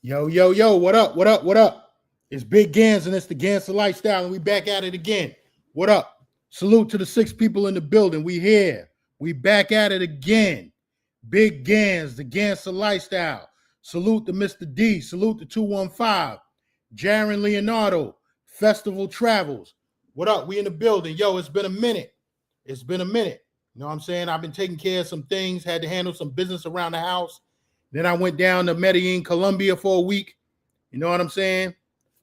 Yo, yo, yo, what up? What up? What up? It's Big Gans and it's the Ganser Lifestyle, and we back at it again. What up? Salute to the 6 people in the building. We here. We back at it again. Big Gans, the Ganser Lifestyle. Salute to Mr.D. Salute to 215. Jaron Leonardo, Festival Travels. What up? We in the building. Yo, it's been a minute. It's been a minute. You know what I'm saying? I've been taking care of some things, had to handle some business around the house. Then I went down to Medellin, Colombia for a week. You know what I'm saying?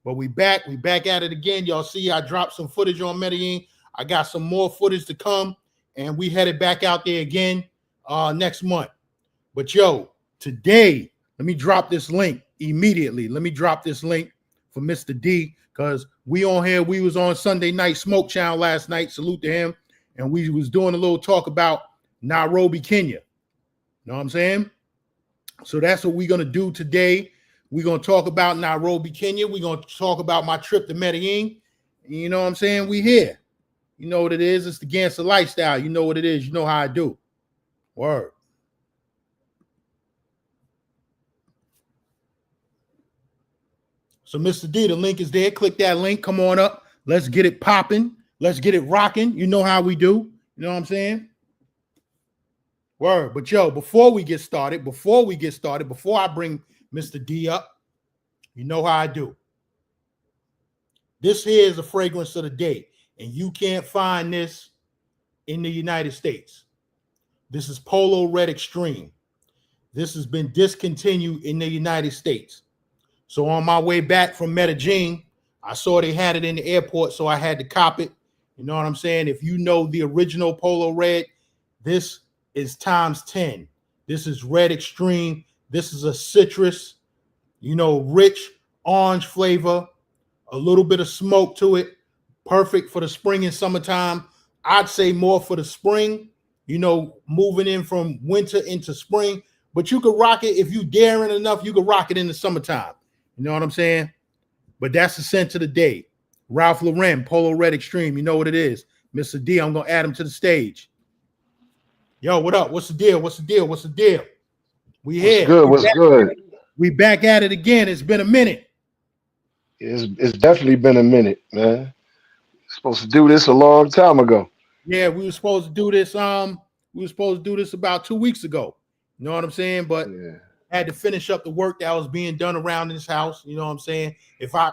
But we back at it again. Y'all see I dropped some footage on Medellin. I got some more footage to come, and we headed back out there again next month. But yo, today, let me drop this link immediately. Let me drop this link for Mr.D, because we on here. We was on Sunday Night Smoke Channel last night. Salute to him. And we was doing a little talk about Nairobi, Kenya. Know what I'm saying? So that's what we're going to do today. We're going to talk about Nairobi, Kenya. We're going to talk about my trip to Medellin. You know what I'm saying? We here. You know what it is. It's the Ganser Lifestyle. You know what it is. You know how I do. Word. So Mr. D, the link is there. Click that link. Come on up. Let's get it popping. Let's get it rocking. You know how we do. You know what I'm saying? Word. But yo, before we get started, before I bring Mr. D up, you know how I do. This here is a fragrance of the day, and you can't find this in the United States. This is Polo Red Extreme. This has been discontinued in the United States. So on my way back from Medellin, I saw they had it in the airport, so I had to cop it. You know what I'm saying? If you know the original Polo Red, this is times 10. This is Red Extreme. This is a citrus, you know, rich orange flavor, a little bit of smoke to it. Perfect for the spring and summertime. I'd say more for the spring, you know, moving in from winter into spring. But you could rock it if you daring enough. You could rock it in the summertime. You know what I'm saying? But that's the scent of the day. Ralph Lauren, Polo Red Extreme. You know what it is. Mr. D, I'm going to add him to the stage. Yo, what up? What's the deal? What's the deal? What's the deal? We here. What's good? We back at it again. It's been a minute. It's definitely been a minute, man. Supposed to do this a long time ago. Yeah, we were supposed to do this. We were supposed to do this about 2 weeks ago. You know what I'm saying? But yeah. I had to finish up the work that was being done around this house. You know what I'm saying? If I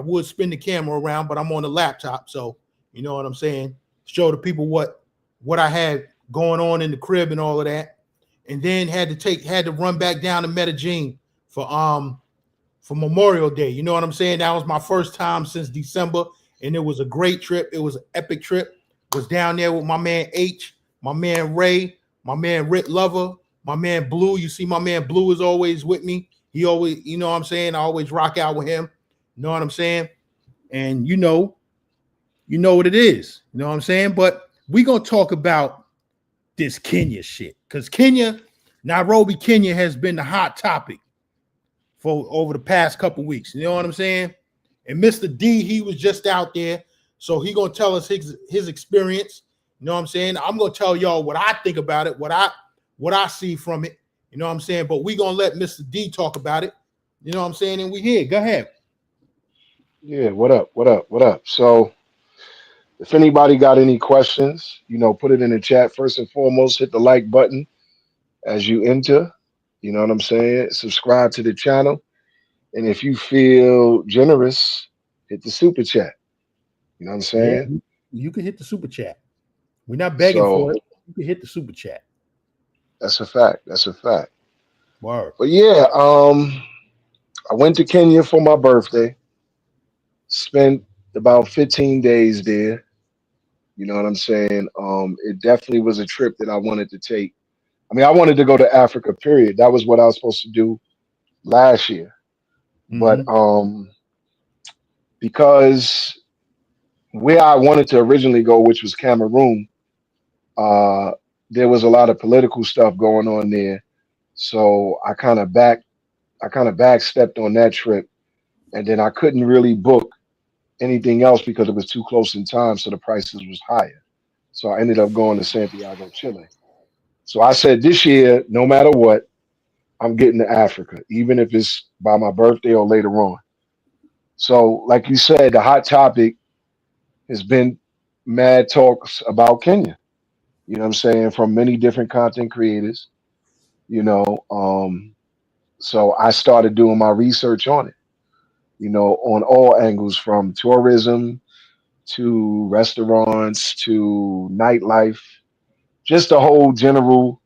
would spin the camera around, but I'm on the laptop, so you know what I'm saying? Show the people what I had going on in the crib and all of that. And then had to run back down to Medellin for Memorial Day. You know what I'm saying? That was my first time since December, and it was a great trip. It was an epic trip. Was down there with my man H, my man Ray, my man Rick Lover, my man Blue. You see, my man Blue is always with me. He always, you know what I'm saying? I always rock out with him. You know what I'm saying? And you know what it is. You know what I'm saying? But we're gonna talk about this Kenya shit, because Nairobi, Kenya has been the hot topic for over the past couple weeks. You know what I'm saying? And Mr.D, he was just out there, so he gonna tell us his experience. You know what I'm saying? I'm gonna tell y'all what I think about it, what I see from it. You know what I'm saying? But we gonna let Mr.D talk about it. You know what I'm saying? And we here. Go ahead. Yeah, what up? What up? What up? So, if anybody got any questions, put it in the chat. First and foremost, hit the like button as you enter. You know what I'm saying? Subscribe to the channel. And if you feel generous, hit the super chat. You know what I'm Yeah, saying? you can hit the super chat. We're not begging for So, it. You can hit the super chat. that's a fact. That's a fact. Word. But yeah, I went to Kenya for my birthday. Spent about 15 days there. You know what I'm saying? It definitely was a trip that I wanted to take. I mean, I wanted to go to Africa, period. That was what I was supposed to do last year. But Mm-hmm. because where I wanted to originally go, which was Cameroon, uh, there was a lot of political stuff going on there. So I kind of backstepped on that trip, and then I couldn't really book anything else because it was too close in time, so the prices was higher. So I ended up going to Santiago, Chile. So I said this year, no matter what, I'm getting to Africa, even if it's by my birthday or later on. So, like you said, the hot topic has been mad talks about Kenya. You know what I'm saying? From many different content creators, you know. So I started doing my research on it, on all angles from tourism to restaurants to nightlife, just the whole general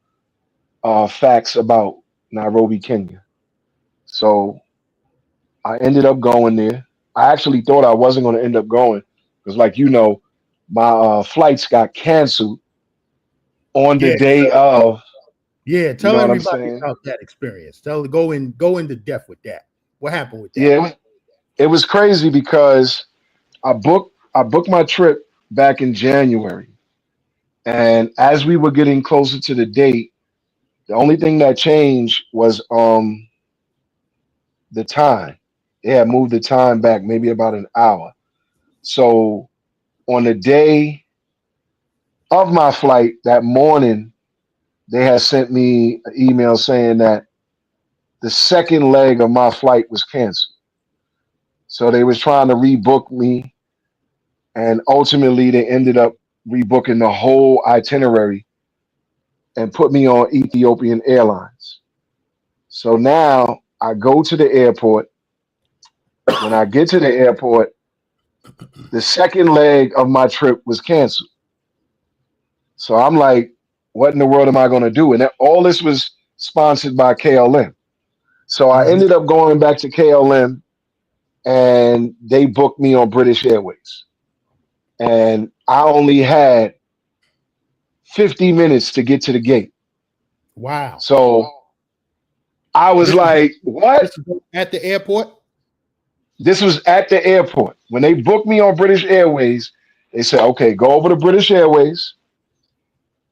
facts about Nairobi, Kenya. So I ended up going there. I actually thought I wasn't going to end up going because, like my flights got canceled on the Yeah, day of. yeah. You Tell know what I'm everybody saying? about that experience. Go into depth with that. What happened with that? Yeah, it was crazy because I booked my trip back in January, and as we were getting closer to the date, the only thing that changed was the time. They had moved the time back maybe about an hour. So on the day of my flight that morning, they had sent me an email saying that the second leg of my flight was canceled. So they was trying to rebook me, and ultimately they ended up rebooking the whole itinerary and put me on Ethiopian Airlines. So now I go to the airport. When I get to the airport, the second leg of my trip was canceled. So I'm like, what in the world am I going to do? And all this was sponsored by KLM. So I Mm-hmm. ended up going back to KLM, and they booked me on British Airways. And I only had 50 minutes to get to the gate. Wow. So I was This is like, what? this is at the airport. This was at the airport. When they booked me on British Airways, they said, okay, go over to British Airways,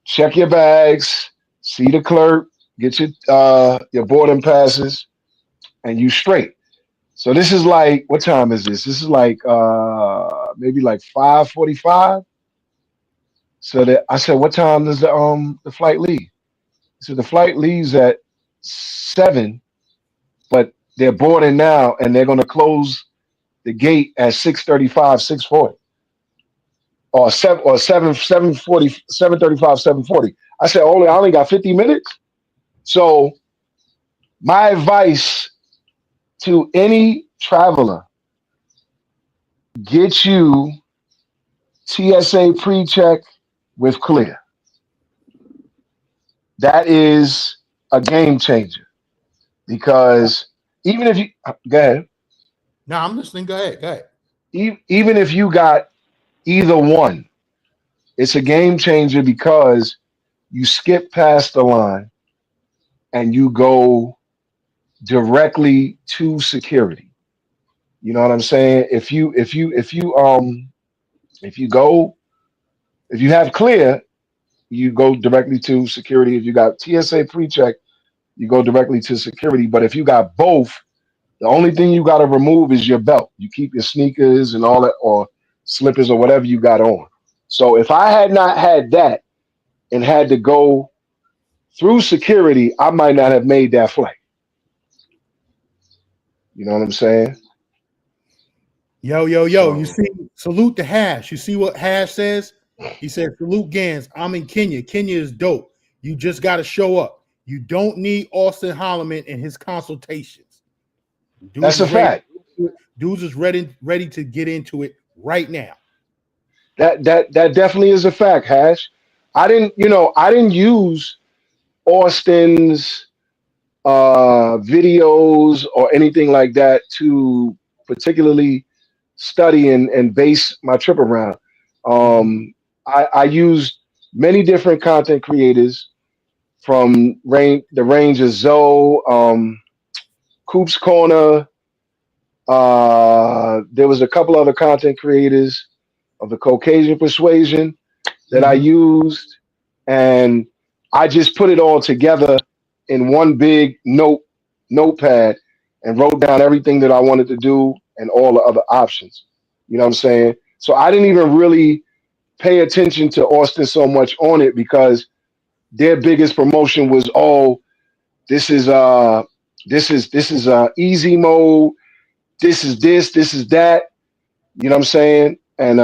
check your bags, see the clerk, get your boarding passes, and you straight. So this is like, what time is this? This is like maybe like 5:45. So that I said, what time does the flight leave? So the flight leaves at 7, but they're boarding now and they're gonna close the gate at 6:35, 6:40. Or 7:40, 7:35, 7:40. I said, I only got 50 minutes. So my advice to any traveler, get you TSA pre-check with Clear. That is a game changer because even if you go ahead, No, I'm listening. Go ahead. Go ahead. even if you got either one, it's a game changer because you skip past the line and you go directly to security. You know what I'm saying? If you have Clear, you go directly to security. If you got TSA pre-check, you go directly to security. But if you got both, The only thing you got to remove is your belt. You keep your sneakers and all that, or slippers or whatever you got on. So if I had not had that and had to go through security, I might not have made that flight. You know what I'm saying? Yo, yo, yo. You So see, salute to Hash. You see what Hash says? He said, salute Gans. I'm in Kenya. Kenya is dope. You just got to show up. You don't need Austin Holloman and his consultations. Dudes that's a is ready. fact. Dudes is ready to get into it right now. That definitely is a fact, Hash. I didn't use Austin's videos or anything like that to particularly study and base my trip around. Mhm. I used many different content creators from the range of Zoe, Coop's Corner. There was a couple other content creators of the Caucasian persuasion that I Mhm. used, and I just put it all together in one big notepad and wrote down everything that I wanted to do and all the other options. You know what I'm saying? So I didn't even really pay attention to Austin so much on it because their biggest promotion was, oh, this is easy mode, this is that. You know what I'm saying? And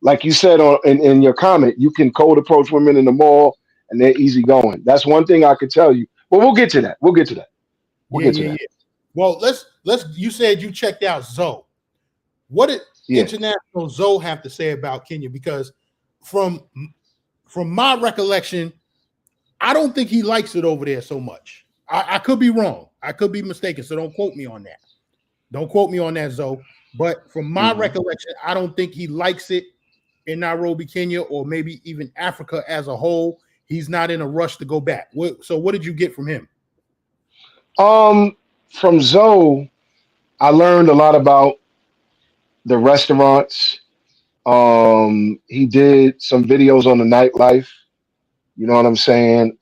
like you said in your comment, you can cold approach women in the mall and they're easy going. That's one thing I could tell you. But we'll get to that. We'll get to that. We'll Yeah, get to yeah, that. yeah. Well, let's. You said you checked out Zoe. What did Yeah. international Zoe have to say about Kenya? Because from from my recollection, I don't think he likes it over there so much. I could be wrong. I could be mistaken. So don't quote me on that. Don't quote me on that, Zoe. But from my hmm recollection, I don't think he likes it in Nairobi, Kenya, or maybe even Africa as a whole. He's not in a rush to go back. So what did you get from him? from Zoe, I learned a lot about the restaurants. He did some videos on the nightlife. You know what I'm saying?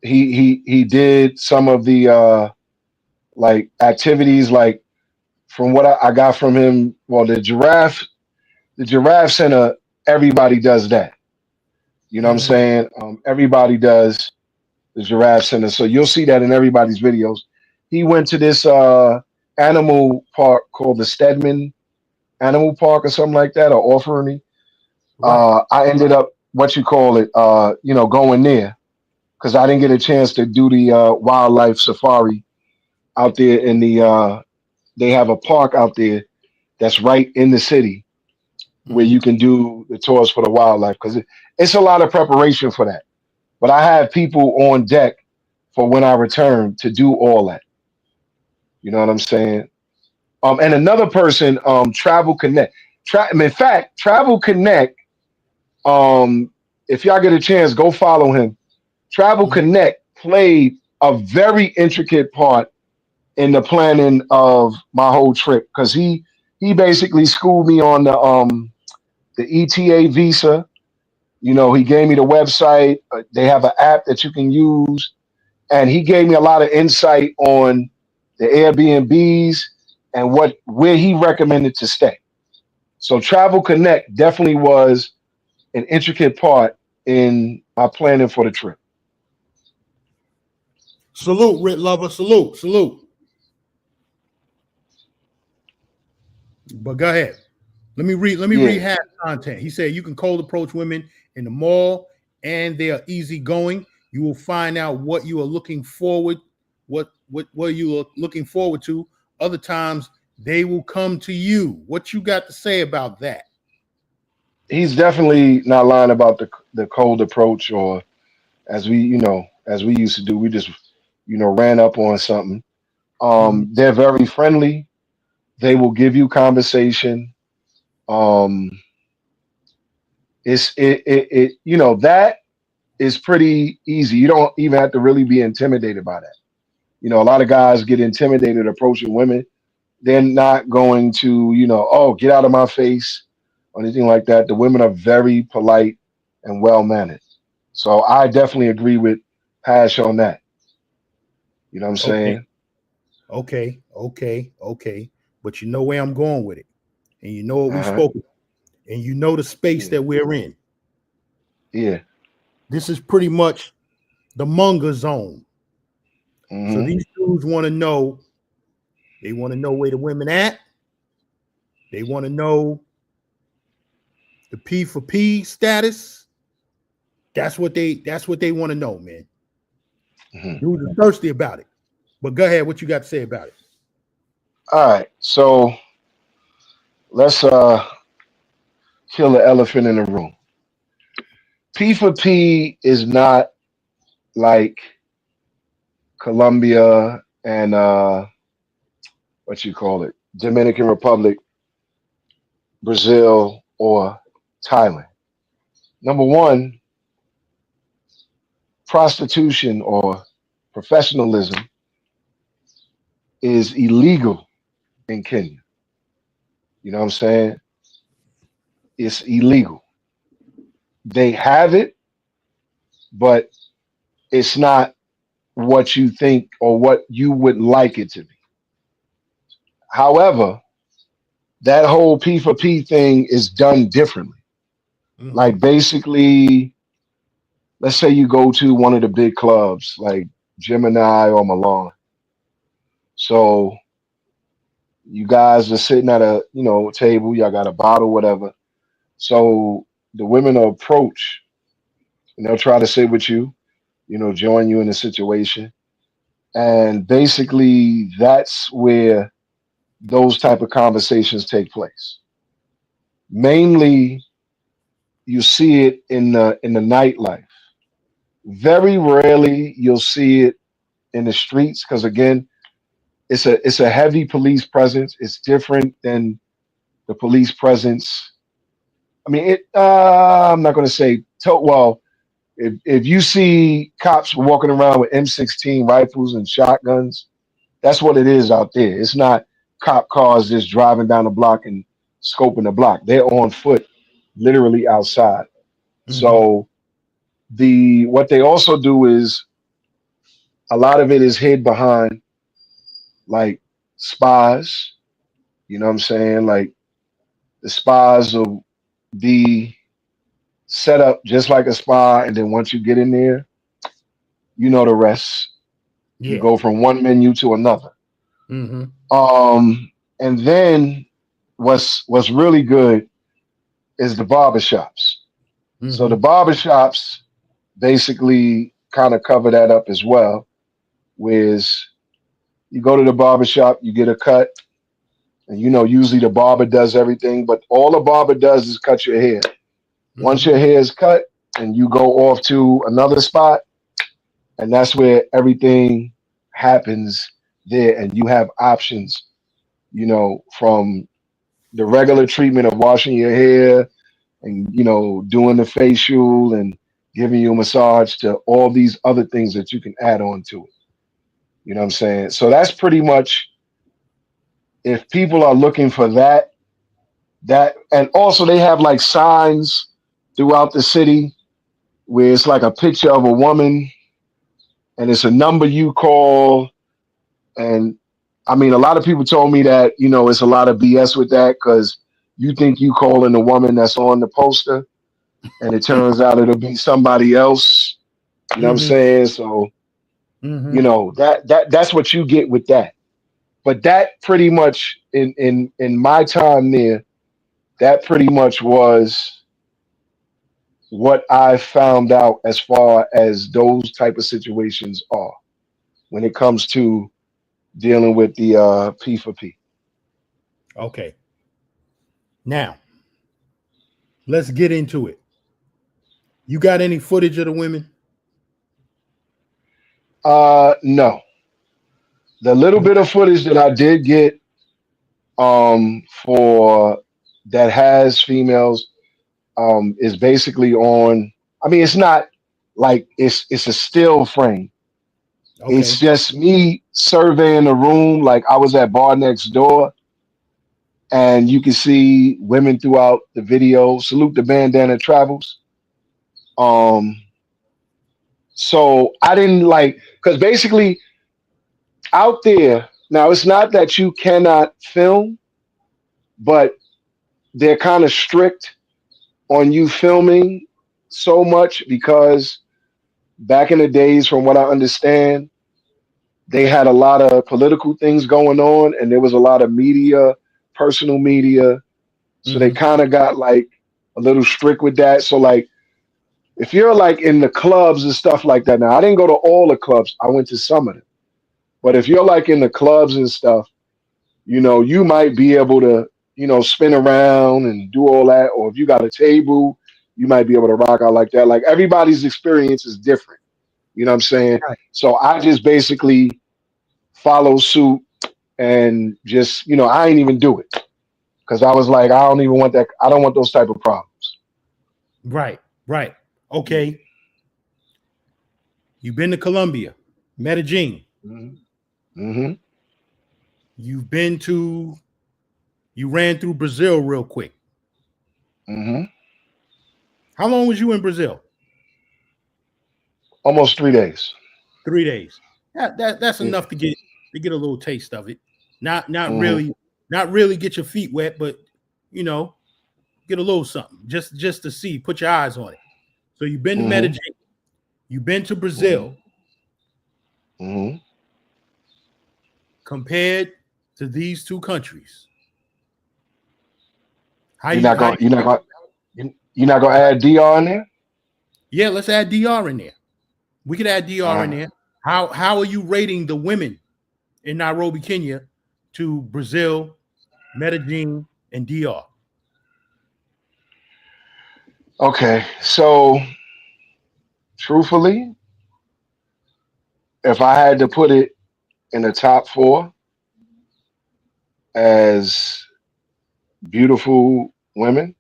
He did some of the like activities, like from what I got from him. Well, the giraffe center, everybody does that. You know what I'm Mhm. saying? Everybody does the giraffe center, so you'll see that in everybody's videos. He went to this animal park called the Stedman Animal Park or something like that, or Orphanary. Right. I ended up what you call it, going there because I didn't get a chance to do the wildlife safari out there in the. They have a park out there that's right in the city where Mhm. you can do the tours for the wildlife because it's a lot of preparation for that. But I have people on deck for when I return to do all that. You know what I'm saying? And another person, Travel Connect. In fact, Travel Connect. Um, if y'all get a chance, go follow him. Travel Mhm. Connect played a very intricate part in the planning of my whole trip because he basically schooled me on the ETA visa. You know, he gave me the website. They have an app that you can use, and he gave me a lot of insight on the Airbnbs and where he recommended to stay. So Travel Connect definitely was an intricate part in my planning for the trip. Salute, Rit Lover. Salute, salute. But go ahead. Let me Yeah, rehash content. He said you can cold approach women in the mall and they are easygoing. You will find out what you are looking forward, what you are looking forward to. Other times they will come to you. What you got to say about that? he's definitely not lying about the cold approach, or as we used to do, we just ran up on something. Mhm. They're very friendly. They will give you conversation. Um, that is pretty easy. You don't even have to really be intimidated by that. A lot of guys get intimidated approaching women. They're not going to, oh, get out of my face or anything like that. The women are very polite and well mannered. So I definitely agree with Hash on that. You know what I'm Okay. saying? Okay, okay, okay. But you know where I'm going with it, and you know what we Uh-huh. spoke about, and you know the space Yeah. that we're in. Yeah. This is pretty much the manga zone. So Mm-hmm. these dudes want to know. They want to know where the women at. They want to know the P for P status. That's what they want to know, man. Mm-hmm. Dudes are thirsty about it. But go ahead, what you got to say about it? All right. So let's kill the elephant in the room. P for P is not like Colombia and what you call it, Dominican Republic, Brazil, or Thailand. Number one, prostitution or professionalism is illegal in Kenya. You know what I'm saying? It's illegal. They have it, but it's not what you think or what you would like it to be. However, that whole P for P thing is done differently. Mm-hmm. Like basically, let's say you go to one of the big clubs like Gemini or Milan. So you guys are sitting at a table, y'all got a bottle, whatever. So the women will approach and they'll try to sit with you, join you in the situation. And basically that's where those type of conversations take place. Mainly you see it in the nightlife. Very rarely you'll see it in the streets because again, it's a heavy police presence. It's different than the police presence. I mean, I'm not going to say well. If you see cops walking around with M16 rifles and shotguns, that's what it is out there. It's not cop cars just driving down the block and scoping the block. They're on foot, literally outside. Mm-hmm. So what they also do is a lot of it is hid behind like spas. You know what I'm saying? Like the spas will be set up just like a spa, and then once you get in there, you know the rest. You Yeah. go from one menu to another. Mm-hmm. And then what's really good is the barbershops. So Mm-hmm. the barbershops basically kind of cover that up as well. Whereas you go to the barbershop, you get a cut, and usually the barber does everything, but all the barber does is cut your hair. Mm-hmm. Once your hair is cut and you go off to another spot, and that's where everything happens there, and you have options, from the regular treatment of washing your hair and doing the facial and giving you a massage to all these other things that you can add on to it. You know what I'm saying? So that's pretty much if people are looking for that and also they have like signs throughout the city where it's like a picture of a woman and it's a number you call. And I mean, a lot of people told me that, it's a lot of BS with that because you think you calling the woman that's on the poster and it turns out it'll be somebody else. You know what I'm Mm-hmm. saying? So, Mm-hmm. that's what you get with that. But that pretty much in my time there, that pretty much was what I found out as far as those type of situations are when it comes to dealing with the P for P. Okay. Now let's get into it. You got any footage of the women? No. The little bit of footage that I did get for that has females is basically on. I mean, it's not like it's a still frame. It's Okay. just me surveying the room like I was at bar next door, and you can see women throughout the video. Salute the bandana travels. Um, so I didn't like because basically out there. Now it's not that you cannot film, but they're kind of strict on you filming so much because back in the days, from what I understand, they had a lot of political things going on and there was a lot of media, personal media. So they Mm-hmm. kind of got like a little strict with that. So like if you're like in the clubs and stuff like that, now I didn't go to all the clubs, I went to some of them. But if you're like in the clubs and stuff, you might be able to, spin around and do all that. Or if you got a table, you might be able to rock out like that. Like everybody's experience is different. You know what I'm saying? Right. So I just basically follow suit and just, I ain't even do it because I was like, I don't even want that. I don't want those type of problems. Right. Right. Okay. You've been to Colombia, Medellin. Hmm. Hmm. You've been to. You ran through Brazil real quick. Hmm. How long was you in Brazil? Almost 3 days. 3 days. That's Yeah. enough to get a little taste of it. Not Hmm. really get your feet wet, but you know, get a little something just to see. Put your eyes on it. So you've been to Hmm. Medellin. You've been to Hmm. Brazil. Hmm. Compared to these two countries, how You're you not how going. you, You're not going to add DR in there. yeah, let's add DR in there. We could add DR in Uh, there. How are you rating the women in Nairobi, Kenya, to Brazil, Medellin, and DR? okay. So truthfully, if I had to put it in the top four as beautiful women,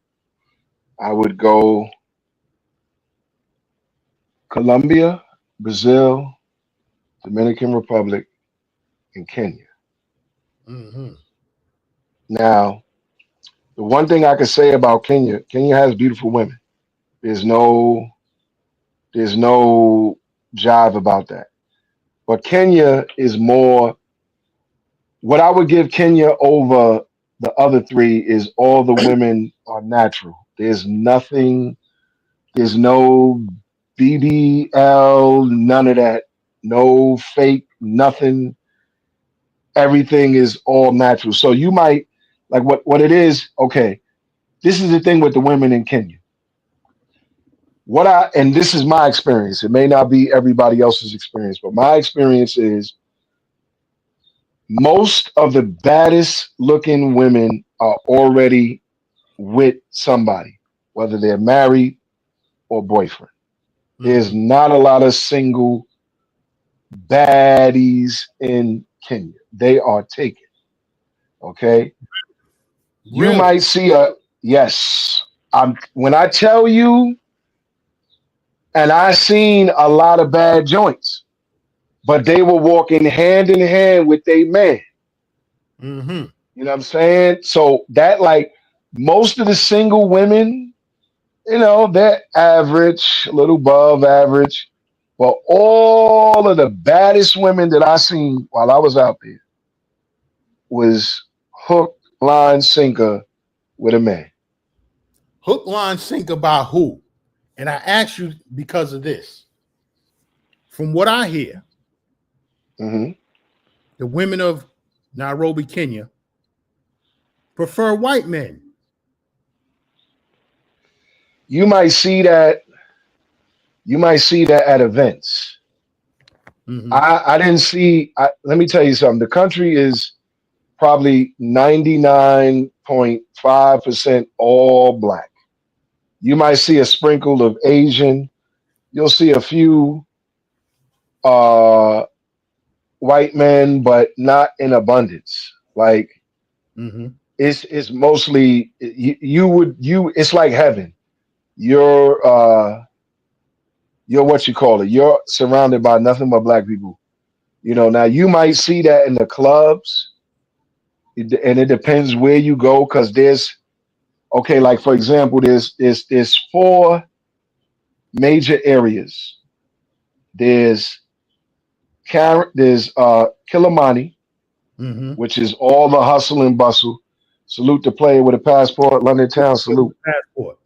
I would go Colombia, Brazil, Dominican Republic, and Kenya. Mm-hmm. Now, the one thing I could say about Kenya, Kenya has beautiful women. There's no there's no jive about that. But Kenya is more what I would give Kenya over the other three is all the women are natural. There's no BBL, none of that. No fake, nothing. Everything is all natural. So you might like what it is, okay. This is the thing with the women in Kenya. And this is my experience. It may not be everybody else's experience, but my experience is most of the baddest looking women are already with somebody, whether they're married or boyfriend. There's Mm-hmm. not a lot of single baddies in Kenya. They are taken. Okay. You Really? might see yes. When I tell you, and I seen a lot of bad joints, but they were walking hand in hand with their man. Mm-hmm. You know what I'm saying? So that like most of the single women, they're average, a little above average. But all of the baddest women that I seen while I was out there was hook, line, sinker with a man. Hook, line, sinker by who? And I ask you because of this. From what I hear, Hmm. the women of Nairobi, Kenya, prefer white men. You might see that. You might see that at events. Mm-hmm. I didn't see. Let me tell you something. The country is probably 99.5% all black. You might see a sprinkle of Asian. You'll see a few uh, white men, but not in abundance. Like Mm-hmm. it's mostly you. It's like heaven. You're you're what you call it. You're surrounded by nothing but black people. Now you might see that in the clubs, and it depends where you go because there's okay. Like for example, there's four major areas. There's there's Kilimani, Mm-hmm. which is all the hustle and bustle. Salute the player with a passport, London town salute. Passport.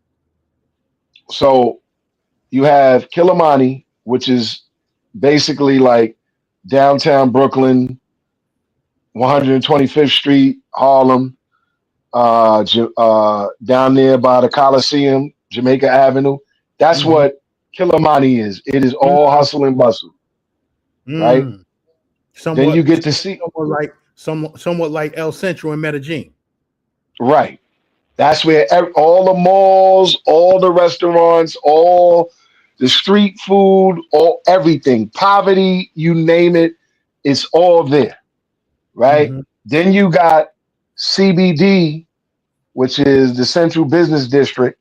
So you have Kilimani, which is basically like downtown Brooklyn, 125th Street, Harlem, down there by the Coliseum, Jamaica Avenue. That's Mm-hmm. what Kilimani is. It is all hustle and bustle, right? Mm. Then you Somewhat, get to see, somewhat like El Centro in Medellin. right. That's where all the malls, all the restaurants, all the street food, all everything, poverty, you name it, it's all there, right? Mm-hmm. Then you got CBD, which is the Central Business District.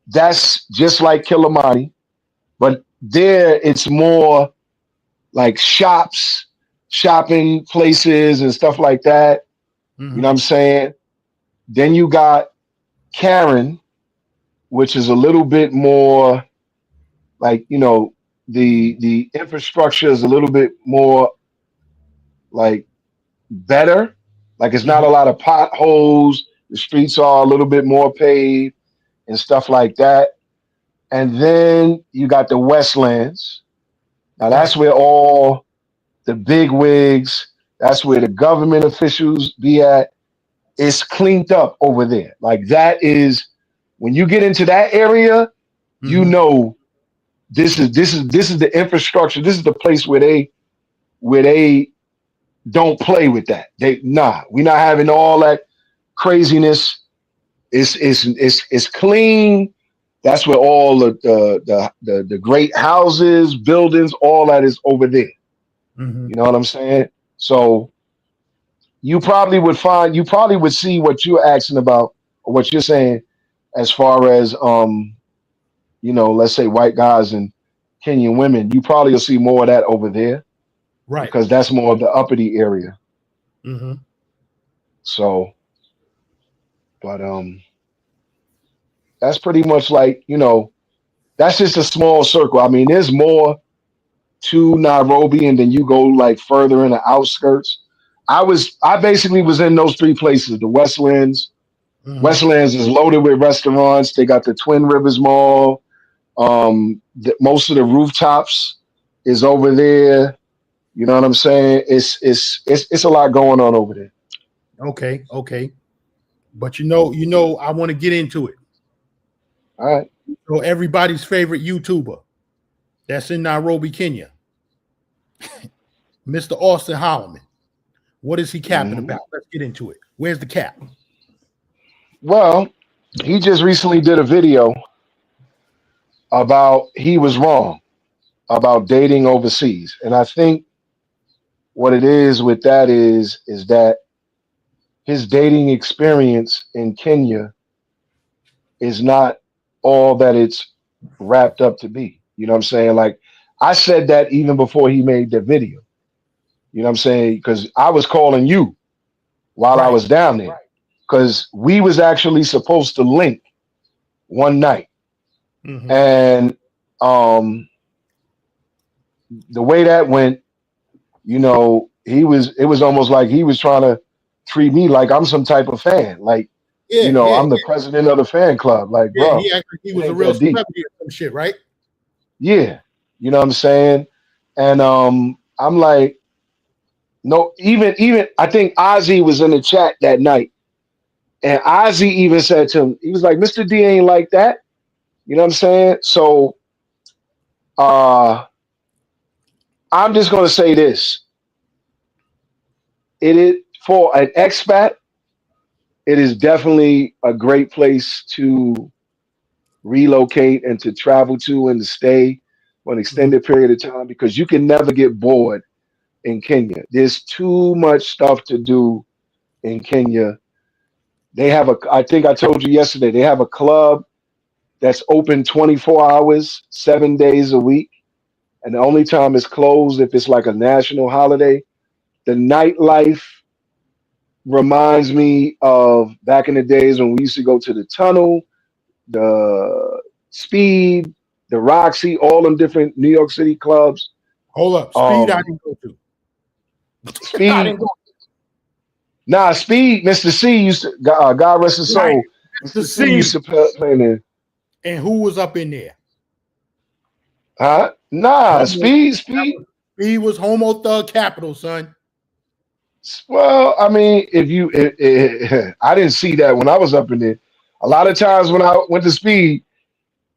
That's just like Kilimani, but there it's more like shops, shopping places, and stuff like that. You know Mm-hmm. what I'm saying? Then you got Karen, which is a little bit more like, the infrastructure is a little bit more like better. Like it's not Mm-hmm. a lot of potholes. The streets are a little bit more paved and stuff like that. And then you got the Westlands. Now that's Right. where all the big wigs, that's where the government officials be at. It's cleaned up over there. Like that is when you get into that area, you Mm-hmm. know this is the infrastructure. This is the place where they don't play with that. We're not having all that craziness. It's clean. That's where all the great houses, buildings, all that is over there. Mm-hmm. You know what I'm saying? So you probably would see what you're asking about or what you're saying as far as let's say white guys and Kenyan women. You probably will see more of that over there Right. because that's more of the uppity area. Mm-hmm. So, but that's pretty much like, that's just a small circle. I mean, there's more to Nairobi, and then you go like further in the outskirts. I basically was in those three places. The Westlands. Mm-hmm. Westlands is loaded with restaurants. They got the Twin Rivers Mall. Most of the rooftops is over there. You know what I'm saying? It's a lot going on over there. Okay. Okay. But I want to get into it. All right. So everybody's favorite YouTuber that's in Nairobi, Kenya, Mr. Austin Holloman. What is he capping Mhm. about? Let's get into it. Where's the cap? Well, he just recently did a video about he was wrong about dating overseas, and I think what it is with that is that his dating experience in Kenya is not all that it's wrapped up to be. You know what I'm saying? Like I said that even before he made the video. You know what I'm saying? Because I was calling you while I Right. was down there. Because we was actually supposed to link one night. Mm-hmm. And the way that went, it was almost like he was trying to treat me like I'm some type of fan. Like, Yeah. Yeah. I'm the president of the fan club. Like, Yeah. bro, He acted like he it was a ain't real that deep. celebrity or some shit, right? Yeah. You know what I'm saying? And I'm like, no, even I think Ozzy was in the chat that night. And Ozzy even said to him, he was like, Mr. D ain't like that. You know what I'm saying? So uh I'm just gonna say this. It is for an expat, it is definitely a great place to relocate and to travel to and to stay for an Mm-hmm. extended period of time because you can never get bored in Kenya. There's too much stuff to do in Kenya. I think I told you yesterday, they have a club that's open 24 hours, 7 days a week. And the only time it's closed if it's like a national holiday. The nightlife reminds me of back in the days when we used to go to the tunnel, the Speed, the Roxy, all them different New York City clubs. Hold up. Speed I Um, didn't go to. I Speed, didn't go. Nah, Speed, Mr. C used to, God rest his Right. soul. To Mr. C used see. to play in there. And who was up in there? Huh? Nah, Homo. Speed. He was Homo Thug Capital, son. Well, I mean, if you, I didn't see that when I was up in there. A lot of times when I went to Speed,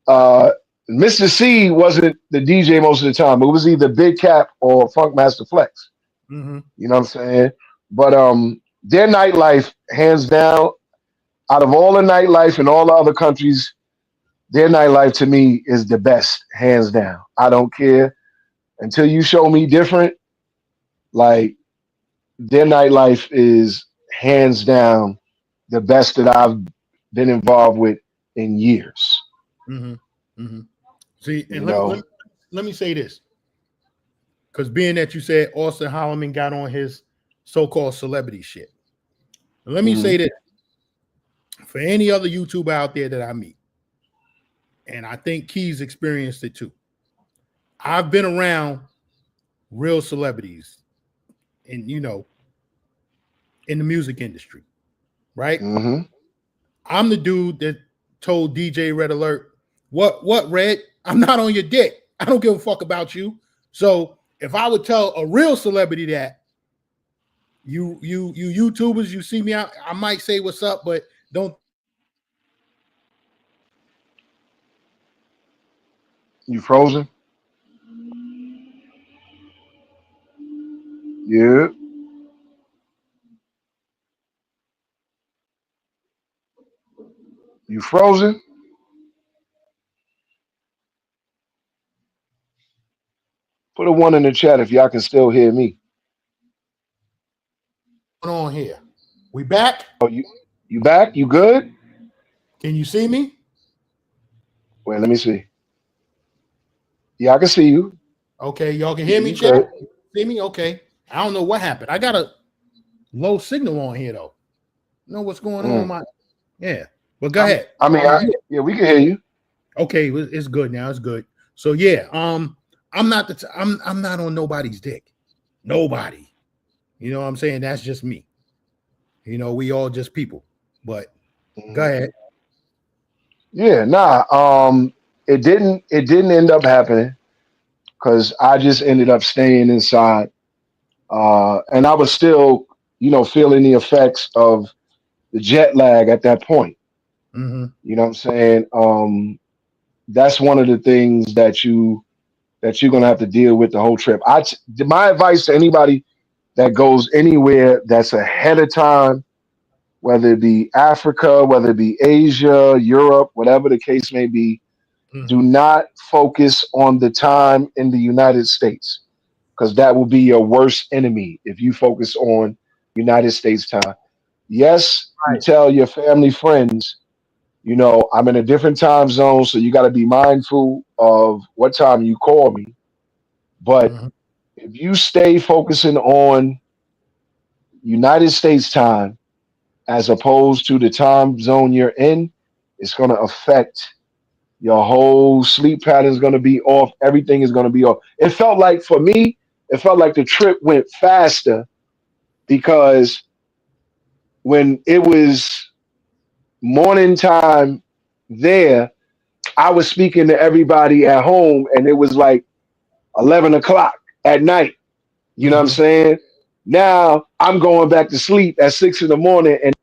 uh, Mr. C wasn't the DJ most of the time. It was either Big Cap or Funk Master Flex. Mm-hmm. You know what I'm saying? But their nightlife, hands down, out of all the nightlife in all the other countries, their nightlife to me is the best, hands down. I don't care until you show me different. Like their nightlife is hands down the best that I've been involved with in years. Mm-hmm. Mm-hmm. See, You and know. let me say this. Because being that you said Austin Holloman got on his so-called celebrity shit. Let me Mhm. say this for any other YouTuber out there that I meet, and I think Key's experienced it too. I've been around real celebrities in, in the music industry, right? Mhm. I'm the dude that told DJ Red Alert, what Red? I'm not on your dick. I don't give a fuck about you. So if I would tell a real celebrity that, you YouTubers, you see me out, I might say what's up, but don't. You frozen? Yeah. You frozen? Put a one in the chat if y'all can still hear me. On here. We back? Oh, you back? You good? Can you see me? Wait, let me see. Yeah, I can see you. Okay, y'all can Yeah, hear me, you chat? good. See me? Okay. I don't know what happened. I got a low signal on here though. Know what's going on? Mm. My yeah. But go ahead. Yeah, we can hear you. Okay, it's good now. It's good. So yeah, I'm not I'm not on nobody's dick. Nobody. You know what I'm saying? That's just me. We all just people. But go Mhm. ahead. Yeah, nah. It didn't end up happening because I just ended up staying inside. And I was still, feeling the effects of the jet lag at that point. Mm-hmm. You know what I'm saying? That's one of the things that you're gonna have to deal with the whole trip. My advice to anybody that goes anywhere that's ahead of time, whether it be Africa, whether it be Asia, Europe, whatever the case may be, do Mm-hmm. not focus on the time in the United States because that will be your worst enemy if you focus on United States time. Yes, you Right. tell your family, friends, I'm in a different time zone, so you got to be mindful of what time you call me. But Mm-hmm. if you stay focusing on United States time as opposed to the time zone you're in, it's going to affect your whole sleep pattern is going to be off. Everything is going to be off. It felt like for me, it felt like the trip went faster because when it was morning time there, I was speaking to everybody at home and it was like 11 o'clock at night. You know what I'm Mm-hmm. saying? Now I'm going back to sleep at 6 in the morning and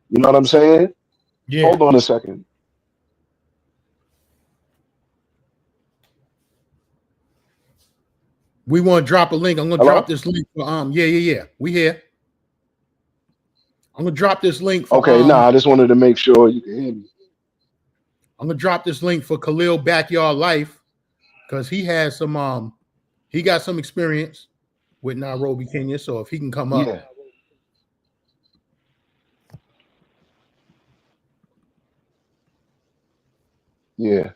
you know what I'm saying? Yeah. Hold on a second. We want to drop a link. I'm gonna drop Hello? this link for yeah. We here. I'm gonna drop this link for Okay, I just wanted to make sure you can hear me. I'm gonna drop this link for Khalil Backyard Life because he got some experience with Nairobi, Kenya. So if he can come up, Yeah, yeah.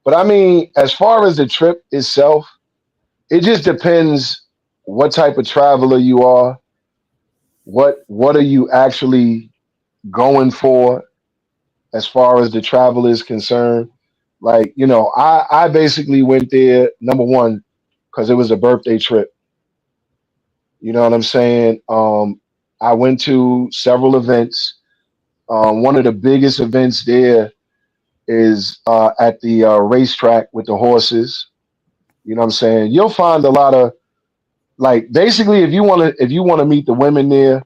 But I mean, as far as the trip itself, it just depends what type of traveler you are. What are you actually going for as far as the travel is concerned? Like, I basically went there, number one, because it was a birthday trip. You know what I'm saying? I went to several events. One of the biggest events there is at the racetrack with the horses. You know what I'm saying? You'll find a lot of like basically if you want to meet the women there,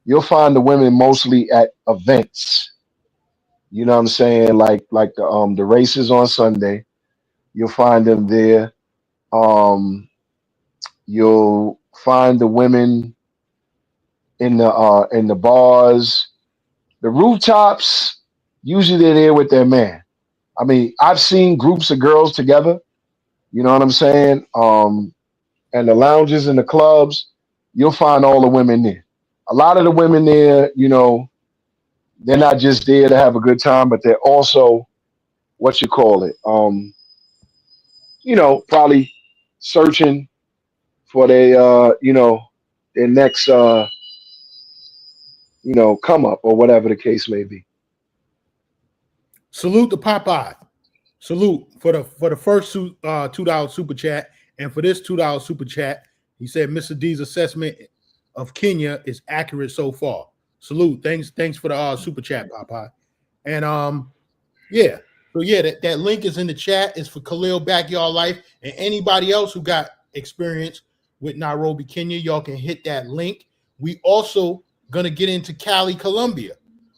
you'll find the women mostly at events. You know what I'm saying? Like the races on Sunday, you'll find them there. Um, you'll find the women in the bars, the rooftops. Usually they're there with their man. I mean, I've seen groups of girls together. You know what I'm saying? And the lounges and the clubs, you'll find all the women there. A lot of the women there, they're not just there to have a good time, but they're also what you call it. Probably searching for their next come up or whatever the case may be. Salute to Popeye. Salute for the first $2 super chat, and for this $2 super chat, he said Mr. D's assessment of Kenya is accurate so far. Salute. Thanks for the super chat, Popeye. And yeah. So yeah, that link is in the chat. It's for Khalil Backyard Life, and anybody else who got experience with Nairobi, Kenya, y'all can hit that link. We also gonna get into Cali, Colombia.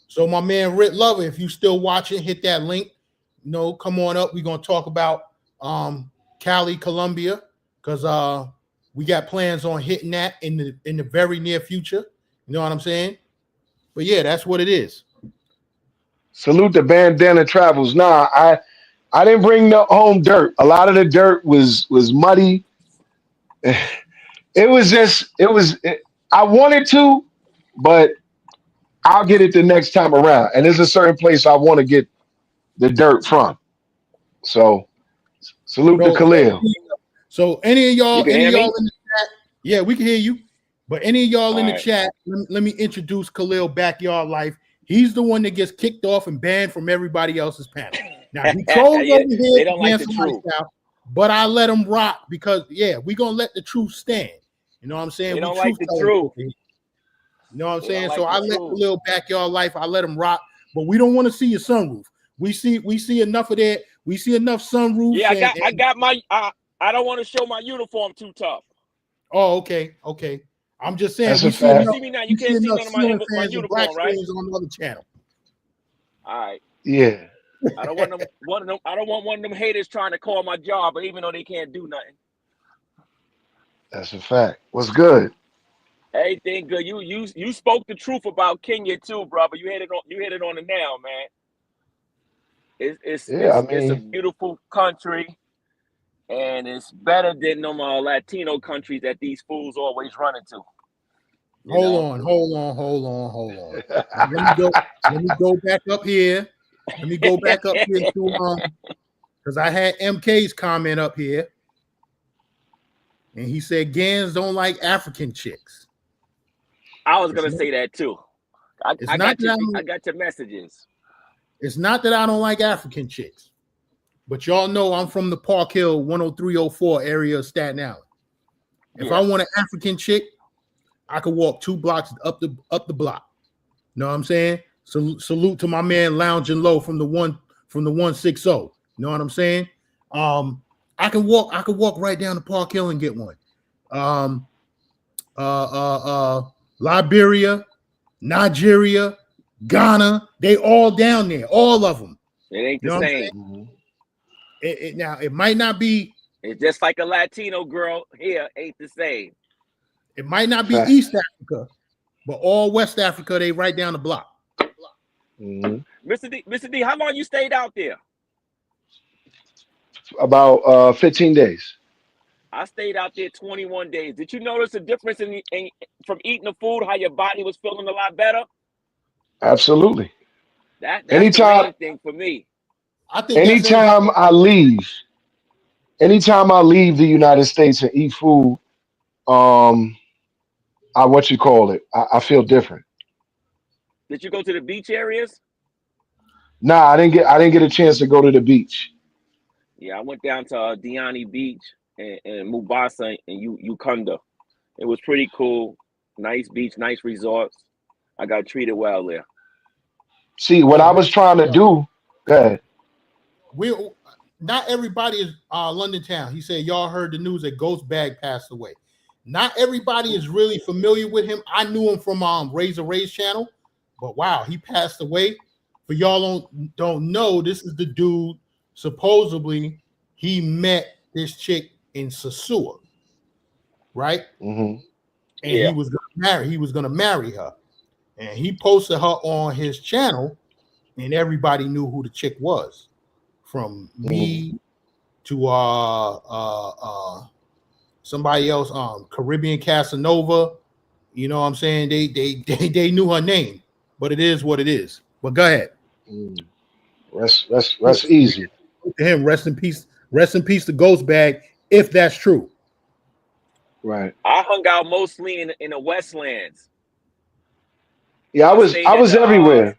So my man Rit Lover, if you still watching, hit that link. Come on up. We're gonna talk about Cali, Colombia, because we got plans on hitting that in the very near future. You know what I'm saying? But yeah, that's what it is. Salute the bandana travels. Nah, I didn't bring the home dirt. A lot of the dirt was muddy. I wanted to, but I'll get it the next time around. And there's a certain place I want to get the dirt from. So salute to Khalil. So any of y'all You can hear me? in the chat, yeah, we can hear you. But any of y'all All in the right. chat, let me introduce Khalil Backyard Life. He's the one that gets kicked off and banned from everybody else's panel. Now he trolls Yeah, over here they don't like the against truth. lifestyle, but I let him rock because we're gonna let the truth stand. You know what I'm saying? They We don't like the tellers truth. over here. You know what I'm They saying? don't So like I the let truth. Khalil Backyard Life. I let him rock, but we don't want to see your sunroof. We see enough of that. We see enough sunroofs. Yeah, I got my. I don't want to show my uniform too tough. Oh, okay. I'm just saying That's we a see You fact. enough. see me now. We You see can't see enough none of ceiling my fans and black uniform, right? screens on the other channel. All right. Yeah, I don't want them. I don't want one of them haters trying to call my job, but even though they can't do nothing. that's a fact. What's good? Everything good. You spoke the truth about Kenya too, brother. You hit it on the nail, man. Yeah, I It's a mean, beautiful country, and it's better than them Latino countries that these fools always run into. Hold on. Now, let me go back up here. Let me go back up here to because I had MK's comment up here, and he said Gans don't like African chicks. I was gonna say that too. It's I not got that I got your messages. it's not that I don't like African chicks, but y'all know I'm from the Park Hill 10304 area of Staten Island. If I want an African chick, I could walk 2 blocks up the block. You know what I'm saying? Salute to my man lounging low from the 160. You know what I'm saying? I can walk right down to Park Hill and get one. Liberia, Nigeria, Ghana, they all down there, all of them. It ain't the same. Now it might not be. It's just like a Latino girl here ain't the same. It might not be East Africa, but all West Africa, they right down the block. Mr. D, how long you stayed out there? About 15 days. I stayed out there 21 days. Did you notice a difference from eating the food, how your body was feeling a lot better? Absolutely. That's the Anytime, main thing for me. I think anytime I leave the United States and eat food, I feel different. Did you go to the beach areas? Nah, I didn't get a chance to go to the beach. Yeah, I went down to Diani Beach and Mubasa and Ukunda. It was pretty cool. Nice beach, nice resorts. I got treated well there. See, what I Yo, was trying to do. Go ahead. we not everybody is London Town. He said y'all heard the news that Ghost Bag passed away. Not everybody is really familiar with him. I knew him from Razor Ray's channel, but wow, he passed away. For y'all don't know, this is the dude supposedly he met this chick in Sasua, right? Mm-hmm. And Yeah. he was gonna marry her. And he posted her on his channel, and everybody knew who the chick was. From me to somebody else, Caribbean Casanova. You know what I'm saying? They knew her name, but it is what it is. But go ahead. Mm. That's easy. To him, rest in peace. Rest in peace to Ghost Bag, if that's true. Right. I hung out mostly in the Westlands. Yeah, I was everywhere.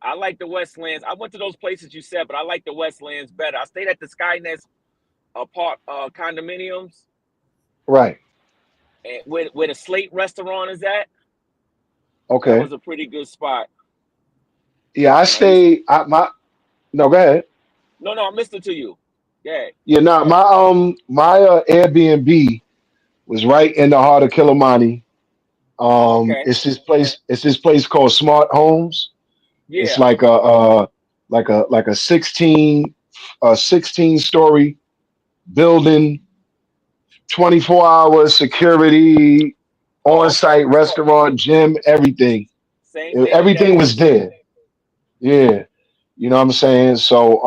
I like the Westlands. I went to those places you said, but I like the Westlands better. I stayed at the Skynest condominiums, Right. and where the Slate restaurant is at. That Okay. was a pretty good spot. Yeah, I stayed. No, go ahead. No, I missed it to you. Yeah. Yeah, no, my Airbnb was right in the heart of Kilimani. Okay. It's this place. It's this place called Smart Homes. It's Yeah. like a 16 story building, 24-hour security, on site restaurant, gym, everything. Same thing with Everything that was too. there. Yeah, you know what I'm saying. So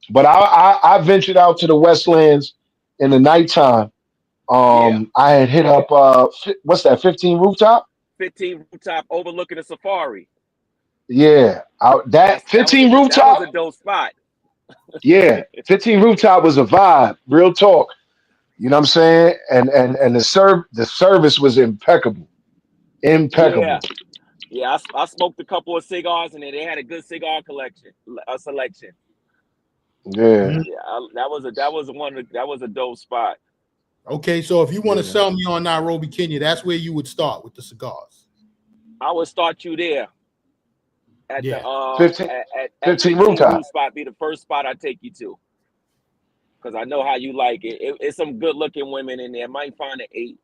but I ventured out to the Westlands in the nighttime. Yeah. I had hit up what's that, 15 rooftop? 15 rooftop overlooking the safari. Yeah, that That 15 was rooftop. a dope spot. Yeah, 15 rooftop was a vibe, real talk. You know what I'm saying? And the service was impeccable. Yeah. Impeccable. Yeah, I smoked a couple of cigars and they had a good cigar selection. Yeah. Yeah, that was a dope spot. Okay, so if you want to Yeah. sell me on Nairobi, Kenya, that's where you would start with the cigars. I would start you there at Yeah. the 15, at 15 15 rooftop. Roof spot. Be the first spot I take you to, because I know how you like it. It's some good looking women in there. Might find an eight.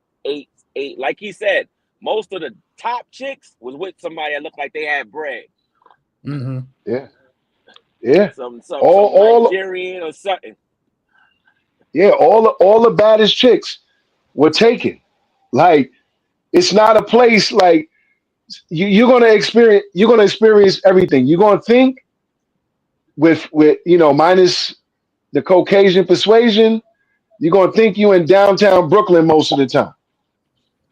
Like he said, most of the top chicks was with somebody that looked like they had bread. Mm-hmm. Yeah. Yeah. Some All Nigerian or something. yeah, all the baddest chicks were taken. Like, it's not a place like you're gonna experience everything. You're gonna think with minus the Caucasian persuasion, you're gonna think you in downtown Brooklyn most of the time.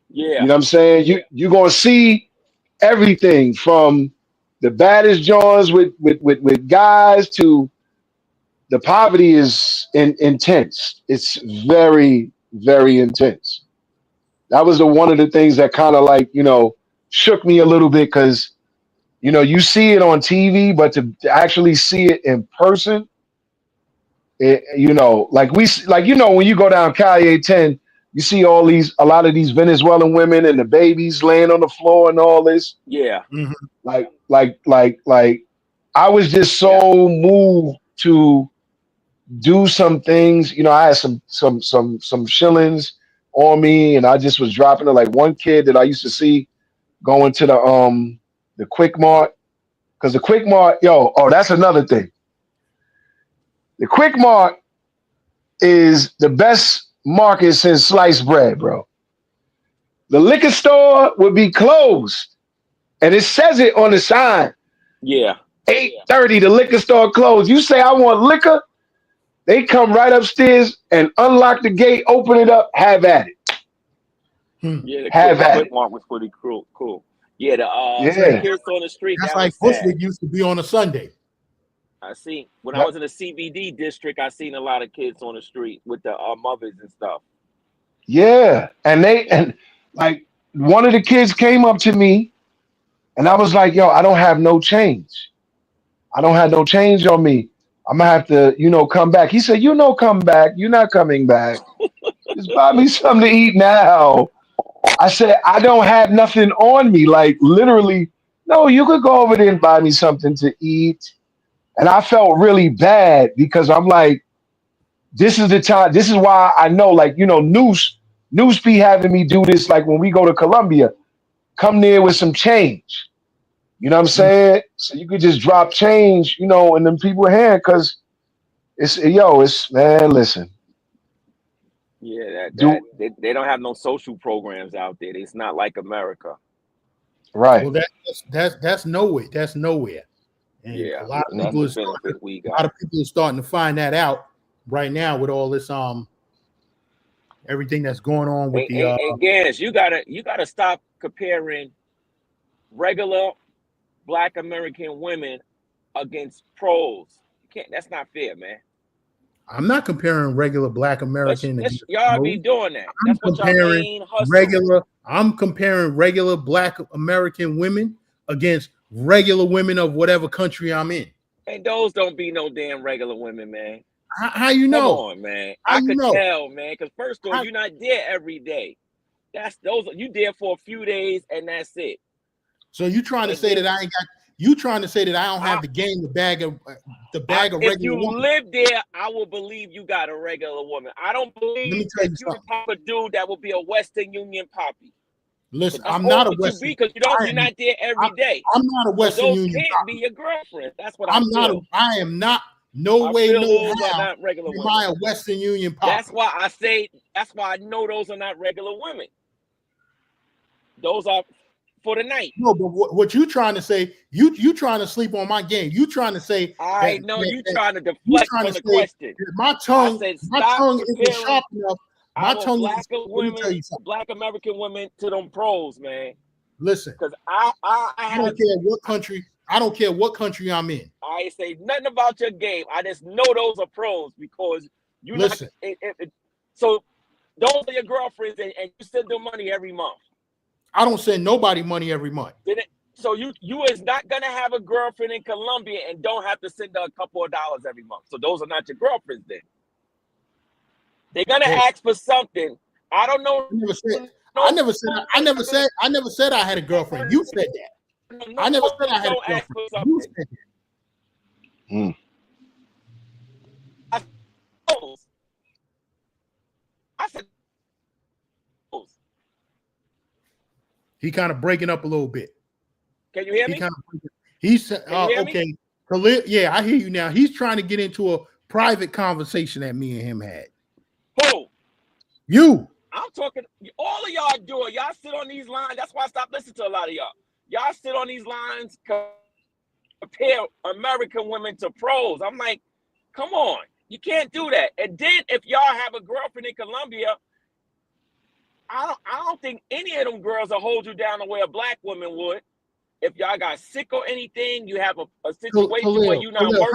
Yeah, You know what I'm saying? You're gonna see everything from the baddest Johns with guys to the poverty is intense. It's very, very intense. That was one of the things that kind of like, shook me a little bit because, you see it on TV, but to actually see it in person, when you go down Calle 10, you see a lot of these Venezuelan women and the babies laying on the floor and all this. yeah, Mm-hmm. Like, I was just yeah, so moved to do some things. I had some shillings on me, and I just was dropping it. Like one kid that I used to see going to the Quick Mart, because the Quick Mart, that's another thing. The Quick Mart is the best market since sliced bread, bro. The liquor store would be closed, and it says it on the sign. yeah. 8:30, the liquor store closed. You say I want liquor, they come right upstairs and unlock the gate, open it up, have at it. Yeah, the Have at quick it. mark was pretty cool. Yeah, the Yeah. kids on the street, That's that like was sad. Bushwick used to be on a Sunday. I seen when I Yep. was in the CBD district, I seen a lot of kids on the street with the mothers and stuff. Yeah. And like one of the kids came up to me and I was like, yo, I don't have no change. I don't have no change on me. I'm gonna have to, come back. He said, come back. You're not coming back. Just buy me something to eat now. I said, I don't have nothing on me. Like literally, no, you could go over there and buy me something to eat. And I felt really bad because I'm like, this is the time. This is why I know, like, Noose be having me do this. Like when we go to Colombia, come there with some change. You know what I'm saying? So you could just drop change, in them people's hand because it's man, listen. Yeah, Do they don't have no social programs out there. It's not like America. right. Well, that's nowhere. That's nowhere. And Yeah, a lot of and that's people the are starting, benefit we a lot got. of people are starting to find that out right now with all this everything that's going on with the And Gans, you gotta stop comparing regular Black American women against pros. You can't. That's not fair, man. I'm not comparing regular Black American against Y'all be pros. doing that. That's what y'all main hustle. I'm comparing regular Black American women against regular women of whatever country I'm in. And those don't be no damn regular women, man. How you know? Come on, man. How I you could know? tell, man. Because first of all, you're not there every day. You there for a few days and that's it. So you trying to say that I ain't got? You trying to say that I don't have the game, the bag of regular if you woman? live there, I will believe you got a regular woman. I don't believe that you're the type of dude that will be a Western Union poppy. Listen, I'm not a Western Union. because you're not there every day. I'm not a Western Union. Those can't be your girlfriend. That's what I feel. I am not. No way, no those how. Are not regular women. Am I a Western Union poppy? That's why I say. That's why I know those are not regular women. Those are for the night. No, but what you trying to say? You trying to sleep on my game? You trying to say? I know you trying to deflect from the question. My tongue isn't sharp enough. My tongue Black American women to them pros, man. Listen, because I don't care what country. I don't care what country I'm in. I ain't say nothing about your game. I just know those are pros because you listen. So those are your girlfriends, and you send them money every month. I don't send nobody money every month. So you is not gonna have a girlfriend in Colombia and don't have to send her a couple of dollars every month. So those are not your girlfriends then. They're gonna ask for something. I don't know. I never said I had a girlfriend. You said that. I never said I had a girlfriend. You said that. I said he kind of breaking up a little bit. Can you hear me? He said, okay. Khalil, yeah, I hear you now. He's trying to get into a private conversation that me and him had. Who? You. I'm talking, all of y'all do it. Y'all sit on these lines. That's why I stopped listening to a lot of y'all. Y'all sit on these lines, compare American women to pros. I'm like, come on. You can't do that. And then if y'all have a girlfriend in Colombia, I don't think any of them girls will hold you down the way a Black woman would. If y'all got sick or anything, you have a situation where you're not working.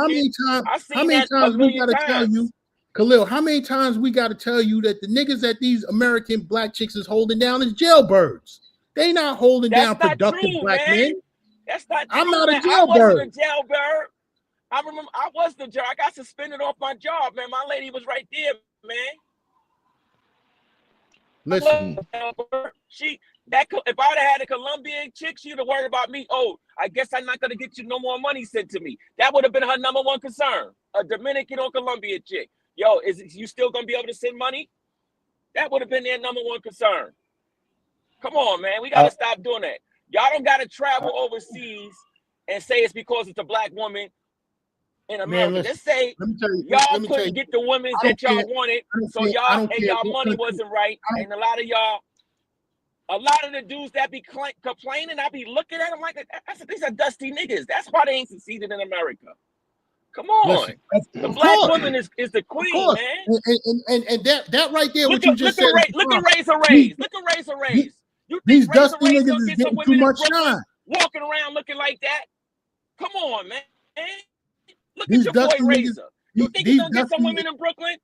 How many times we got to tell you, Khalil, how many times we got to tell you that the niggas that these American Black chicks is holding down is jailbirds? They not holding down productive Black men. That's not true. I'm not a jailbird. I wasn't a jailbird. I remember I was the jail. I got suspended off my job, man. My lady was right there, man. Listen, if I'd have had a Colombian chick, she'd have worried about me. Oh, I guess I'm not gonna get you no more money sent to me. That would have been her number one concern. A Dominican or Colombian chick. Yo, you still gonna be able to send money? That would have been their number one concern. Come on, man. We gotta stop doing that. Y'all don't gotta travel overseas and say it's because it's a Black woman in America. Man, let's say y'all couldn't get the women that y'all wanted, so y'all money wasn't right. And a lot of the dudes that be complaining, I be looking at them like, these are dusty niggas. That's why they ain't succeeded in America. Come on. The Black woman is the queen, man. And that right there, what you just said. Look at Razor Rays. Look at Razor Rays. You think these Razor dusty Rays niggas gonna is get some getting women too much in Brooklyn shine. walking around looking like that? Come on, man. Look these at your boy Razor. You think he's gonna get some women in Brooklyn?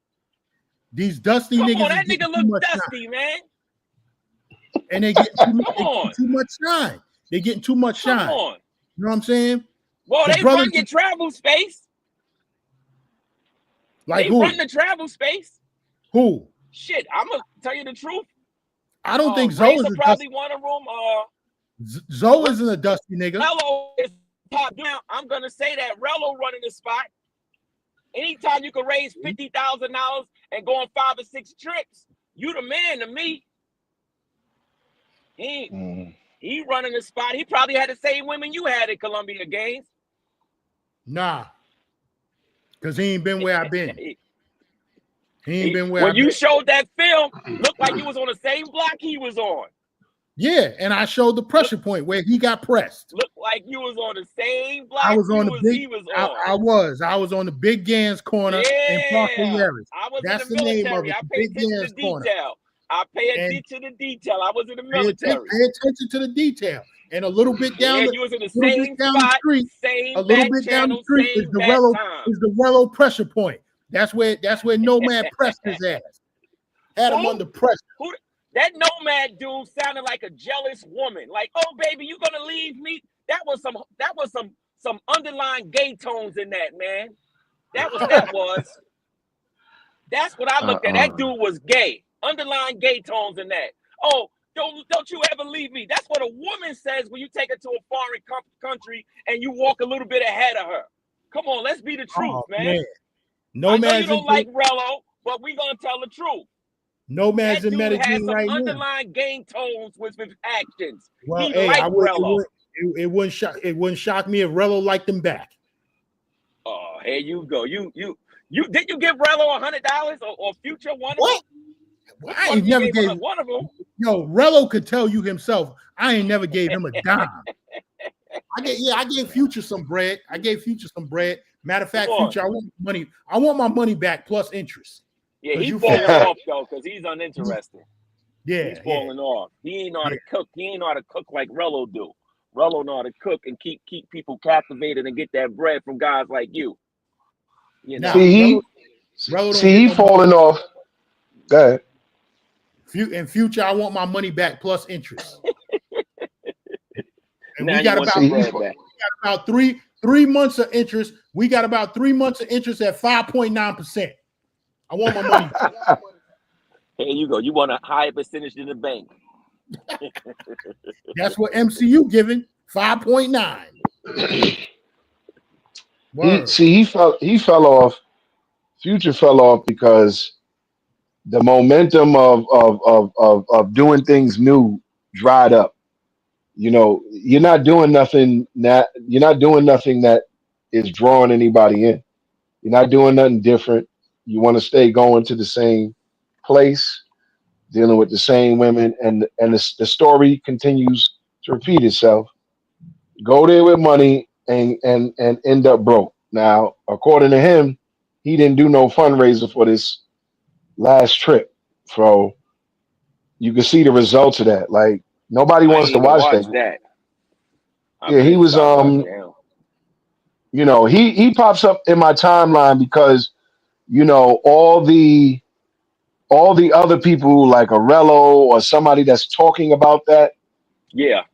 These dusty niggas. Come on, that nigga look dusty, man. And they get too much shine. They getting too much shine. Come on. You know what I'm saying? Well, they run your travel space. Like they who? Run the travel space. Who? Shit, I'm gonna tell you the truth. I don't think Zoe is Razor probably won a room. Zoe isn't a dusty nigga. Rello is top down. I'm gonna say that Rello running the spot. Anytime you can raise $50,000 and go on 5 or 6 trips, you the man to me. He running the spot. He probably had the same women you had at Columbia Games. Nah, because he ain't been where I've been. He ain't been where when I've you been. showed that film, looked like you was on the same block he was on. Yeah, and I showed the pressure point where he got pressed. Looked like you was on the same block I was on the big. he was on. I was on the Big Gans corner in Parker Harris. I was That's in the the name military. of it. I The pay Big attention to Gans the corner. detail. I pay attention to the detail. I was in the military. Pay attention to the detail. And a little bit down you was in the same spot, same a little back bit down the channel, street same back time. is the Rello pressure point. That's where Nomad pressed his ass. Had him under pressure. That Nomad dude sounded like a jealous woman. Like, oh baby, you gonna leave me? That was some underlying gay tones in that, man. That was. That's what I looked at. That dude was gay. Underlying gay tones in that. Oh, don't you ever leave me. That's what a woman says when you take her to a foreign country and you walk a little bit ahead of her. Come on, let's be the truth, man. I know you don't like Rello, but we're going to tell the truth. Nomad's in Medellin has some right underlying gang tones with his actions. Well, he liked Rello. It wouldn't shock me if Rello liked him back. Oh, here you go. You did you give Rello $100 or Future one of what? them? Well, I ain't never gave one of them. Yo, Rello could tell you himself. I ain't never gave him a dime. I gave Future some bread. Matter of fact, Future, I want money. I want my money back plus interest. Yeah, he's falling off though because he's uninterested. Yeah, he's falling off. He ain't know how to cook. He ain't know how to cook like Rello do. Rello know how to cook and keep people captivated and get that bread from guys like you. You know. He falling off. Go ahead. In Future, I want my money back plus interest. And now we got about 3 months of interest. We got about 3 months of interest at 5.9%. I want my money back. Here you go. You want a higher percentage in the bank. That's what MCU giving 5.9. He fell off. Future fell off because the momentum of doing things new dried up. You know, you're not doing nothing that is drawing anybody in. You're not doing nothing different. You want to stay going to the same place, dealing with the same women, and the story continues to repeat itself. Go there with money and end up broke. Now, according to him, he didn't do no fundraiser for this last trip. So you can see the results of that. Like nobody wants to watch that. Yeah, he was you know, he pops up in my timeline because, you know, all the other people like Arello or somebody that's talking about that. Yeah.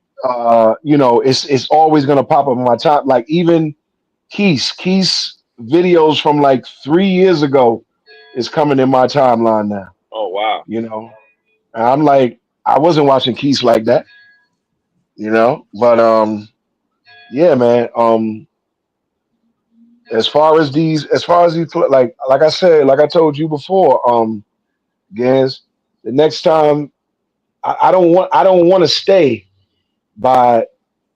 You know, it's always gonna pop up in my time. Like even Keith's videos from like 3 years ago is coming in my timeline now. Oh wow. You know. And I'm like, I wasn't watching Keith like that. You know, but yeah, man. As far as these like I said, like I told you before, Gans, the next time I don't want to stay by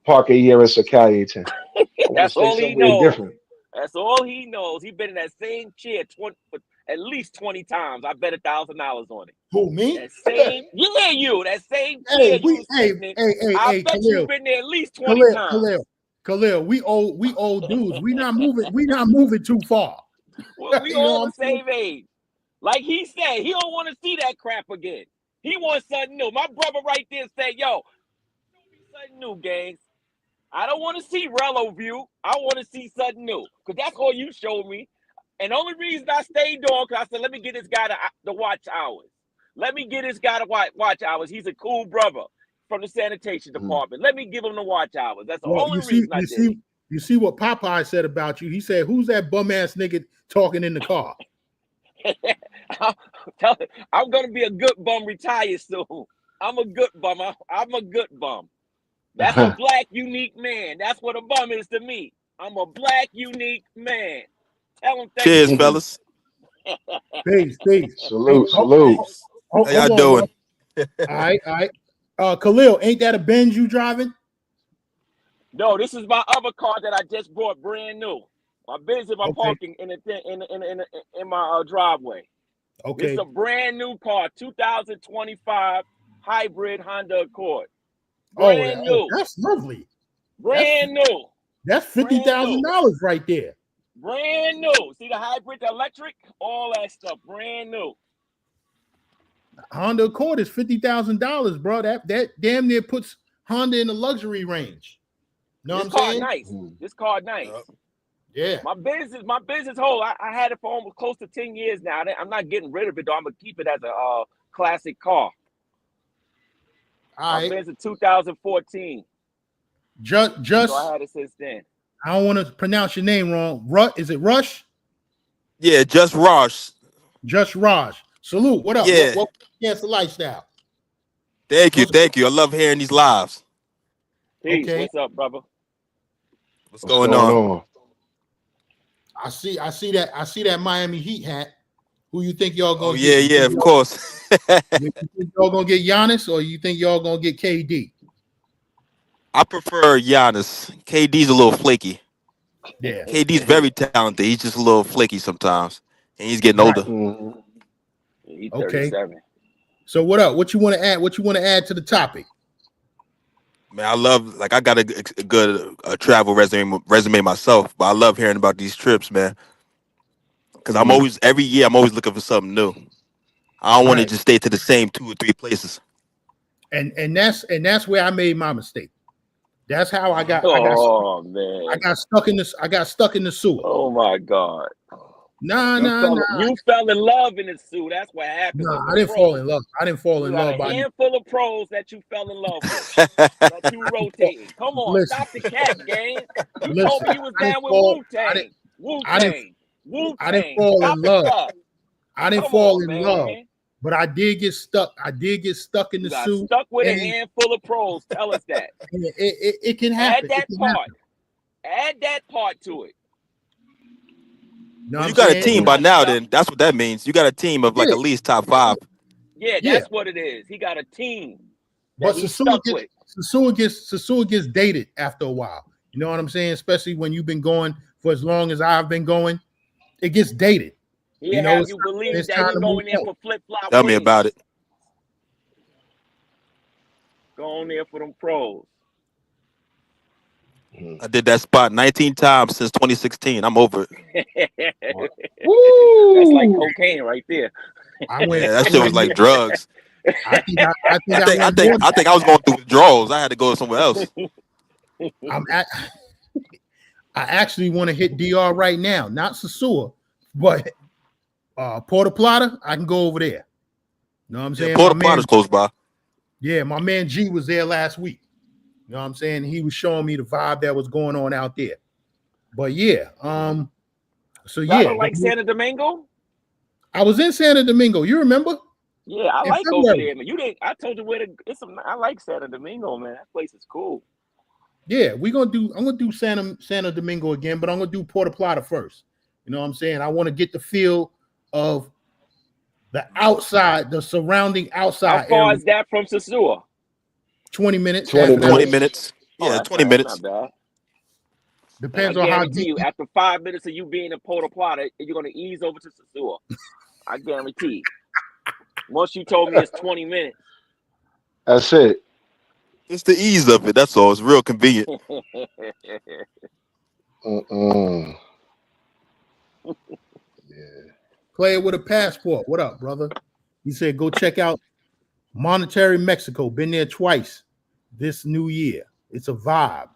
Parker Harris or Calle-10. That's all he knows. Different. That's all he knows. He's been in that same chair at least 20 times. I bet $1,000 on it. Who, me? That same, yeah, you. That same chair I bet you've been there at least 20 times. Khalil, we old dudes. We not moving too far. Well, we all the same age. Like he said, he don't want to see that crap again. He wants something new. My brother right there said, yo, something new, gangs. I don't want to see Rello view. I want to see something new. Because that's all you showed me. And the only reason I stayed on, because I said, let me get this guy the watch hours. Let me get this guy to watch hours. He's a cool brother from the sanitation department. Let me give him the watch hours. That's the only reason I did. You see what Popeye said about you? He said, who's that bum-ass nigga talking in the car? I'm gonna be a good bum retired soon. I'm a good bum. I'm a good bum. That's a black unique man. That's what a bum is to me. I'm a black unique man. Tell him thank Cheers, you. fellas. Peace. Salute, Hey, salute. How y'all hold on, doing? bro. All right. Khalil, ain't that a Benz you driving? No, this is my other car that I just brought brand new. My business, my Okay. parking in my driveway. This Okay. is a brand new car, 2025 hybrid Honda Accord. Brand new. That's lovely. Brand new. That's $50,000 right there. Brand new. See the hybrid, the electric, all that stuff. Brand new. Honda Accord is $50,000, bro. That damn near puts Honda in the luxury range. Know what I'm saying? Nice. This car nice. Yeah. My business whole. I had it for almost close to 10 years now. I'm not getting rid of it though. I'm gonna keep it as a classic car. All right. My business 2014. Just So I had it since then. I don't want to pronounce your name wrong. Is it Rush? Yeah, just Rosh. Just Raj. Salute. What up? Yeah. What Cancer Lifestyle? Thank you. I love hearing these lives. Peace. Okay. What's up, brother? What's going on? I see that Miami Heat hat. Who you think y'all gonna get? Yeah, of course. You think y'all gonna get Giannis or you think y'all gonna get KD? I prefer Giannis. KD's a little flaky. Yeah. KD's very talented. He's just a little flaky sometimes. And he's getting older. He's Okay. 37. So what up? What you want to add? What you want to add to the topic? Man, I love I got a good travel resume myself, but I love hearing about these trips, man. Because every year I'm always looking for something new. I don't want to just stay to the same 2 or 3 places. And that's where I made my mistake. That's how I got. Man! I got stuck in this. I got stuck in the sewer. Oh my God! Nah. You fell in love in the sewer. That's what happened. Nah, I didn't fall in love. A handful of pros that you fell in love with. That you rotated. Come on, stop the cat game. You told me you was down with Wu-Tang. Wu-Tang. I didn't fall in love. I didn't fall in love. But I did get stuck. I did get stuck in the sewer. Stuck with a handful of pros. Tell us that. It can happen. Add that part to it. Well, you got a team by now, then. That's what that means. You got a team of at least top 5. Yeah, that's what it is. He got a team. But Sasua gets dated after a while. You know what I'm saying? Especially when you've been going for as long as I've been going, it gets dated. You believe that he's going there for flip-flop. Tell me about it. Go on there for them pros. I did that spot 19 times since 2016. I'm over it. That's like cocaine right there. That shit was like drugs. I think I was going through withdrawals. I had to go somewhere else. I actually want to hit DR right now, not Sasua, but Puerto Plata. I can go over there. You know what I'm saying? Puerto Plata's close by. Yeah, my man G was there last week. You know what I'm saying? He was showing me the vibe that was going on out there. But yeah, so yeah. Like Santo Domingo? I was in Santo Domingo. You remember? Yeah, I like over there, man. You didn't. I told you where to. I like Santo Domingo, man. That place is cool. Yeah, I'm gonna do Santo Domingo again, but I'm gonna do Puerto Plata first. You know what I'm saying? I want to get the feel of the outside, the surrounding outside. How far is that from Sasua? 20 minutes. 20 minutes. Yeah, 20 minutes. Not bad. Depends on how deep. After 5 minutes of you being in Puerto Plata, you're gonna ease over to Sasua. I guarantee. Once you told me it's 20 minutes. That's it. It's the ease of it. That's all. It's real convenient. Yeah. Player with a passport. What up, brother? He said, go check out Monetary Mexico. Been there twice this new year. It's a vibe.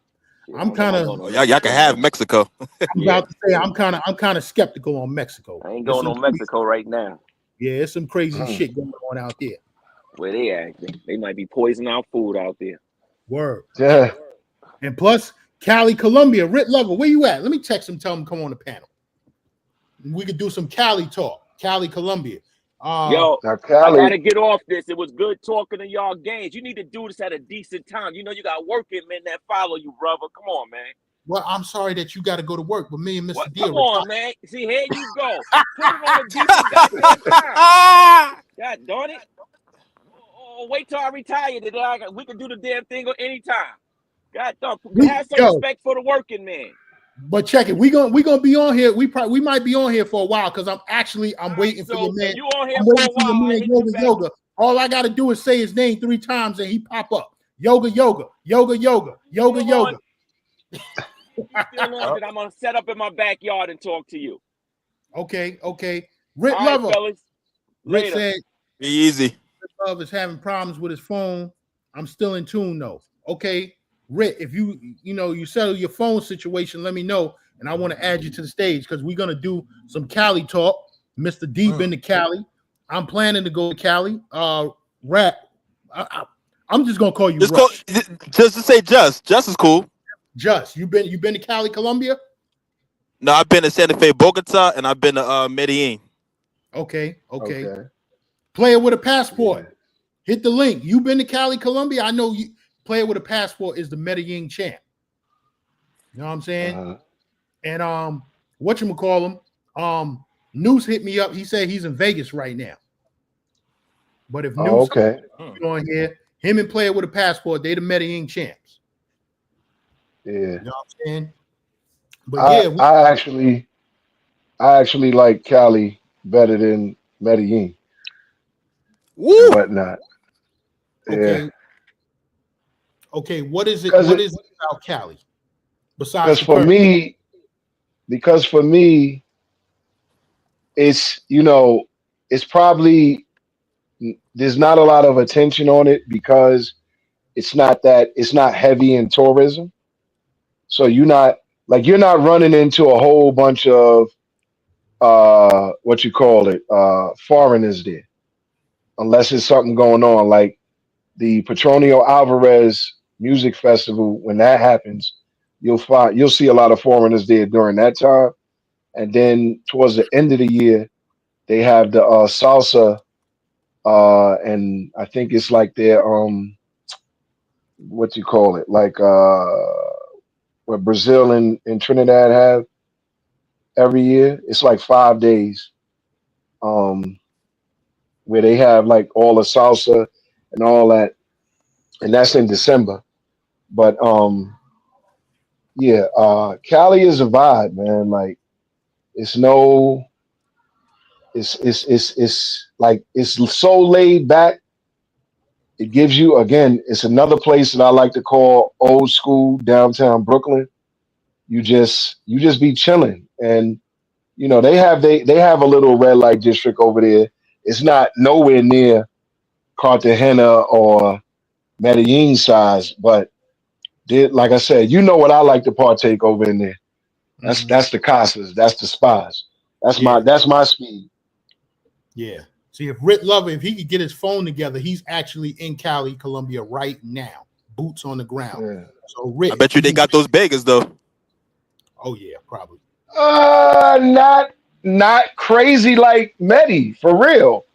I'm kind of y'all can have Mexico. I'm about to say I'm kind of skeptical on Mexico. I ain't going on Mexico right now. Yeah, there's some crazy shit going on out there. Where they at? They might be poisoning our food out there. Word. Yeah. And plus, Cali, Colombia, Rit Lover, where you at? Let me text him, tell him come on the panel. We could do some Cali talk. Cali, Colombia. Yo, Now I Cali, gotta get off this. It was good talking to y'all games. You need to do this at a decent time. You know you got working men that follow you, brother. Come on, man. well, I'm sorry that you got to go to work, but me and Mr. What? D are Come on, retired. man. See, here you go. Put it on a decent goddamn time. God darn it. Oh, wait till I retire. Then we can do the damn thing on any time. God darn, have some Yo, respect for the working man. but check it. We gonna be on here. We might be on here for a while because I'm waiting for your So man. if you on here I'm for waiting a for your while, I man hit you Yoga back. Yoga. All I gotta do is say his name 3 times and he pop up. Yoga Yoga Yoga Yoga Yoga Still Yoga. You still on? Then I'm gonna set up in my backyard and talk to you. Okay. All Rit right, Lover. fellas. Rit Later. said Be easy. Rit Love is having problems with his phone. I'm still in tune though. Okay, Rit, if you settle your phone situation, let me know, and I want to add you to the stage because we're gonna do some Cali talk. Mr.D been to Cali. I'm planning to go to Cali. Rat. I'm just gonna call you Just call, Rush. just to say just. Just is cool. Just you been to Cali, Colombia? No, I've been to Santa Fe, Bogota, and I've been to Medellin. Okay. okay, Player with a passport. yeah. Hit the link. You been to Cali, Colombia? I know you. Player with a passport is the Medellin champ. You know what I'm saying? And whatchamacallem, Noose hit me up. He said he's in Vegas right now. But if Oh, Noose okay. on here, him and Player with a passport, they the Medellin champs. Yeah. You know what I'm saying? But I yeah, I actually I actually like Cali better than Medellin and Woo! whatnot. Yeah. okay. What is it? Because What is it about Cali besides because the for curry? me, because for me, it's it's probably there's not a lot of attention on it because it's not heavy in tourism. So you're not running into a whole bunch of what you call it, foreigners there, unless there's something going on. Like the Petronio Alvarez Music Festival, when that happens, you'll see a lot of foreigners there during that time. And then towards the end of the year, they have the salsa, and I think it's like their what you call it, like what Brazil and Trinidad have every year. It's like 5 days, um, where they have like all the salsa and all that, and that's in December. But yeah, Cali is a vibe, man. Like it's no, it's like it's so laid back. It gives you again. It's another place that I like to call old school downtown Brooklyn. You just be chilling, and they have a little red light district over there. It's not nowhere near Cartagena or Medellin size, but like I said, you know what I like to partake over in there. That's the Casas, that's the spas. Yeah, That's my speed. yeah. See, if Rit Lover, if he could get his phone together, he's actually in Cali, Colombia right now, boots on the ground. Yeah. So Rit, I bet if you you they can, got those Vegas though. oh yeah, probably Not crazy like Medi for real.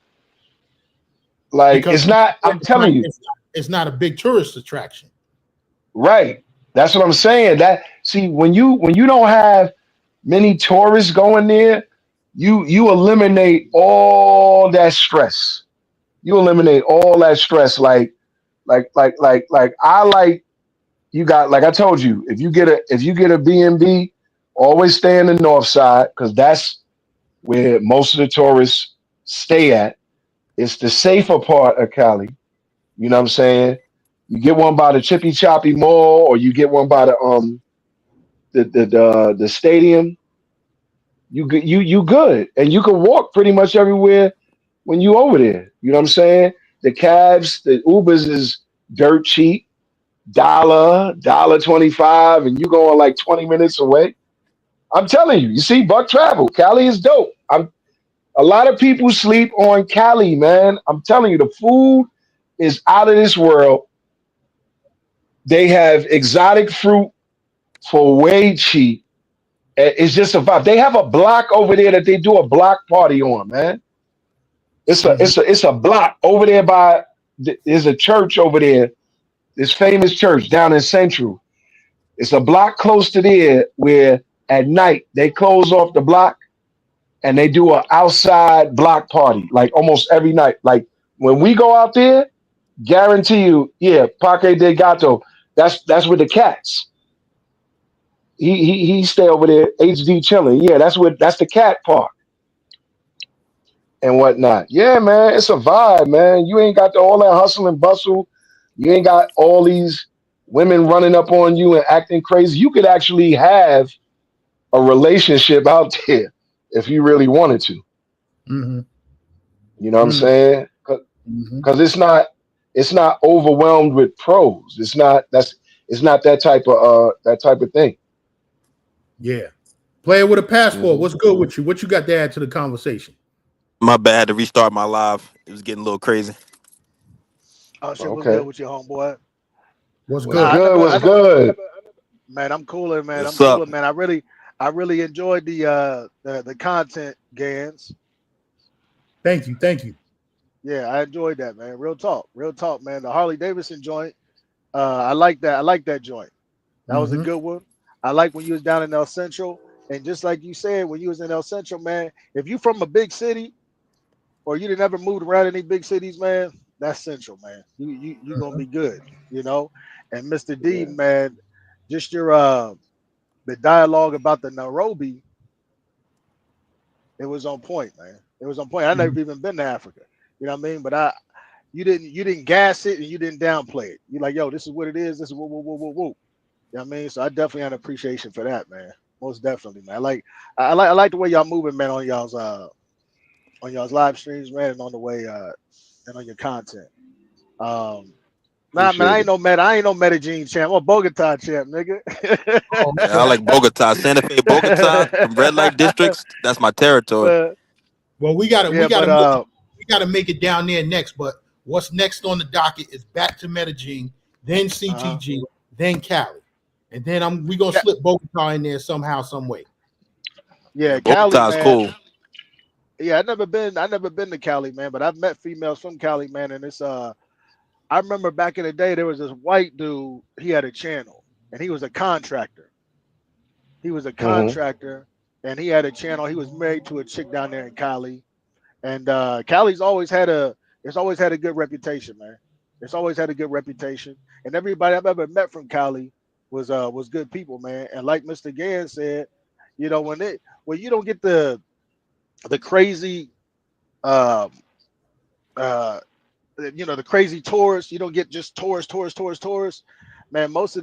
Like because it's not. I'm it's not telling you, it's not a big tourist attraction. right? That's what I'm saying. That see when you don't have many tourists going there, you eliminate all that stress. You eliminate all that stress. Like I like you got like I told you, if you get a B&B, always stay in the north side because that's where most of the tourists stay at. It's the safer part of Cali. You know what I'm saying? You get one by the Chippy Choppy Mall, or you get one by the stadium. You good, and you can walk pretty much everywhere when you over there. You know what I'm saying? The cabs, the Ubers is dirt cheap, dollar 25, and you going like 20 minutes away. I'm telling you, you see, Buck Travel, Cali is dope. A lot of people sleep on Cali, man. I'm telling you, the food is out of this world. They have exotic fruit for way cheap. It's just a vibe. They have a block over there that they do a block party on, man. It's a block over there by. There's a church over there. This famous church down in Central. It's a block close to there where at night they close off the block and they do an outside block party like almost every night. Like when we go out there, guarantee you, yeah, Parque de Gato. That's with the cats. He stay over there, HD chilling. Yeah, that's the cat park and whatnot. Yeah, man, it's a vibe, man. You ain't got all that hustle and bustle. You ain't got all these women running up on you and acting crazy. You could actually have a relationship out there if you really wanted to. Mm-hmm. You know what I'm Mm-hmm. saying? Because it's not overwhelmed with pros. It's not that type of thing. Yeah. Player with a passport. Mm-hmm. What's good with you? What you got to add to the conversation? My bad to restart my live. It was getting a little crazy. Oh shit, what's good Okay. with your homeboy? What's What's Nah, good? good? What's good? man, I'm cooler, man. I'm What's up? cooler, man. I really enjoyed the content, Gans. Thank you. Thank you. Yeah, I enjoyed that, man. Real talk, man. The Harley Davidson joint, I like that. I like that joint. That was a Mm-hmm. good one. I like when you was down in El Central, and just like you said, when you was in El Central, man, if you from a big city or you didn't ever moved around any big cities, man, that's Central, man. You gonna be good, you know. And Mr.D, Yeah. man, just your the dialogue about the Nairobi, it was on point, man. It was on point. I Mm-hmm. never even been to Africa, you know what I mean? But you didn't gas it and you didn't downplay it. You're like, yo, this is what it is. This is whoop. You know what I mean? So I definitely had an appreciation for that, man. Most definitely, man. I like the way y'all moving, man, on y'all's live streams, man, and on the way and on your content. Um Nah, man, Appreciate it. I ain't no Medellin champ. I'm a Bogota champ, nigga. Oh, Yeah, I okay. like Bogota, Santa Fe, Bogota, them red light districts. That's my territory. but Well, yeah, but we gotta make it down there next. But what's next on the docket is back to Medellin, then uh CTG, then Cali, and then we gonna yeah, slip Bogota in there somehow, some way. Yeah, yeah, Cali, Bogota's man. cool. Yeah, I never been to Cali, man, but I've met females from Cali, man, and it's I remember back in the day there was this white dude, he had a channel and he was a contractor. He was a Mm-hmm. contractor and he had a channel. He was married to a chick down there in Cali. And Cali's always had it's always had a good reputation, man. It's always had a good reputation. And everybody I've ever met from Cali was good people, man. And like Mr. Gann said, you know, when you don't get the crazy um uh the crazy tourists, you don't get just tourists. Man, most of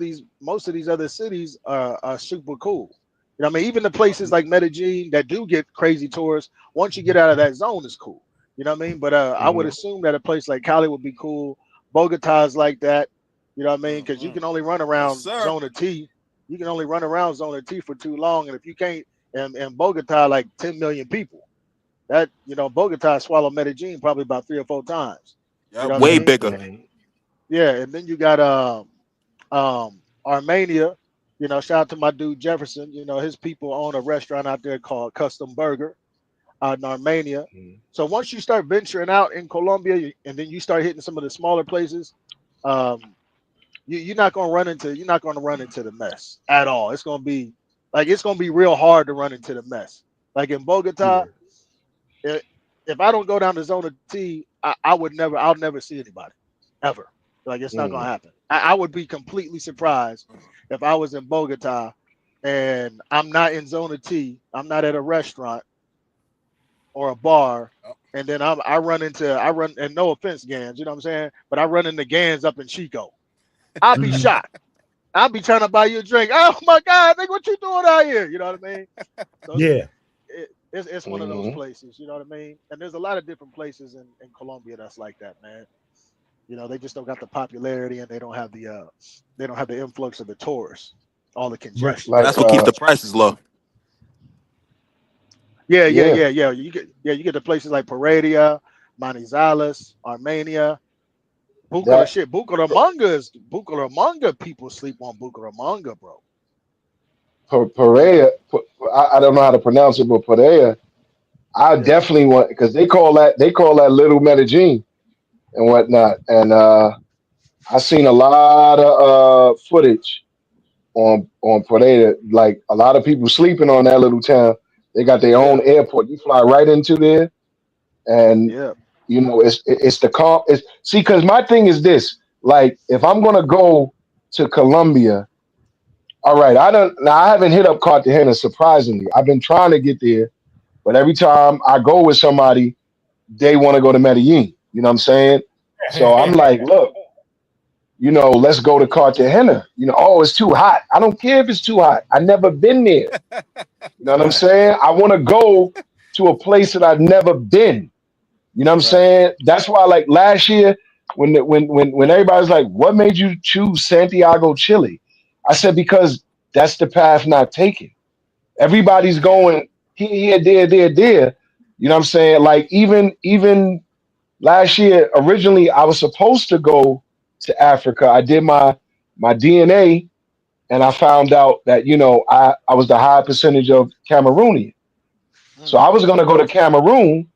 these other cities are super cool. You know what I mean? Even the places like Medellin that do get crazy tourists, once you get out of that zone, is cool. You know what I mean? But I would Mm-hmm. assume that a place like Cali would be cool. Bogota's like that. You know what I mean? Because you Mhm. can only run Yes, around sir. zone of T. You can only run around zone of T for too long. And if you can't, and Bogota like 10 million people. That Bogota swallowed Medellin probably about 3 or 4 times. Yeah, You know what I way mean? bigger. Mm-hmm. Yeah, and then you got Armenia. Shout out to my dude Jefferson. His people own a restaurant out there called Custom Burger out in Armenia. So once you start venturing out in Colombia, and then you start hitting some of the smaller places, um, you're not going to run into the mess at all. It's going to be real hard to run into the mess. Like in Yeah. Bogota, i- if I don't go down the zone of T, I'll never see anybody ever. Like it's not gonna Mm. happen. I would be completely surprised if I was in Bogota and I'm not in zone of T, I'm not at a restaurant or a bar, and then I run and no offense, Gans, you know what I'm saying? But I run into Gans up in Chico. I'll be Mhm. shocked. I'll be trying to buy you a drink. Oh my God, nigga, what you doing out here? You know what I mean? So Yeah. it's one of those Mm-hmm. places, you know what I mean? And there's a lot of different places in Colombia that's like that, man. They just don't got the popularity and they don't have the influx of the tourists, all the Right. congestion. But Like that's what keeps the prices low. yeah, Yeah. You get to places like Paredia, Manizales, Armenia, that Bucaramanga. People sleep on Bucaramanga, bro. Perea. I don't know how to pronounce it, but Perea. I Yeah. definitely want because they call that Little Medellin and whatnot. And I seen a lot of footage on Pereira. Like a lot of people sleeping on that little town. They got their Yeah. own airport. You fly right into there, and Yeah. you know it's the calm. It's see because my thing is this. Like if I'm gonna go to Colombia, all right. I don't. Now I haven't hit up Cartagena. Surprisingly, I've been trying to get there, but every time I go with somebody, they want to go to Medellin. You know what I'm saying? So I'm like, look, you know, let's go to Cartagena. You know, oh, it's too hot. I don't care if it's too hot. I never been there. You know what I'm Right. saying? I want to go to a place that I've never been. You know what I'm Right. saying? That's why, like last year, when everybody's like, "What made you choose Santiago, Chile?" I said because that's the path not taken. Everybody's Yeah. going here, there. You know what I'm saying? Like even last year, originally I was supposed to go to Africa. I did my DNA, and I found out that I was the high percentage of Cameroonian. So Mm. I was gonna go to Cameroon,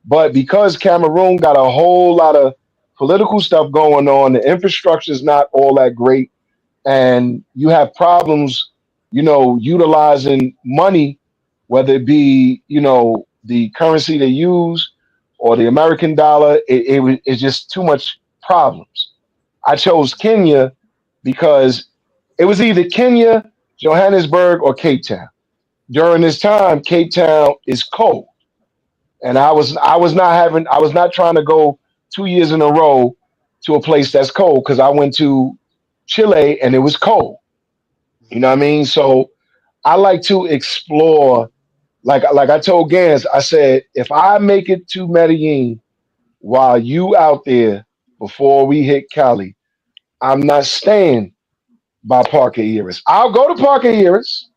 but because Cameroon got a whole lot of political stuff going on, the infrastructure is not all that great, and you have problems, utilizing money, whether it be, the currency they use or the American dollar. It's just too much problems. I chose Kenya because it was either Kenya, Johannesburg, or Cape Town. During this time, Cape Town is cold, and I was not trying to go 2 years in a row to a place that's cold because I went to Chile and it was cold. You know what I Mm-hmm. mean? So I like to explore. Like I told Gans, I said if I make it to Medellin while you out there before we hit Cali, I'm not staying by Parque Iris. I'll go to Parque Iris.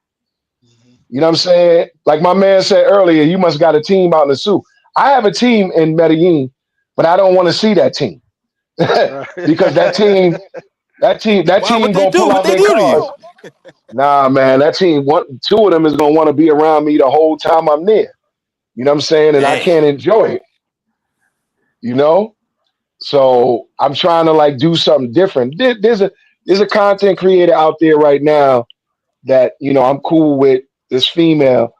Mm-hmm. You know what I'm saying? Like my man said earlier, you must got a team out in the zoo. I have a team in Medellin, but I don't want to see that team Right. because that Wow, what team they gonna do? pull What out they their do to cars. you? Nah, man, that team, two of them is gonna want to be around me the whole time I'm there. You know what I'm saying? And I Dang. can't enjoy it. You know. So I'm trying to like do something different. There's a content creator out there right now that I'm cool with. This female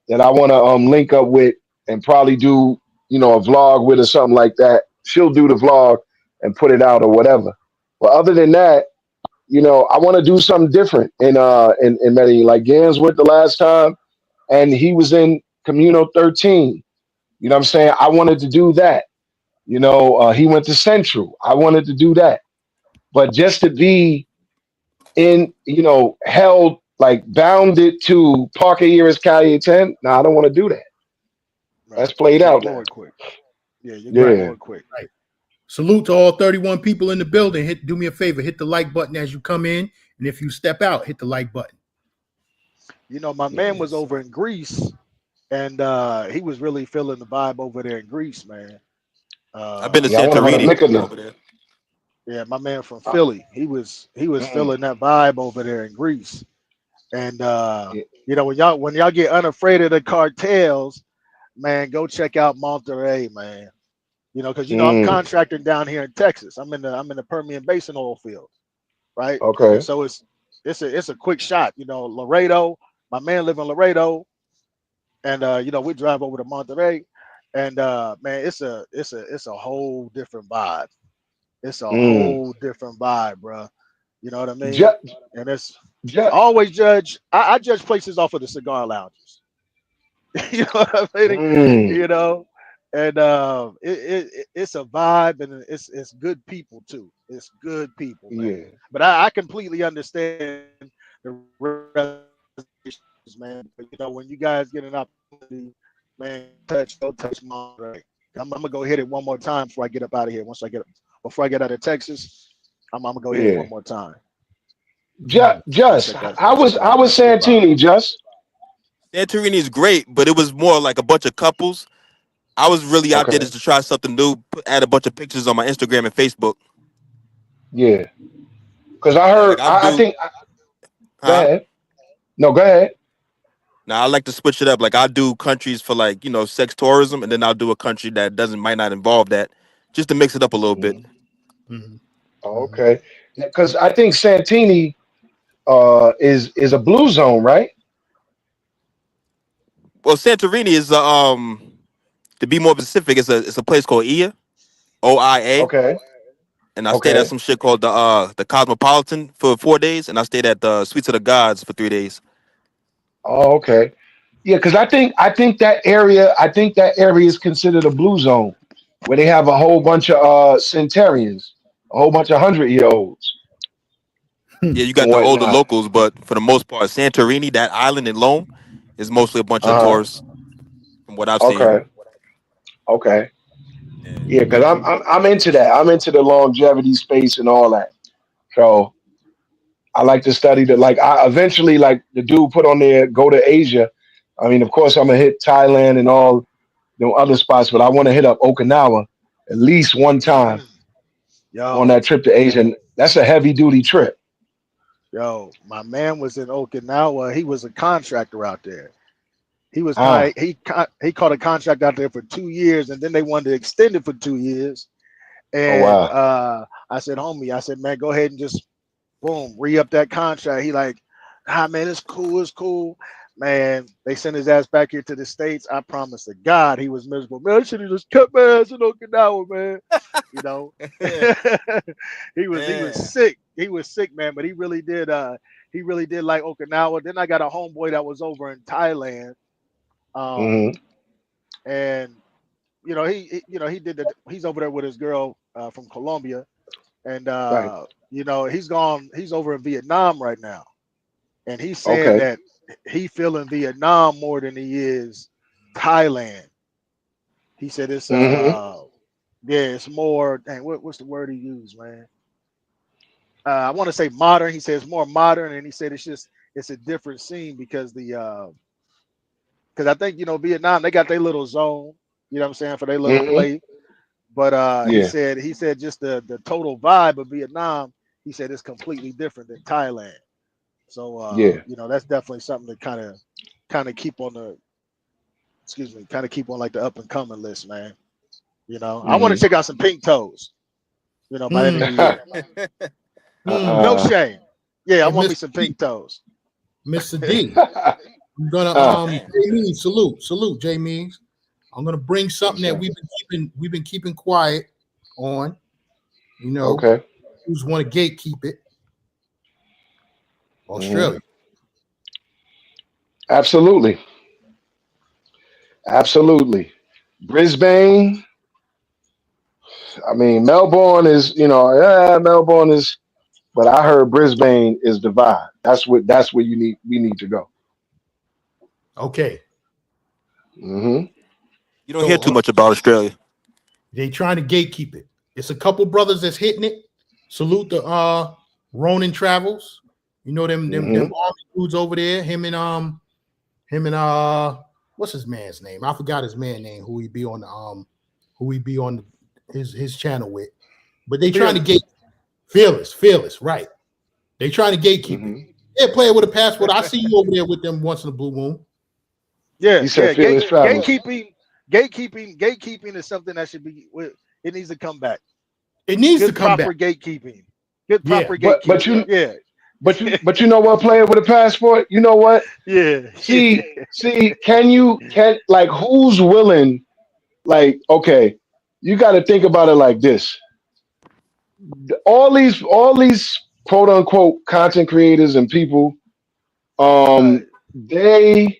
that I want to link up with and probably do a vlog with or something like that. She'll do the vlog and put it out or whatever. But other than that, I want to do something different in Medellin. Like Gans went the last time, and he was in Communo 13. You know what I'm saying? I wanted to do that. He went to Central. I wanted to do that. But just to be in, held like bounded to Parque Iris Calle 10, no, I don't want to do that. Right. That's played You're out now. bored quick. Yeah, you're getting Right, Yeah. bored quick. right. Salute to all 31 people in the building. Do me a favor, hit the like button as you come in, and if you step out, hit the like button. My man was Yes. over in Greece, and he was really feeling the vibe over there in Greece, man. I've been to Yeah, I want to go to Santorini Mykonos. over there. Yeah, my man from Uh, Philly, he was mm, feeling that vibe over there in Greece. And yeah. when y'all get unafraid of the cartels, man, go check out Monterey, man. Because I'm Mm, contracting down here in Texas. I'm in the Permian Basin oil field, right? And okay. so it's a quick shot. Laredo, my man live in Laredo, and we drive over to Monterey, and man, it's a whole different vibe. It's a Mm. whole different vibe, bro. You know what I mean? Ju- And it's ju- I always judge. I judge places off of the cigar lounges. You know what I mean? mm, You know, and it's a vibe, and it's good people too. It's good people, man. yeah. But I completely understand the reservations, man. But when you guys get an opportunity, man, go touch Monterey. I'm gonna go hit it one more time before I get up out of here. Before I get out of Texas, I'm gonna go hit it Yeah. one more time. Mm. Go Just check that. I Check was it I out, man. was It's a good vibe. Santini. Just Santorini is great, but it was more like a bunch of couples. I was really out there okay. just to try something new, add a bunch of pictures on my Instagram and Facebook. Yeah. Because I Yeah, heard. like I'll I do, think. Go huh? ahead. No, go ahead. Now I like to switch it up. Like I'll do countries for like, sex tourism, and then I'll do a country that doesn't might not involve that, just to mix it up a little bit. Mhm. Mhm. Oh, Mhm. okay. Because I think Santini is a blue zone, right? Well, Santorini is to be more specific, it's a place called OIA, Okay. and I stayed at Okay. some shit called the Cosmopolitan for 4 days, and I stayed at the Suites of the Gods for 3 days. Oh, okay. Yeah, because I think that area is considered a blue zone where they have a whole bunch of centurions, a whole bunch of 100-year-olds Yeah, you and got the older whatnot. locals, but for the most part, Santorini, that island in Rome, is mostly a bunch of Uh huh. tourists, from what I've Okay. seen. Okay. Yeah. Yeah, because I'm into that. I'm into the longevity space and all that. So I like to study the like. I eventually like the dude put on there go to Asia. I mean, of course, I'm gonna hit Thailand and all the other spots, but I want to hit up Okinawa at least one time Mhm. on that Yo, trip to Asia. And that's a heavy duty trip. my man was in Okinawa. He was a contractor out there. He was Ah. he caught a contract out there for 2 years, and then they wanted to extend it for 2 years. Oh And wow. I said, homie, I said, man, go ahead and just boom, re up that contract. He like, man, it's cool. Man, they sent his ass back here to the States. I promise to God he was miserable. Man, I should have just kept my ass in Okinawa, man. You know. He was Yeah. sick. He was sick, man, but he really did like Okinawa. Then I got a homeboy that was over in Thailand. Um, Hmm. and he's over there with his girl from Colombia, and Right. he's over in Vietnam right now, and he's saying Okay. that he feeling Vietnam more than he is Thailand. He said it's Hmm. yeah, it's more. Dang, what's the word he used, man? I want to say modern. He says more modern, and he said it's a different scene because because I think Vietnam, they got their little zone. You know what I'm saying, for their little Hmm. play. But he Yeah. said just the total vibe of Vietnam. He said it's completely different than Thailand. So Yeah. that's definitely something to kind of keep on the kind of keep on like the up and coming list, man. I want to Hmm. check out some pink toes. By the end of the Hmm. year. Hmm. No uh, shame. Yeah, I Hey, want me Mr. some D, pink toes. Mr. D, I'm gonna Damn. J Means, salute, J Means. I'm gonna bring something what's that up? we've been keeping quiet on. You know, Okay. who's want to gatekeep it? Hmm. Australia. Absolutely. Absolutely. Brisbane. I mean, Melbourne is, yeah, Melbourne is, but I heard Brisbane is the vibe. That's where we need to go. Okay, Hmm. You don't hear so too much about Australia. they trying to gatekeep it. It's a couple brothers that's hitting it. Salute the Ronin Travels. You know them Hmm. army dudes over there. Him and what's his man's name? I forgot his man name. Who he be on his channel with. But they trying to gate Fearless. fearless, right? They trying to gatekeep it. Hmm. Yeah, play it with a passport. I see you over there with them once in a blue moon. Yeah, You said yeah. fearless travels. Gatekeeping is something that should be. It needs to come back. It needs to Good come proper back. gatekeeping. Good Yeah. proper But but gatekeeping. you Yeah, but you know what? Playing with a passport. You know what? yeah, yeah. See. Can like who's willing? Like okay, you got to think about it like this. All these quote unquote content creators and people, Right, they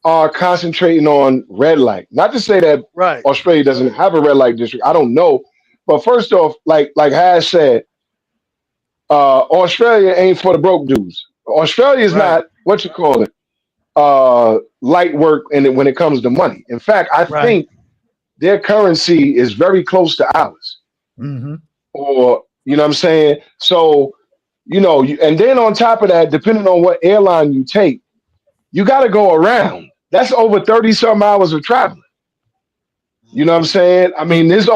are concentrating on red light. Not to say that right, Australia doesn't have a red light district. I don't know. But first off, like Hash said, Australia ain't for the broke dudes. Australia is right, not what you call it, light work when it comes to money. In fact, I right. think their currency is very close to ours. Mm-hmm. Or you know what I'm saying? So, and then on top of that, depending on what airline you take, you got to go around. That's over 30 some hours of traveling. You know what I'm Mhm. saying? I mean, there's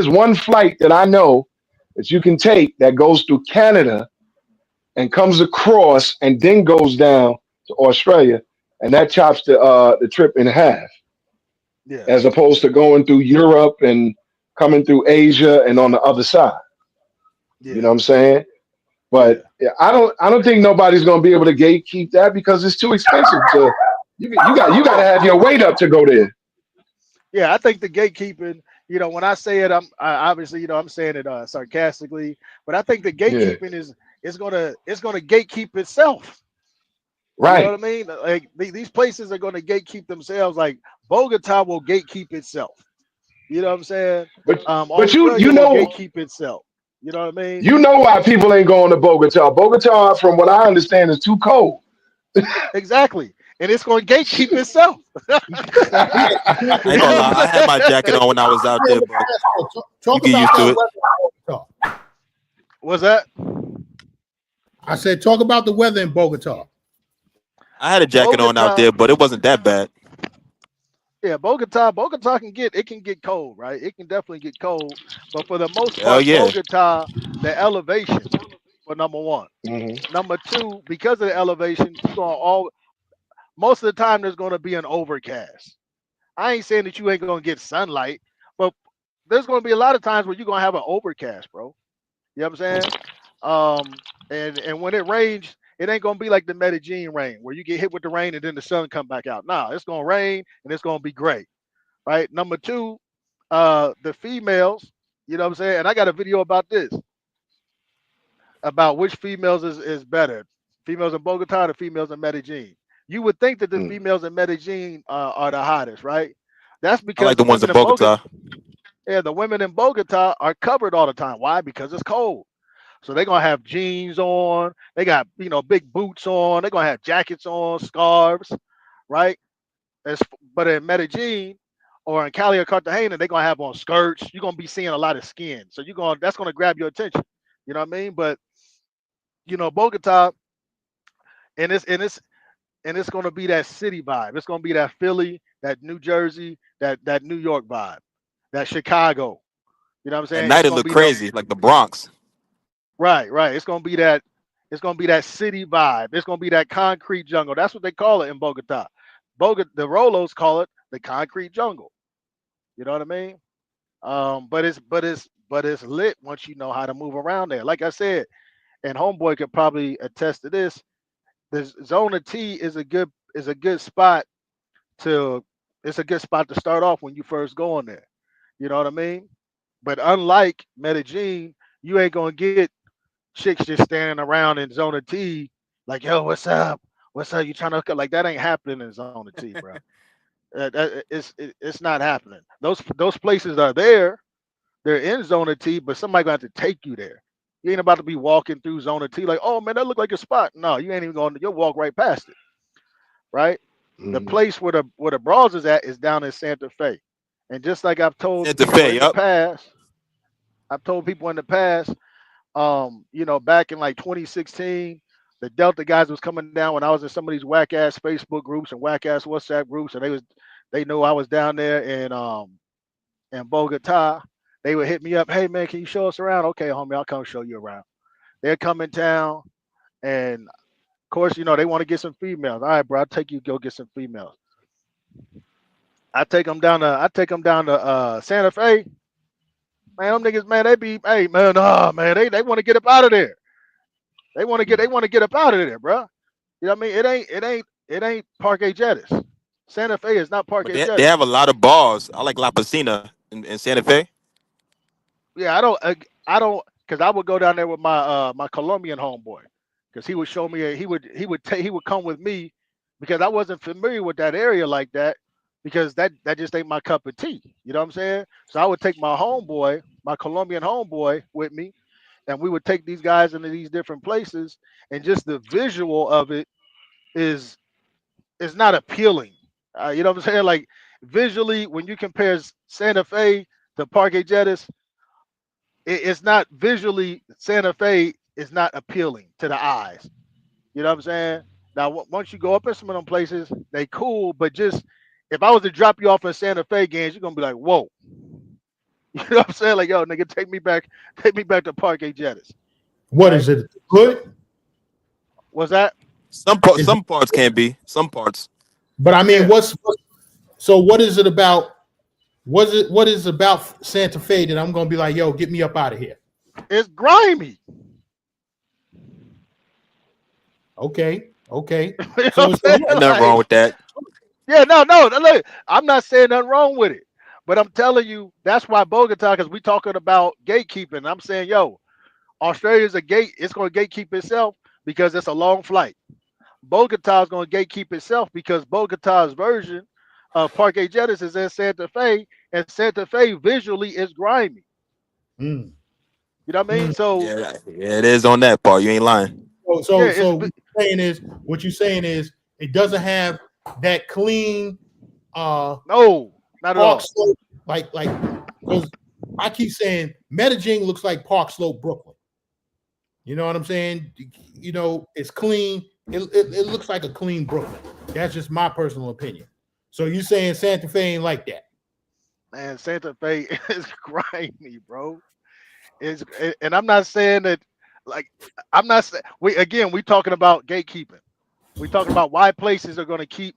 one flight that I know that you can take that goes through Canada and comes across and then goes down to Australia. and that chops the trip in half, Yeah, as opposed to going through Europe and coming through Asia and on the other side. You know yeah, what I'm saying? yeah, But yeah, I don't think nobody's gonna be able to gatekeep that because it's too expensive to. You got to have your weight up to go there. yeah. I think the gatekeeping. When I say it, obviously, I'm saying it sarcastically, but I think the Yeah, gatekeeping is gonna gatekeep itself. You know right. what I mean? Like these places are gonna gatekeep themselves. Like Bogota will gatekeep itself. You know what I'm saying? But you Australia you will know gatekeep itself. You know what I mean? you know why people ain't going to Bogota. Bogota, from what I understand, is too cold. Exactly. And it's going to gatekeep itself. Yeah, I You ain't know gonna what lie, I'm I saying? had my jacket on when I was out there, but you talk get about used to that it. weather in Bogota. What's that? I said, talk about the weather in Bogota. I had a jacket on out Bogota, there, but it wasn't that bad. yeah, Bogota can get cold, right? It can definitely get cold, but for the most Hell part, yeah. Bogota, the elevation, for number one. Hmm. Number two, because of the elevation, you're gonna all most of the time there's gonna be an overcast. I ain't saying that you ain't gonna get sunlight, but there's gonna be a lot of times where you're gonna have an overcast, bro. You know what I'm saying? And when it rains, it ain't gonna be like the Medellin rain where you get hit with the rain and then the sun come back out. Nah, it's gonna rain and it's gonna be great, right? Number two, the females, you know what I'm saying? And I got a video about this, about which females is better, females in Bogota or the females in Medellin. You would think that the females in Medellin are the hottest, right? That's I because like the the ones women in in Bogota, Bogota. yeah, the women in Bogota are covered all the time. Why? Because it's cold. So they're gonna have jeans on. They got big boots on. They're gonna have jackets on, scarves, right? As, but in Medellin or in Cali or Cartagena, they're gonna have on skirts. You're gonna be seeing a lot of skin. So that's gonna grab your attention. You know what I mean? But Bogota, and it's gonna be that city vibe. It's gonna be that Philly, that New Jersey, that New York vibe, that Chicago. You know what I'm At saying? night It's it gonna looked be them. crazy, like the Bronx. Right, right. It's gonna be that. It's gonna be that city vibe. It's gonna be that concrete jungle. That's what they call it in Bogota. The Rolos call it the concrete jungle. You know what I mean? But it's lit once you know how to move around there. Like I said, and Homeboy could probably attest to this. The Zona T is a good spot to. It's a good spot to start off when you first go in there. You know what I mean? But unlike Medellin, you ain't gonna get chicks just standing around in Zona T, like, yo, what's up? What's up? You trying to hook up? Like that ain't happening in Zona T, bro. It's not happening. Those places are there. They're in Zona T, but somebody gonna have to take you there. You ain't about to be walking through Zona T like, oh man, that look like a spot. No, you ain't even going. You'll walk right past it, right? The Hmm. place where the bras is at is down in Santa Fe, and just like Santa Fe, yup. I've told people in the past, back in like 2016, the Delta guys was coming down when I was in some of these whack ass Facebook groups and whack ass WhatsApp groups, and they know I was down there in Bogota. They would hit me up, hey man, can you show us around? Okay, homie, I'll come show you around. They're coming town, and of course, they want to get some females. All right, bro, I'll take you go get some females. I take them down to Santa Fe. Man, them niggas, man, they be, hey man, man, they want to get up out of there. They want to get up out of there, bro. You know what I mean? It ain't Parque Jettis. Santa Fe is not Parque But they Jettis. have a lot of bars. I like La Piscina in Santa Fe. Yeah, I don't, because I would go down there with my Colombian homeboy, because he would show me he would come with me, because I wasn't familiar with that area like that, because that just ain't my cup of tea. You know what I'm saying? So I would take my Colombian homeboy with me, and we would take these guys into these different places, and just the visual of it is not appealing. You know what I'm saying? Like visually, when you compare Santa Fe to Parque Jettis, it's not visually. Santa Fe is not appealing to the eyes. You know what I'm saying? Now, once you go up in some of them places, they cool, but just if I was to drop you off in Santa Fe games, you're gonna be like, whoa. You know what I'm saying? Like, yo, nigga, take me back to Parque Jettis, What right? is it? So, Good? was that? Is it Some parts can be. Some parts. But I mean, Yeah, so what is it about? What is about Santa Fe that I'm gonna be like, yo, get me up out of here? it's grimy. Okay, okay. You know So what it's I'm the saying? Ain't hood. nothing wrong Like, with that. yeah, no. Look, I'm not saying nothing wrong with it, but I'm telling you that's why Bogota, because we talking about gatekeeping. I'm saying, yo, Australia's a gate. It's going to gatekeep itself because it's a long flight. Bogota is going to gatekeep itself because Bogota's version of Parque Jettis is in Santa Fe, and Santa Fe visually is grimy. Mm, You know what I mean? mm. So Yeah, it is on that part. You ain't lying. So, yeah, so, so what you're saying is it doesn't have that clean no, not at Park all. Slope, like because I keep saying Medellin looks like Park Slope, Brooklyn. You know what I'm saying? You know, it's clean. It looks like a clean Brooklyn. That's just my personal opinion. So you saying Santa Fe ain't like that? Man, Santa Fe is grimy, bro. Is and I'm not saying that like I'm not saying we talking about gatekeeping. We talking about why places are going to keep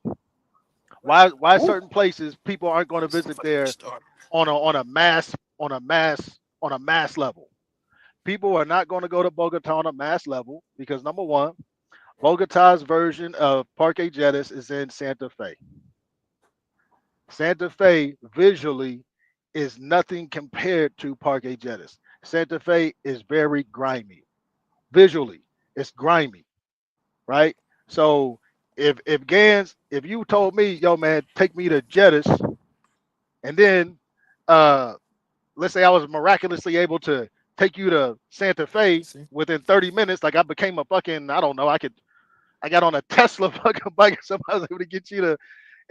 why Ooh. certain places people aren't going to It's a visit fucking there start. on a mass level. People are not going to go to Bogota on a mass level because number one, Bogota's version of Parque Jettis is in Santa Fe. Santa Fe visually is nothing compared to Parque Jettis. Santa Fe is very grimy. Visually, it's grimy, right? So if you told me, yo man, take me to Jettis, and then uh let's say I was miraculously able to take you to Santa Fe See? within 30 minutes, like I became a fucking, I don't know, I got on a Tesla fucking bike or something, I was able to get you to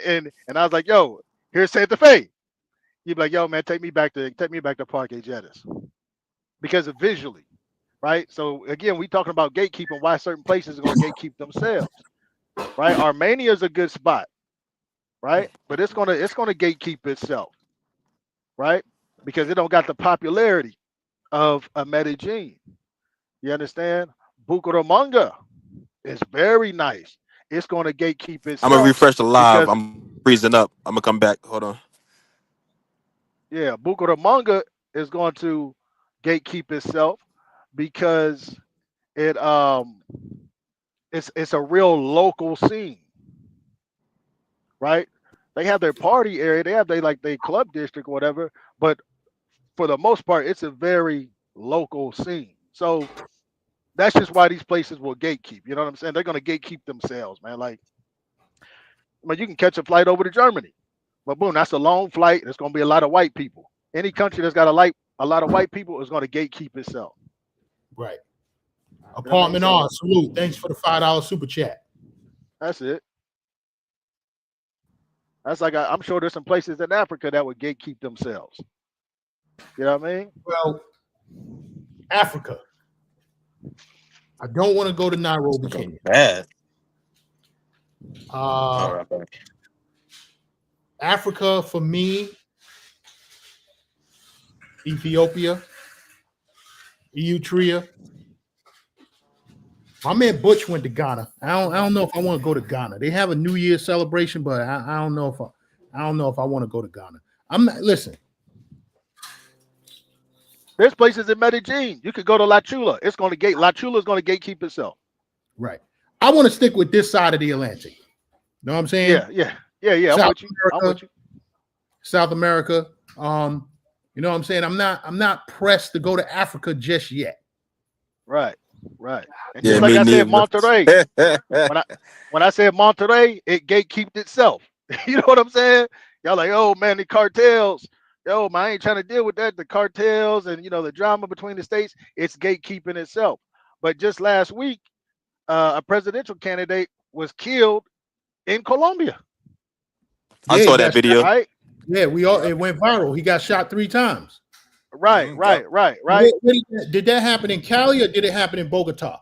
and I was like, yo, here's Santa Fe. You'd be like, yo, man, take me back to Parque Jettis. Because of visually, right? So again, we talking about gatekeeping, why certain places are gonna gatekeep themselves, right? Armenia is a good spot, right? But it's gonna gatekeep itself, right? Because it don't got the popularity of a Medellin. You understand? Bucaramanga is very nice. It's gonna gatekeep I'm gonna itself refresh the live. because I'm freezing up. I'm gonna come back. Hold on. yeah, Bucaramanga is going to gatekeep itself because it it's a real local scene, right? They have their party area, they have their club district or whatever, but for the most part, it's a very local scene. So that's just why these places will gatekeep. You know what I'm saying? They're gonna gatekeep themselves, man. Like, I mean, you can catch a flight over to Germany, but boom, that's a long flight. There's gonna be a lot of white people. Any country that's got a lot of white people is gonna gatekeep itself. Right. You know what I mean? Apartment So on salute. Thanks for the $5 super chat. that's it. That's like I'm sure there's some places in Africa that would gatekeep themselves. You know what I mean? Well, Africa. I don't want to go to Nairobi, Looking Kenya. bad. All Uh, right. Africa for me, Ethiopia, Eritrea. My man Butch went to Ghana. I don't know if I want to go to Ghana. They have a New Year's celebration, but I don't know if I don't know if I want to go to Ghana. I'm not listen. There's places in Medellin. You could go to La Chula. La Chula is gonna gatekeep itself. Right. I want to stick with this side of the Atlantic. Know what I'm saying? Yeah. I'm South with you. I'm America, with you. South America. You know what I'm saying? I'm not pressed to go to Africa just yet. Right, right. And Yeah, just like me I said, neither. Monterey. When I when I said Monterey, it gatekeeped itself. You know what I'm saying? Y'all like, oh man, the cartels. Yo, man, I ain't trying to deal with that. The cartels and the drama between the states, it's gatekeeping itself. But just last week, a presidential candidate was killed in Colombia. I Yeah, he saw that got shot. video. Right, Yeah, it went viral. He got shot 3 times. right, Yep. right, right, right. Did that happen in Cali or did it happen in Bogota?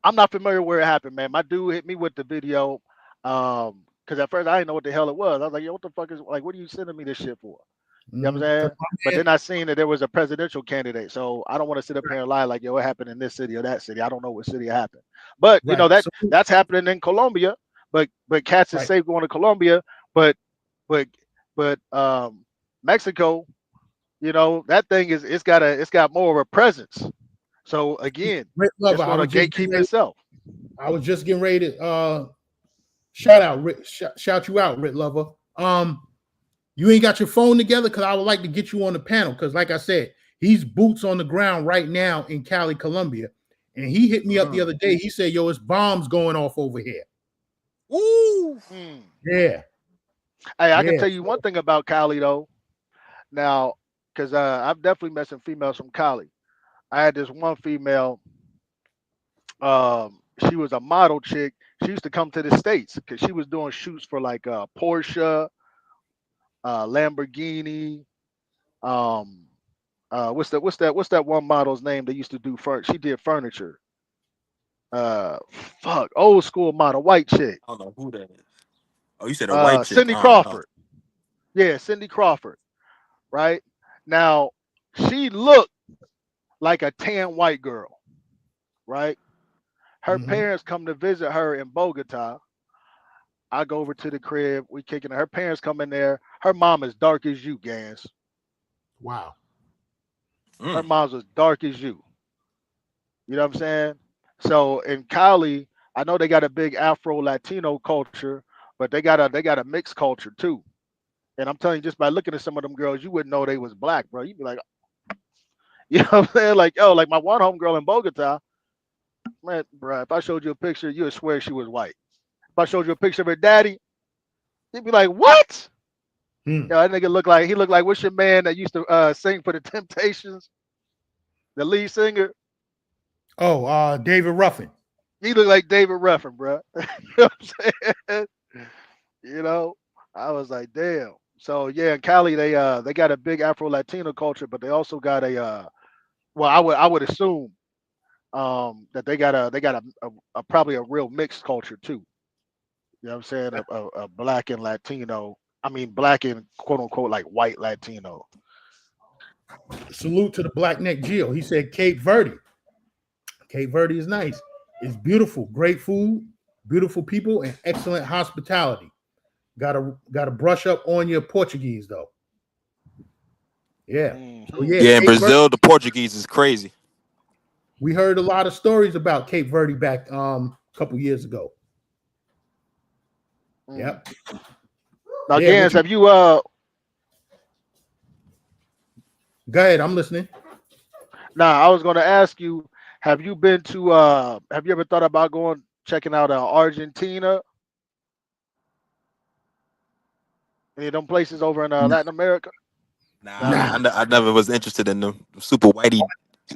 I'm not familiar where it happened, man. My dude hit me with the video. Because at first I didn't know what the hell it was. I was like, yo, what the fuck is like what are you sending me this shit for? You know what I'm saying? But then I seen that there was a presidential candidate. So I don't want to sit up here and lie like, yo, it happened in this city or that city. I don't know what city it happened. But Right. that's happening in Colombia. but cats is Right. safe going to Colombia, but but Mexico, that thing it's got more of a presence. So again, Rick Lover, it's going to gatekeep itself. I was just getting ready to shout you out, Rick Lover. You ain't got your phone together because I would like to get you on the panel because, like I said, he's boots on the ground right now in Cali, Colombia, and he hit me up the other day. He said, "Yo, it's bombs going off over here." Woo! Yeah, Hey, I can yeah. tell you one thing about Cali though. Now, because I've definitely met some females from Cali. I had this one female. She was a model chick. She used to come to the States because she was doing shoots for like Porsche, Lamborghini. Um, what's that one model's name that used to do she did furniture. Uh, old school model, white chick. I don't know who that is. Oh, you said a white chick. Cindy Crawford. Yeah, Cindy Crawford. Right now, she looked like a tan white girl. Right. Her parents come to visit her in Bogota. I go over to the crib. We kicking it. Her parents come in there. Her mom is dark as you, Gans. Wow. Her mom's as dark as you. You know what I'm saying? So in Cali, I know they got a big Afro Latino culture, but they got a mixed culture too. And I'm telling you, just by looking at some of them girls, you wouldn't know they was black, bro. You'd be like, you know what I'm saying? Like, yo, like my one homegirl in Bogota, man, bro, if I showed you a picture, you would swear she was white. If I showed you a picture of her daddy, you'd be like, what? Yo, that nigga looked like what's your man that used to sing for the Temptations, the lead singer? Oh, David Ruffin. He looked like David Ruffin, bro. You know what I'm saying? You know, I was like, damn. So yeah, in Cali, they got a big Afro Latino culture, but they also got well, I would assume that they got a probably a real mixed culture too. You know what I'm saying? A black and Latino. I mean, black and quote unquote like white Latino. Salute to the Black Neck Geo. He said Cape Verde. Cape Verde is nice. It's beautiful, great food, beautiful people, and excellent hospitality. Gotta brush up on your Portuguese though. Yeah. So yeah, Yeah, in Cape Verde, Brazil, the Portuguese is crazy. we heard a lot of stories about Cape Verde back a couple years ago. Yep. Now, Yeah, Gans, have you go ahead, I'm listening. Nah, I was going to ask you, have you been to have you ever thought about going checking out Argentina? Any of them places over in Latin America? Nah, I never was interested in the super whitey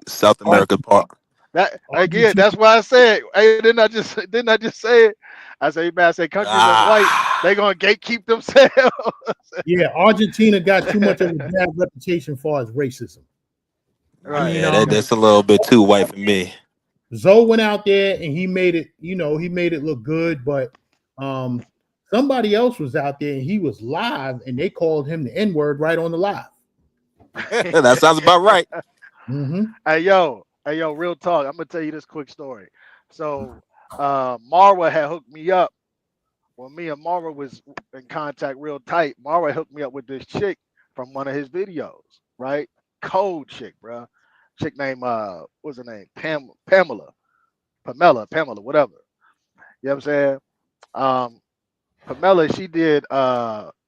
South America part. That again, Argentina. that's why I said, hey, didn't I just say it? I say, man, I say countries that's white, they gonna gatekeep themselves. Yeah, Argentina got too much of a bad reputation as far as racism. I Right. mean, Yeah, that's a little bit too white for me. Zoe went out there and he made it look good, but somebody else was out there and he was live and they called him the N-word right on the live. That sounds about right. Hey yo, real talk. I'm gonna tell you this quick story. So Marwa had hooked me up when me and Marwa was in contact real tight. Marwa hooked me up with this chick from one of his videos, right? Cold chick, bro. Chick named what's her name? Pamela, whatever. You know what I'm saying? Pamela,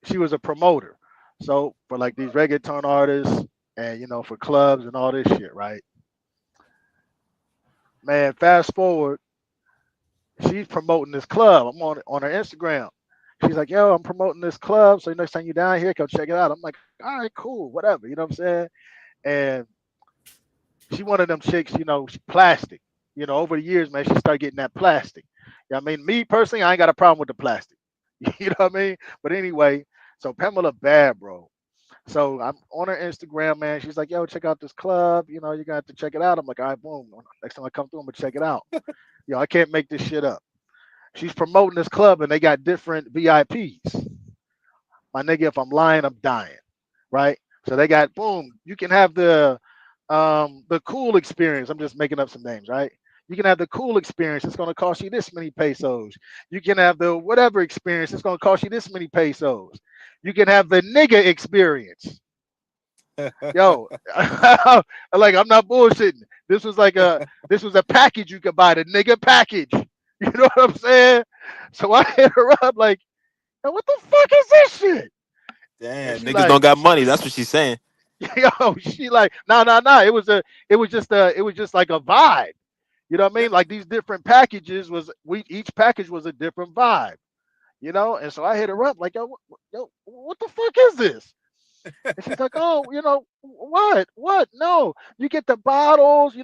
she was a promoter. So for like these reggaeton artists and for clubs and all this shit, right? Man, fast forward, she's promoting this club. I'm on her Instagram. She's like, yo, I'm promoting this club. So next time you're down here, come check it out. I'm like, all right, cool, whatever. You know what I'm saying? And she one of them chicks, she plastic. Over the years, man, she started getting that plastic. I mean, me personally, I ain't got a problem with the plastic. You know what I mean? But anyway, so Pamela bad, bro. So I'm on her Instagram, man. She's like, yo, check out this club. You got to check it out. I'm like, all right, boom. Next time I come through, I'm going to check it out. I can't make this shit up. She's promoting this club and they got different VIPs. My nigga, if I'm lying, I'm dying. Right? So they got, boom, you can have the cool experience. I'm just making up some names, right? You can have the cool experience. It's going to cost you this many pesos. You can have the whatever experience. It's going to cost you this many pesos. You can have the nigga experience. Yo, like I'm not bullshitting. This was a package you could buy, the nigga package. You know what I'm saying? So I hit her up like, "Yo, what the fuck is this shit?" And Damn, she niggas like, don't got money. That's what she's saying. yo, she like, nah. It was just like a vibe. You know what I mean? Like these different packages each package was a different vibe. You know, and so I hit her up like, yo, what the fuck is this? And she's like, oh, what? No, you get the bottles, you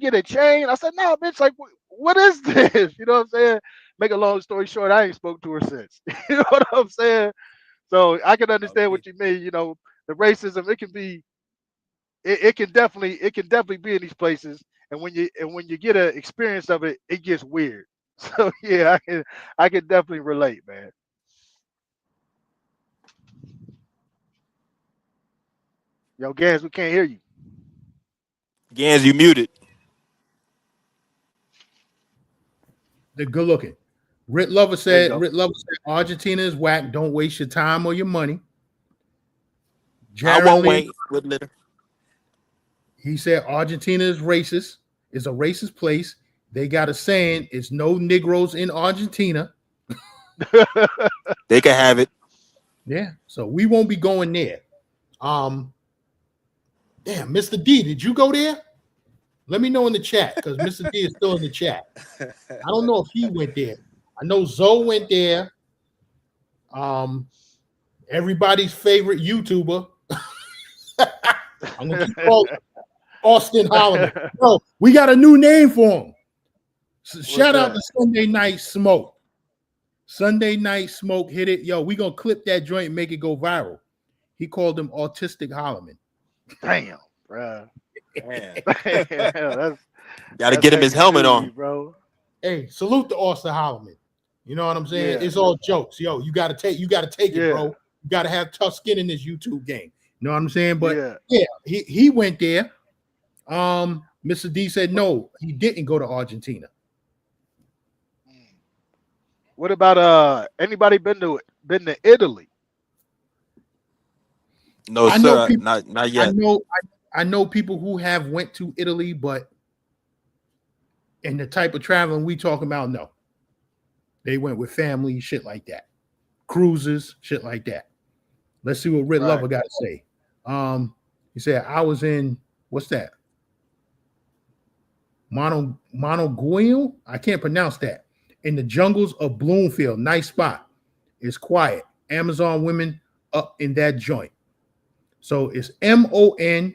get a chain. I said, no, bitch, like, what is this? You know what I'm saying? Make a long story short, I ain't spoke to her since. You know what I'm saying? So I can understand what you mean. The racism, it can definitely be in these places. And when you get an experience of it, it gets weird. So yeah, I can definitely relate, man. Yo, Gans, we can't hear you. Gans, you muted. They're good looking. There you go. Rit Lover said, Argentina is whack. Don't waste your time or your money. I Jaron won't Lee, wait. With litter. he said Argentina is racist. It's a racist place. They got a saying, it's no Negroes in Argentina. They can have it. Yeah. So we won't be going there. Um, damn, Mr. D, did you go there? Let me know in the chat because Mr. D is still in the chat. I don't know if he went there. I know Zoe went there. Everybody's favorite YouTuber. I'm gonna keep calling Austin Holloman. Bro, we got a new name for him. So shout out to Sunday Night Smoke. Sunday Night Smoke hit it. Yo, we gonna clip that joint and make it go viral. He called him Autistic Holloman. Damn, bro. Man. That's Gotta get him his heavy helmet duty, on. bro. Hey, salute to Austin Holloman. You know what I'm saying? Yeah. It's all jokes. Yo, you gotta take it, Yeah. bro. You gotta have tough skin in this YouTube game. You know what I'm saying? But Yeah. yeah, he went there. Mr. D said no, he didn't go to Argentina. What about anybody been to Italy? No, I know sir. people. Not I yet. know. I know people who have went to Italy, but in the type of traveling we talking about, no. They went with family, shit like that, cruises, shit like that. Let's see what Red Right. Lover got to say. He said I was in what's that? Monoguil? I can't pronounce that. In the jungles of Bloomfield, nice spot. It's quiet. Amazon women up in that joint. So it's Monagua.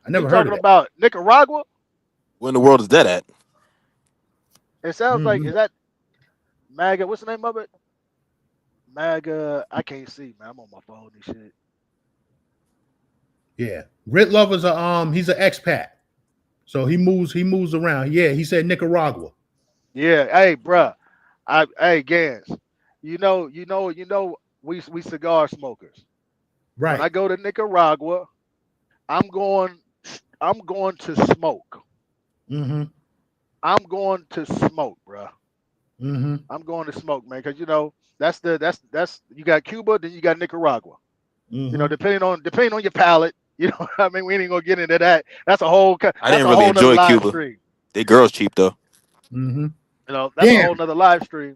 I You never heard of talking that. about Nicaragua? Where in the world is that at? It sounds like, Mhm. is that MAGA? What's the name of it? MAGA. I can't see, man. I'm on my phone and shit. Yeah, Rit Lover's he's an expat, so he moves around. Yeah, he said Nicaragua. Yeah. Hey, bruh. Hey, Gans. We cigar smokers. When Right. I go to Nicaragua, I'm going to smoke. Mm-hmm. I'm going to smoke, bruh. Mm-hmm. I'm going to smoke, man, because that's you got Cuba, then you got Nicaragua. Mm-hmm. Depending on your palate, I mean, we ain't gonna get into that. That's a whole I that's didn't a really whole nother enjoy live Cuba. stream. They girls cheap though. Mm-hmm. That's a Damn, whole nother live stream.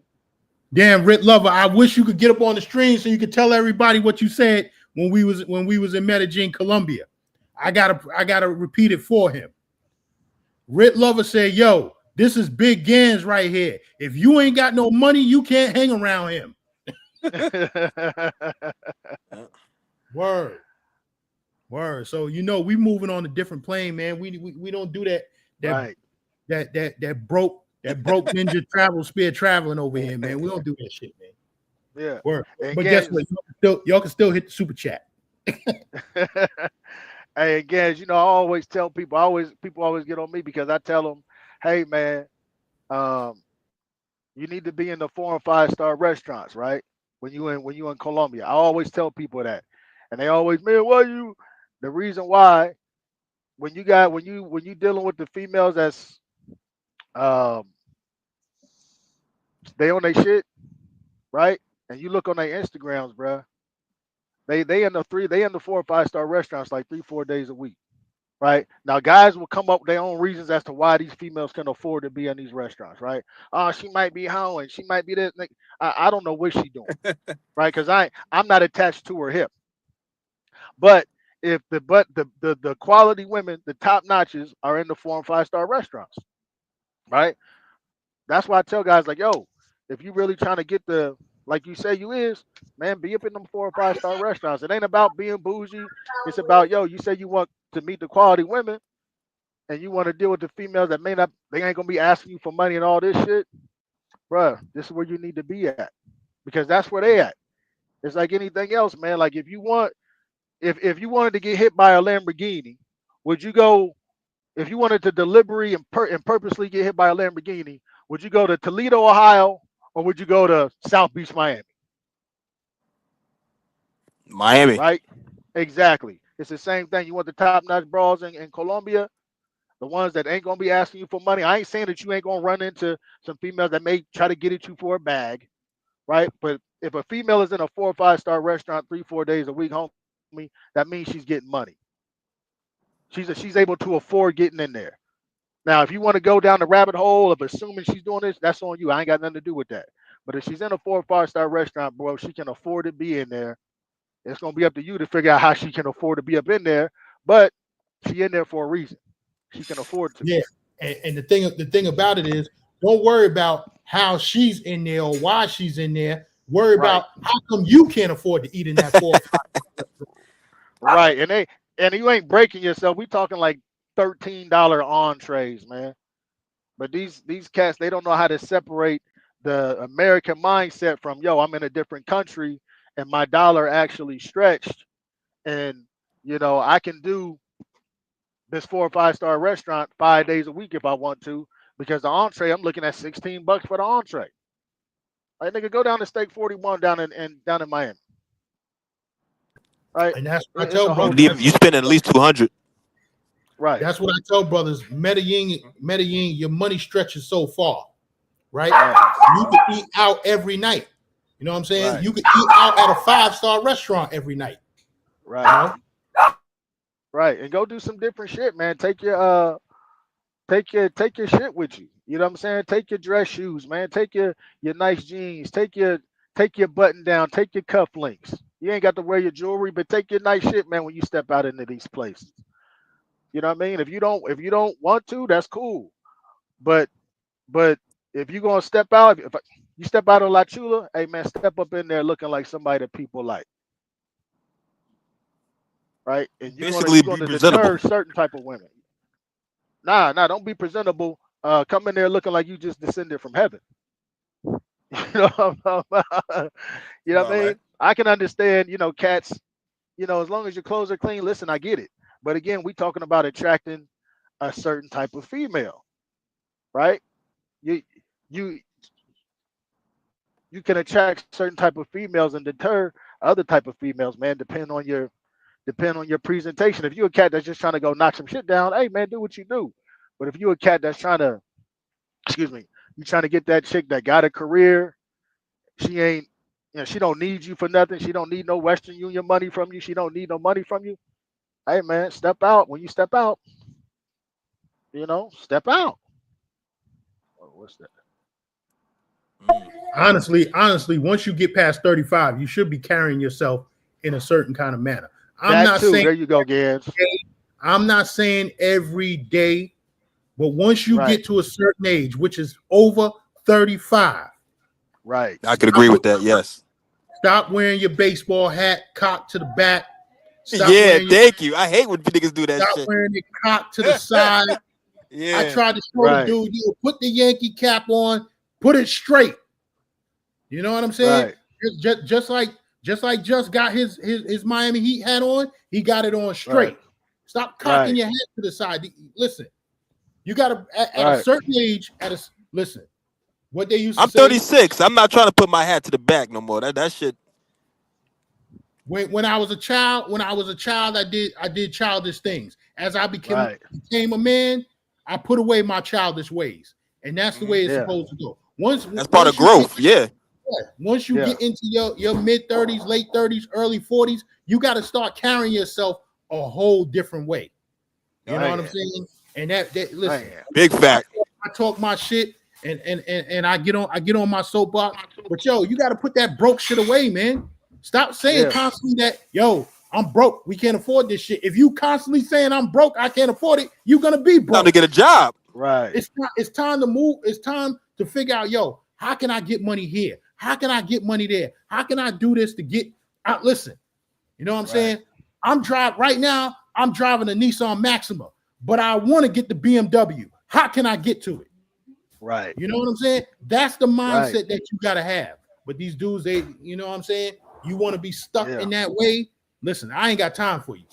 damn, Rit Lover. I wish you could get up on the stream so you could tell everybody what you said when we was in Medellin, Colombia. I gotta repeat it for him. Rit Lover said, "Yo, this is Big Gans right here. If you ain't got no money, you can't hang around him." Word. Word. So we moving on a different plane, man. We don't do that Right. broke ninja travel spear traveling over here, man. We don't do that shit, man. Yeah. Word. And But guess Gans, what? Y'all can still hit the super chat. hey, Gans, I always tell people always get on me because I tell them, hey, man, um, you need to be in the 4 and 5 star restaurants, right? When you in Colombia, I always tell people that, and they always, man, why you? The reason why when you dealing with the females that's um they on their shit, right? And you look on their Instagrams, bro. They in the 4 or 5 star restaurants like 3-4 days a week. Right now, guys will come up with their own reasons as to why these females can afford to be in these restaurants. Right? Oh, she might be home and she might be this. I don't know what she doing. Right? Because I'm not attached to her hip. But if the quality women, the top notches, are in the 4 and 5 star restaurants. Right? That's why I tell guys like, yo, if you really trying to get the like you say you is, man, be up in them 4 or 5 star restaurants. It ain't about being bougie. It's about, yo, you say you want to meet the quality women and you want to deal with the females that they ain't gonna be asking you for money and all this shit, bruh, this is where you need to be at, because that's where they at. It's like anything else, man. Like if you wanted to get hit by a Lamborghini, would you go? If you wanted to deliberately and purposely get hit by a Lamborghini, would you go to Toledo, Ohio, or would you go to South Beach, Miami? Miami. Right? Exactly. It's the same thing. You want the top notch bras in Colombia, the ones that ain't gonna be asking you for money. I ain't saying that you ain't gonna run into some females that may try to get at you for a bag, right? But if a female is in a 4 or 5 star restaurant 3-4 days a week, homie, that means she's getting money. She's able to afford getting in there. Now, if you want to go down the rabbit hole of assuming she's doing this, that's on you. I ain't got nothing to do with that. But if she's in a 4 or 5 star restaurant, bro, she can afford to be in there. It's gonna be up to you to figure out how she can afford to be up in there. But she in there for a reason. She can afford to. Yeah, and the thing about it is, don't worry about how she's in there or why she's in there. Worry Right. about how come you can't afford to eat in that 4 or 5. Right. And you ain't breaking yourself. We talking like $13 entrees, man. But these cats, they don't know how to separate the American mindset from, yo, I'm in a different country and my dollar actually stretched, and I can do this 4 or 5 star restaurant 5 days a week if I want to, because the entree, I'm looking at $16 for the entree. Like, nigga, go down to Steak 41 down in Miami. Right? And that's what I It's tell a whole brothers. different. You spend at least 200. Right. That's what I tell brothers. Medellin, your money stretches so far, right? Right. You could eat out every night. You know what I'm saying? Right. You could eat out at a 5 star restaurant every night. Right. You know? Right. And go do some different shit, man. Take your shit with you. You know what I'm saying? Take your dress shoes, man. Take your nice jeans. Take your button down. Take your cufflinks. You ain't got to wear your jewelry, but take your nice shit, man, when you step out into these places. You know what I mean? If you don't want to, that's cool. But if you're gonna step out, if you step out of La Chula, hey man, step up in there looking like somebody that people like. Right? And you're Basically, be gonna presentable. deter certain type of women. Nah, don't be presentable. Come in there looking like you just descended from heaven. You know what I mean? I can understand, cats, as long as your clothes are clean, listen, I get it. But again, we talking about attracting a certain type of female, right? You you you can attract certain type of females and deter other type of females, man, depending on your presentation. If you're a cat that's just trying to go knock some shit down, hey man, do what you do. But if you're a cat that's trying to, excuse me, you trying to get that chick that got a career, she ain't, she don't need you for nothing. She don't need no Western Union money from you. She don't need no money from you. Hey man, step out. When you step out, step out. Oh, what's that? Honestly, once you get past 35, you should be carrying yourself in a certain kind of manner. I'm That not too. saying There you go, Gans. I'm not saying every day, but once you Right. get to a certain age, which is over 35, Right. I could agree with that. Yes. stop wearing your baseball hat cocked to the back. Yeah. Thank you. I hate when niggas do that Stop shit. wearing it cocked to the side. Yeah. I tried to show Right. the dude, put the Yankee cap on, put it straight. You know what I'm saying? Right. Just like Just got his Miami Heat hat on, he got it on straight. Right. Stop cocking Right. your head to the side. Listen, you got to at a Right. certain age. Listen, what they used to I'm say 36. I'm not trying to put my hat to the back no more. That shit. when I was a child. I did childish things, As I Right. became a man, I put away my childish ways, and that's the way it's Yeah. supposed to go. Once That's part of once you get growth. Yeah. once you Yeah. get into your mid 30s, late 30s, early 40s, you got to start carrying yourself a whole different way. You know Yup. what I'm Man. saying? And that listen, Man. Big I, fact. I talk my shit and I get on my soapbox. But yo, you got to put that broke shit away, man. Stop saying Yeah. constantly that yo, I'm broke. We can't afford this shit. If you constantly saying I'm broke, I can't afford it, you're gonna be Time to broke. get a job. Right. It's time to move. It's time to figure out, yo, how can I get money here? How can I get money there? How can I do this to get out? Listen, you know what I'm Right. saying? Right now, I'm driving a Nissan Maxima, but I want to get the BMW. How can I get to it? Right. You know what I'm saying? That's the Right. mindset that you gotta have. But these dudes, you know what I'm saying? You want to be stuck Yeah. in that way. Listen, I ain't got time for you.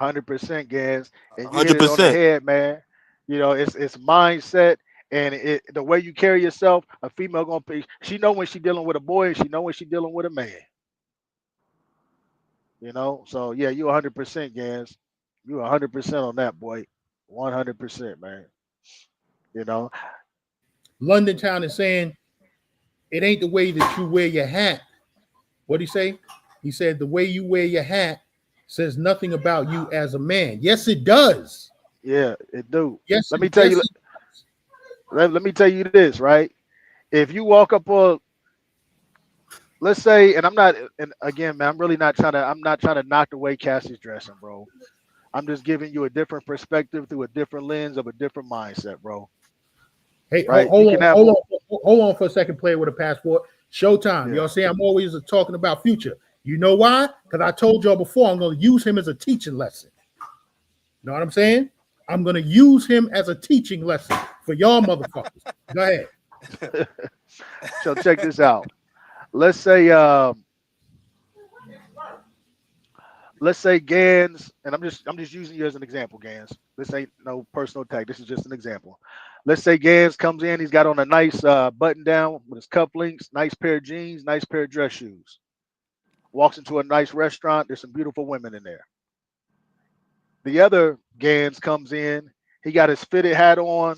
100% Gans, and you hit it on the 100%. head, man. You know, it's mindset and the way you carry yourself. A female gonna be, she know when she dealing with a boy, and she know when she dealing with a man. You know, so yeah, you 100% Gans. You 100% on that, boy. 100%, man. You know, London Town is saying it ain't the way that you wear your hat. What did he say? He said the way you wear your hat says nothing about you as a man. Yes, it does. yeah, it do. Yes, Let me tell yes, you. it, Let me tell you this, right? If you walk up on, let's say, and I'm not, and again, man, I'm really not trying to. I'm not trying to knock away Cassie's dressing, bro. I'm just giving you a different perspective through a different lens of a different mindset, bro. hey, Right? You hold can on, have, hold on for a second. Player with a passport. Showtime. yeah, Y'all see, I'm always talking about Future. You know why? Because I told y'all before, I'm going to use him as a teaching lesson. You know what I'm saying? I'm going to use him as a teaching lesson for y'all motherfuckers. Go ahead. so check this out. Let's say, let's say Gans, and I'm just using you as an example, Gans. This ain't no personal attack. This is just an example. Let's say Gans comes in. He's got on a nice button down with his cufflinks, nice pair of jeans, nice pair of dress shoes. Walks into a nice restaurant. There's some beautiful women in there. The other Gans comes in. He got his fitted hat on,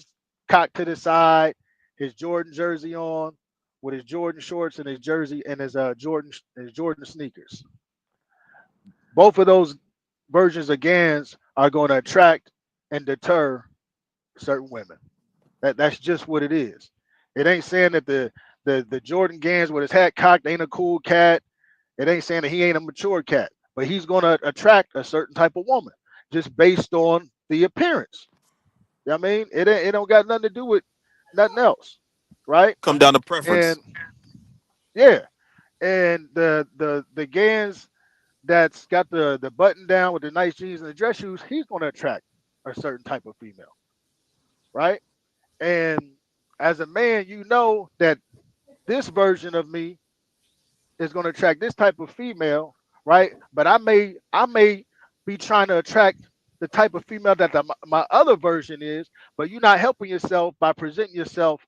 cocked to the side, his Jordan jersey on, with his Jordan shorts and his jersey and his Jordan sneakers. Both of those versions of Gans are going to attract and deter certain women. That's just what it is. It ain't saying that the Jordan Gans with his hat cocked ain't a cool cat. It ain't saying that he ain't a mature cat, but he's going to attract a certain type of woman just based on the appearance. You know what I mean? It don't got nothing to do with nothing else, right? Come down to And preference. yeah, and the Gans that's got the button down with the nice jeans and the dress shoes, he's going to attract a certain type of female, right? And as a man, you know that this version of me is going to attract this type of female, right? But I may be trying to attract the type of female that my other version is, but you're not helping yourself by presenting yourself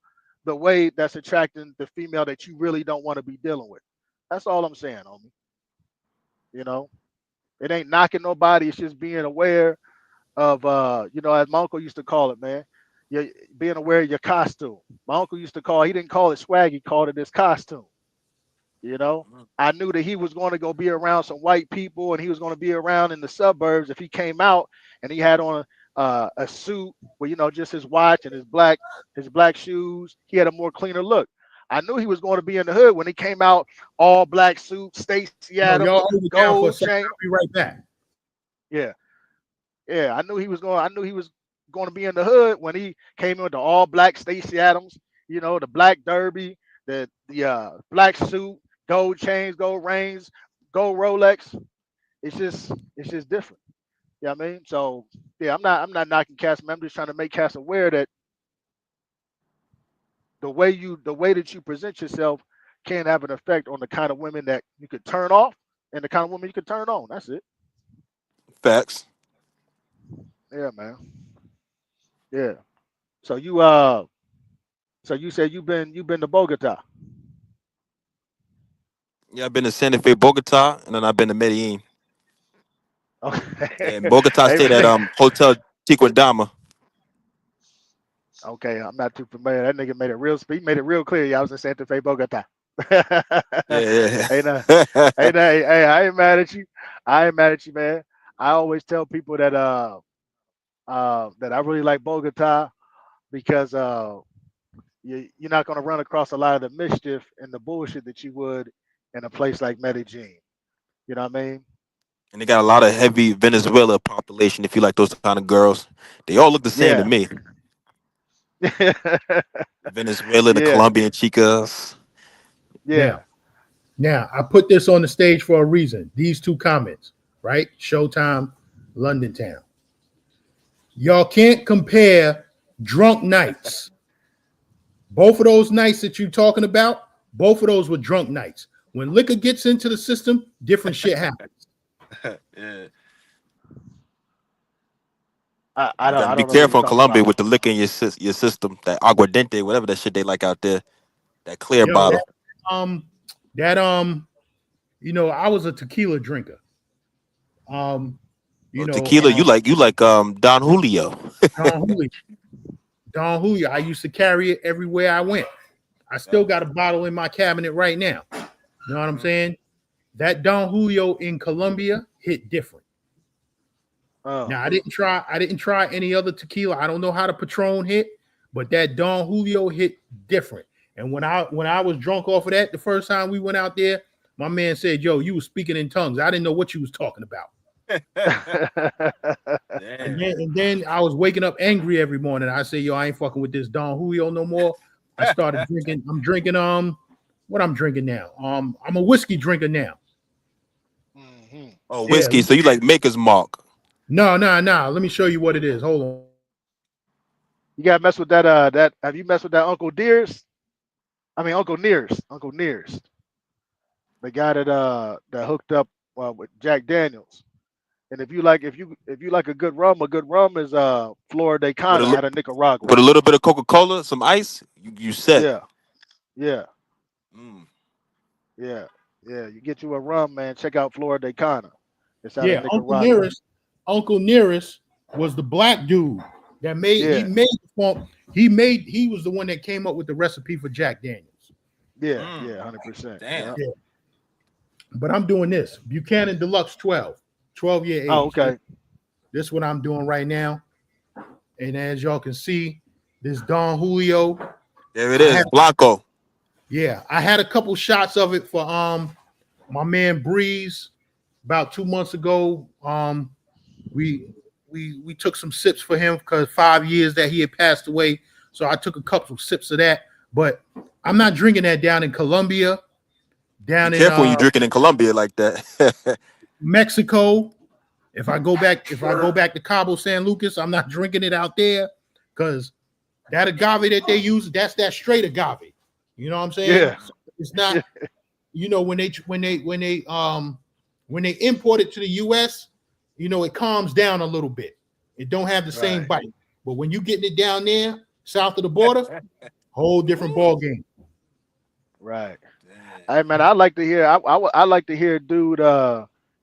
the way that's attracting the female that you really don't want to be dealing with. That's all I'm saying, homie. You know, it ain't knocking nobody. It's just being aware of, as my uncle used to call it, man. You being aware of your costume. My uncle used to call. He didn't call it swag. He called it his costume. You know, I knew that he was going to go be around some white people, and he was going to be around in the suburbs. If he came out and he had on a suit with just his watch and his black shoes, he had a more cleaner look. I knew he was going to be in the hood when he came out all black suit, Stacey Yo, Adams, y'all hold it down for a gold second. chain. I'll be right back. Yeah, yeah. I knew he was going to be in the hood when he came in with the all black Stacey Adams. The black derby, the black suit, gold chains, gold rings, gold Rolex. It's just different. Yeah, I mean, so yeah, I'm not knocking Cass, man. I'm just trying to make Cass aware that the way that you present yourself can have an effect on the kind of women that you could turn off and the kind of women you could turn on. That's it. Facts. Yeah, man. Yeah. So you said you've been to Bogota. Yeah, I've been to Santa Fe, Bogota, and then I've been to Medellin. Okay. Yeah, in Bogota Hey, stayed at man. Hotel Tiquandama. Okay, I'm not too familiar. That nigga made it real. He made it real clear. Y'all was in Santa Fe, Bogota. Yeah, Ain't no, yeah. hey, I ain't mad at you. I ain't mad at you, man. I always tell people that that I really like Bogota because you're not gonna run across a lot of the mischief and the bullshit that you would in a place like Medellin. You know what I mean? And they got a lot of heavy Venezuela population. If you like those kind of girls, they all look the same to Yeah. me. The Venezuela, the Yeah. Colombian chicas. Yeah. Now, now I put this on the stage for a reason. These two comments, right? Showtime, London Town. Y'all can't compare drunk nights. Both of those nights that you're talking about, both of those were drunk nights. When liquor gets into the system, different shit happens. Yeah. I You don't got to I be don't know what you're careful in talking Colombia about. with the liquor in your system. That aguardiente, whatever that shit they like out there. That clear Yo, bottle. um, that I was a tequila drinker. Um, you Oh, know, tequila. You like Don Julio. Don Julio. Don Julio. I used to carry it everywhere I went. I still got a bottle in my cabinet right now. You know what I'm saying? That Don Julio in Colombia hit different. Oh. Now I didn't try any other tequila. I don't know how the Patron hit, but that Don Julio hit different. And when I was drunk off of that the first time we went out there, my man said, "Yo, you was speaking in tongues. I didn't know what you was talking about." And Damn. then I was waking up angry every morning. I say, "Yo, I ain't fucking with this Don Julio no more." I started drinking. I'm drinking what I'm drinking now. I'm a whiskey drinker now. Mhm. Oh, Yeah. whiskey. So you like Maker's Mark. No, no, no. Let me show you what it is. Hold on. You gotta mess with that have you messed with that Uncle Deers? I mean Uncle Nears. Uncle Nears. The guy that hooked up with Jack Daniels. And if you like a good rum is Florida With a Cana li- out of Nicaragua. with a little bit of Coca-Cola, some ice. You set. Yeah, yeah, Mm. yeah, yeah. You get you a rum, man. Check out Florida Cana. It's out of Yeah, Uncle Nicaragua. Nearest. Uncle Nearest was the black dude that made he Yeah, made the form. He was the one that came up with the recipe for Jack Daniels. yeah, Mm. yeah. 100%. Damn. Yeah. Yeah. But I'm doing this Buchanan Deluxe 12 year Oh, age. okay. This is what I'm doing right now. And as y'all can see, this Don Julio. There it I had is, Blanco. I had a couple shots of it for my man Breeze about 2 months ago. We we took some sips for him because 5 years that he had passed away. So I took a couple of sips of that. But I'm not drinking that down in Colombia, Be down in careful when you drinking in Colombia like that. Mexico. If I go back to Cabo San Lucas, I'm not drinking it out there because that agave that they use, that's that straight agave. You know what I'm saying? Yeah, So it's not, when they import it to the US, it calms down a little bit. It don't have the same right, bite. But when you getting it down there, south of the border, whole different Woo. ball game. right. Damn. Hey man, I'd like to hear. I like to hear, dude.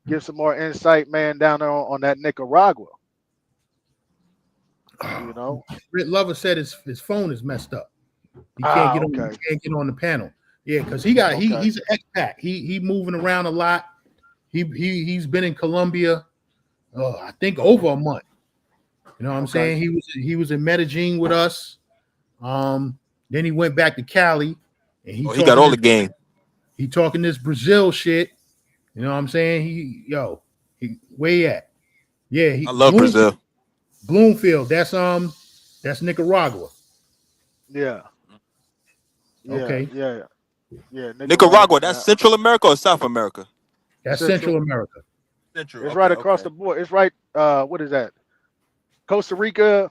Give some more insight, man, down there on that Nicaragua. You know. Britt Lover said his phone is messed up. He can't Ah, get on. okay, He can't get on the panel. Yeah, because okay, he's an expat. He moving around a lot. He's been in Colombia. I think over a month. You know what I'm okay. saying? He was in Medellin with us. Then he went back to Cali, and Oh, he got all the game. he talking this Brazil shit. You know what I'm saying? Where he at? Yeah, I love Brazil. Bloomfield. That's Nicaragua. Yeah, yeah, Okay, yeah, yeah. Nicaragua, Nicaragua, that's man. Central America or South America? that's Central Central. America. Central. It's right Okay, across okay. the board. It's right. What is that? Costa Rica.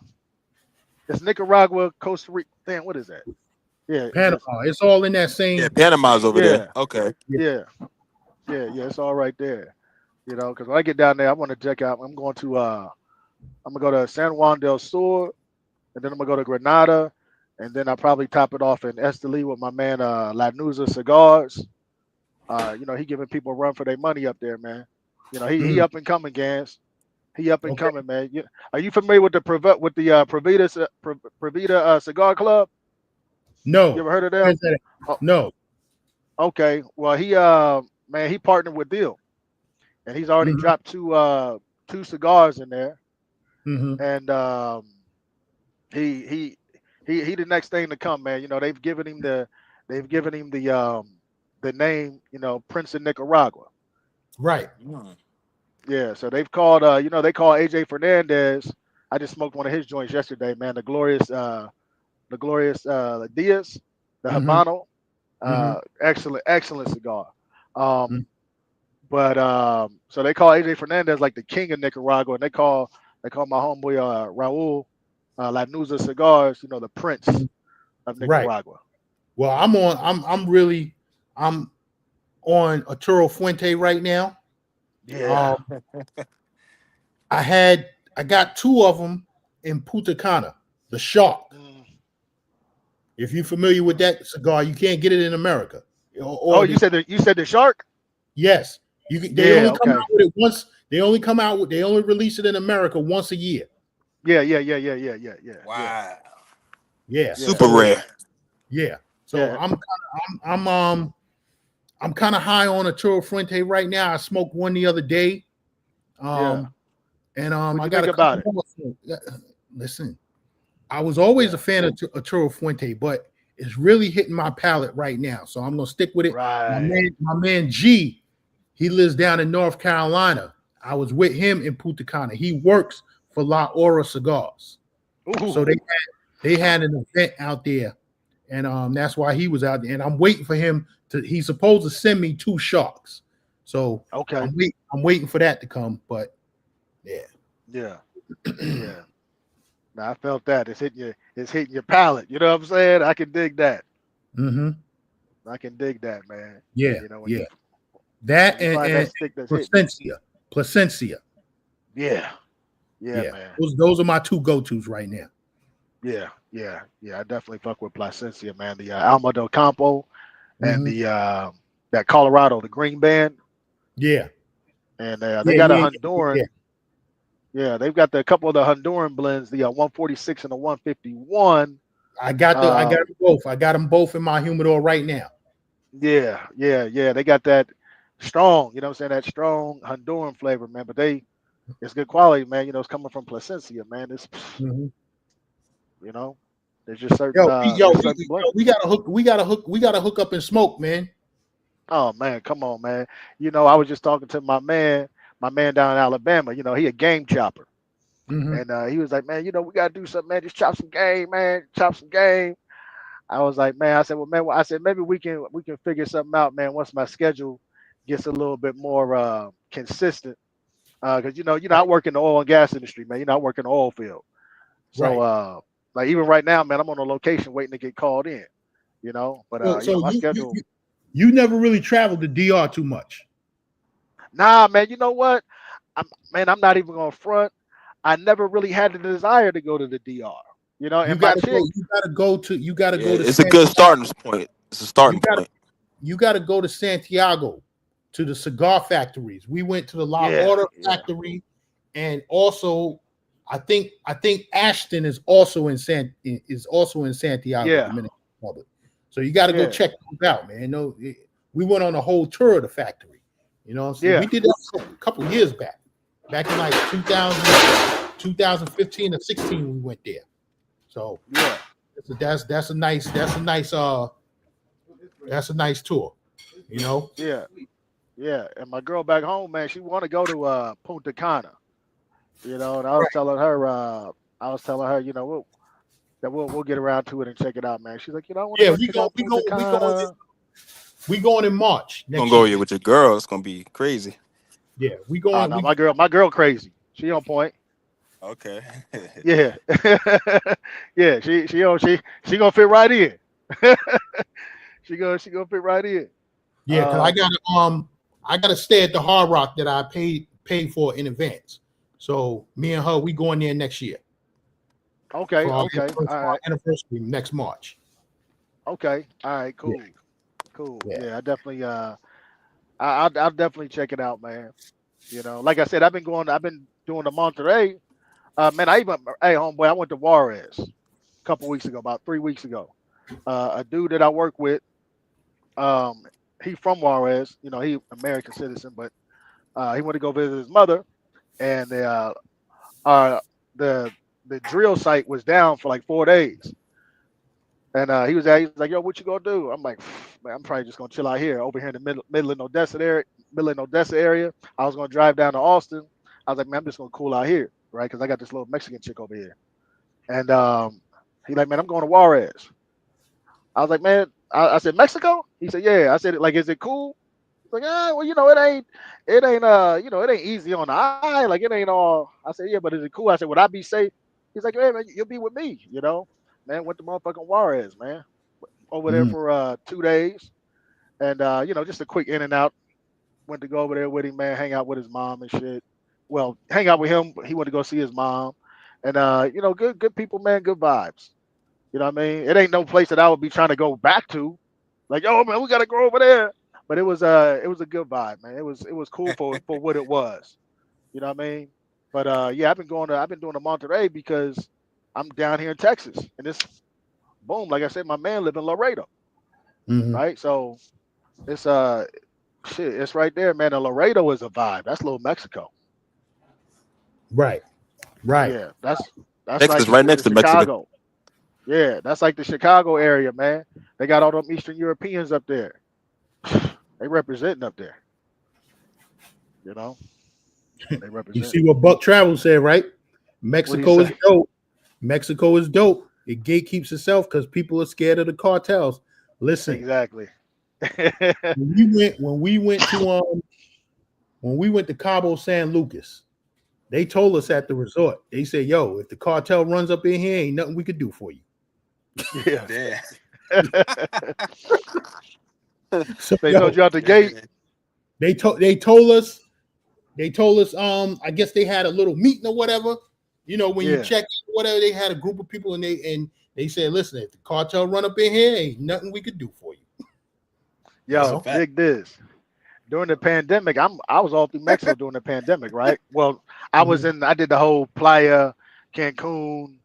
It's Nicaragua, Costa Rica. Damn, what is that? Yeah, Panama. It's all in that Yeah, same. Panama's over there. yeah, Okay. Yeah, yeah, yeah. It's all right there. You know, because when I get down there, I want to check out. I'm gonna go to San Juan del Sur, and then I'm gonna go to Granada, and then I'll probably top it off in Esteli with my man Lanuza Cigars. He giving people a run for their money up there, man. You know, he up and coming, Gans. He up and Okay. coming, man. Are you familiar with the Provita Cigar Club? You No. ever heard of them? Where's that at? Oh, No. okay. Well, he partnered with Deal, and he's already Mm-hmm. dropped two cigars in there, Mm-hmm. and he the next thing to come, man. You know, they've given him the name, you know, Prince of Nicaragua. Right. Yeah, so they've called they call AJ Fernandez. I just smoked one of his joints yesterday, man. The glorious Diaz, the Mm-hmm. Habano. Mm-hmm. Excellent cigar. Um, but so they call AJ Fernandez like the king of Nicaragua, and they call my homeboy Raul Lanuza Cigars, you know, the prince Mm-hmm. of Right. Nicaragua. Well, I'm on Arturo Fuente right now. Yeah. I got two of them in Punta Cana, the Shark. Mm. If you're familiar with that cigar, you can't get it in America. Oh, you said the shark? Yes, they Yeah. only come Okay. out with it once. They only release it in America once a year. Yeah. Wow. Yeah. Yeah. Super rare. Yeah. So Yeah. I'm kind of high on Arturo Fuente right now. I smoked one the other day. Yeah. And What'd I you got think a about couple it? more. Listen, I was always Yeah. a fan of Arturo Fuente, but it's really hitting my palate right now. So I'm gonna stick with it. Right. My man G, he lives down in North Carolina. I was with him in Punta Cana. He works for La Aura Cigars. Ooh. So they had an event out there, and that's why he was out there. And I'm waiting for him he's supposed to send me two sharks. So Okay. I'm waiting for that to come. But yeah. Yeah. Yeah. Now I felt that it's hitting your palate. You know what I'm saying? I can dig that. Mm-hmm. I can dig that, man. Yeah, You know when yeah. you That when you find that and stick that's hitting. Placencia. Yeah. Yeah, Yeah. man. Those are my two go-tos right now. Yeah. I definitely fuck with Placencia, man. The Alma del Campo and Mm-hmm. the that Colorado, the Green Band, Yeah. and they Yeah, got a yeah, yeah, yeah. Honduran. Yeah, they've got a couple of the Honduran blends, the 146 and the 151. I got them both. I got them both in my humidor right now. Yeah. They got that strong, you know what I'm saying, that strong Honduran flavor, man. But it's good quality, man. You know, it's coming from Placencia, man. It's Mm-hmm. you know, there's just certain blends. We gotta hook up and smoke, man. Oh man, come on, man. You know, I was just talking to my man down in Alabama. You know, he a game chopper. Mm-hmm. And he was like, man, you know, we gotta do something, man. Just chop some game, man. Chop some game. I was like, man, I said, well, man, I said maybe we can figure something out, man, once my schedule gets a little bit more consistent. Because I work in the oil and gas industry, man. You know, I work in the oil field. So Right. like even right now, man, I'm on a location waiting to get called in. You know, but So my schedule. you never really traveled to DR too much. Nah, man. You know what? I'm not even gonna front. I never really had the desire to go to the DR. You know, You and my gotta chick. go. You gotta Yeah, go to it's a good Santiago. starting point. It's a starting point. You gotta go to Santiago to the cigar factories. We went to the La Yeah, Order factory, and also I think Ashton is also in Santiago, yeah, Dominican Republic. So you got to go yeah, check those out, man. No, we went on a whole tour of the factory. You know what I'm saying? yeah, We did that a couple years back in like 2015 or 16. We went there. So yeah, that's a nice tour. You know. yeah, yeah. And my girl back home, man, she want to go to Punta Cana. You know, and I was telling her, you know, we'll get around to it and check it out, man. She's like, you know, I want to Yeah, go check out Punta Cana. we going in March You're gonna next go year. with your girl. It's gonna be crazy. Yeah, we Oh going. no, my girl crazy. She on point. Okay. Yeah, yeah. She gonna fit right in. she gonna fit right in. Yeah, because I gotta stay at the Hard Rock that I paid for in advance. So me and her, we going there next year Okay, for our okay, all right, anniversary next March. okay, all right, cool, Yeah, cool. yeah. Yeah, I definitely I'll definitely check it out, man. You know, like I said, I've been doing the Monterey. Man, hey homeboy, I went to Juarez a couple weeks ago, about 3 weeks ago. A dude that I work with, um, he from Juarez. You know, he American citizen, but he went to go visit his mother, and uh, the the drill site was down for like 4 days. And he was like, "Yo, what you gonna do?" I'm like, "Man, I'm probably just gonna chill out here, over here in the middle of Odessa area. Middle of Odessa area. I was gonna drive down to Austin. I was like, man, I'm just gonna cool out here, right? Because I got this little Mexican chick over here." And he like, "Man, I'm going to Juarez." I was like, "Man," I said, "Mexico?" He said, "Yeah." I said, "Like, is it cool?" He's like, well, you know, it ain't, you know, it ain't easy on the eye. Like, it ain't all." I said, "Yeah, but is it cool?" I said, "Would I be safe?" He's like, "Hey, man, you'll be with me, you know." Man, went to motherfucking Juarez, man. Over there Mm. for 2 days. And you know, just a quick in and out. Went to go over there with him, man, hang out with his mom and shit. Well, hang out with him, but he went to go see his mom. And you know, good people, man, good vibes. You know what I mean? It ain't no place that I would be trying to go back to. Like, "Yo, man, we gotta go over there." But it was a good vibe, man. It was cool for what it was. You know what I mean? But yeah, I've been doing the Monterey because I'm down here in Texas. And this boom, like I said, my man live in Laredo, Hmm. right? So it's shit, it's right there, man. And Laredo is a vibe. That's little Mexico. Right. Right. Yeah, that's like Texas right the next to Mexico. Chicago. Yeah, that's like the Chicago area, man. They got all them Eastern Europeans up there. They representing up there. You know, they You represent. see what Buck Travel said, right? What do you Mexico is say? dope. Mexico is dope. It gatekeeps itself because people are scared of the cartels. Listen, Exactly. when we went to Cabo San Lucas, they told us at the resort, they said, "Yo, if the cartel runs up in here, ain't nothing we could do for you." Yeah. Damn. So They told yo, you out the gate. they told us I guess they had a little meeting or whatever. You know, when you Yeah. check whatever, they had a group of people and they said, "Listen, if the cartel run up in here, ain't nothing we could do for you." You That's a Yo, know? fact. dig this. During the pandemic, I was all through Mexico during the pandemic, right? Well, Mhm. I did the whole Playa, Cancun,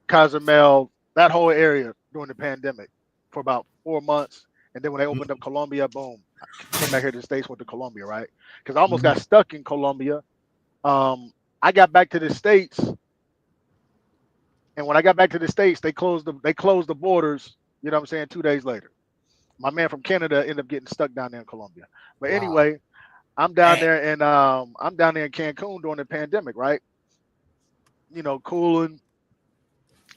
Cozumel, that whole area during the pandemic for about 4 months. And then when they opened up Colombia, boom, I came back here to the States, went to Colombia, right? Because I almost Mhm. got stuck in Colombia. I got back to the States, and when I got back to the States, they closed the borders, you know what I'm saying, 2 days later. My man from Canada ended up getting stuck down there in Colombia. But Wow. anyway, I'm down there in Cancun during the pandemic, right? You know, cooling.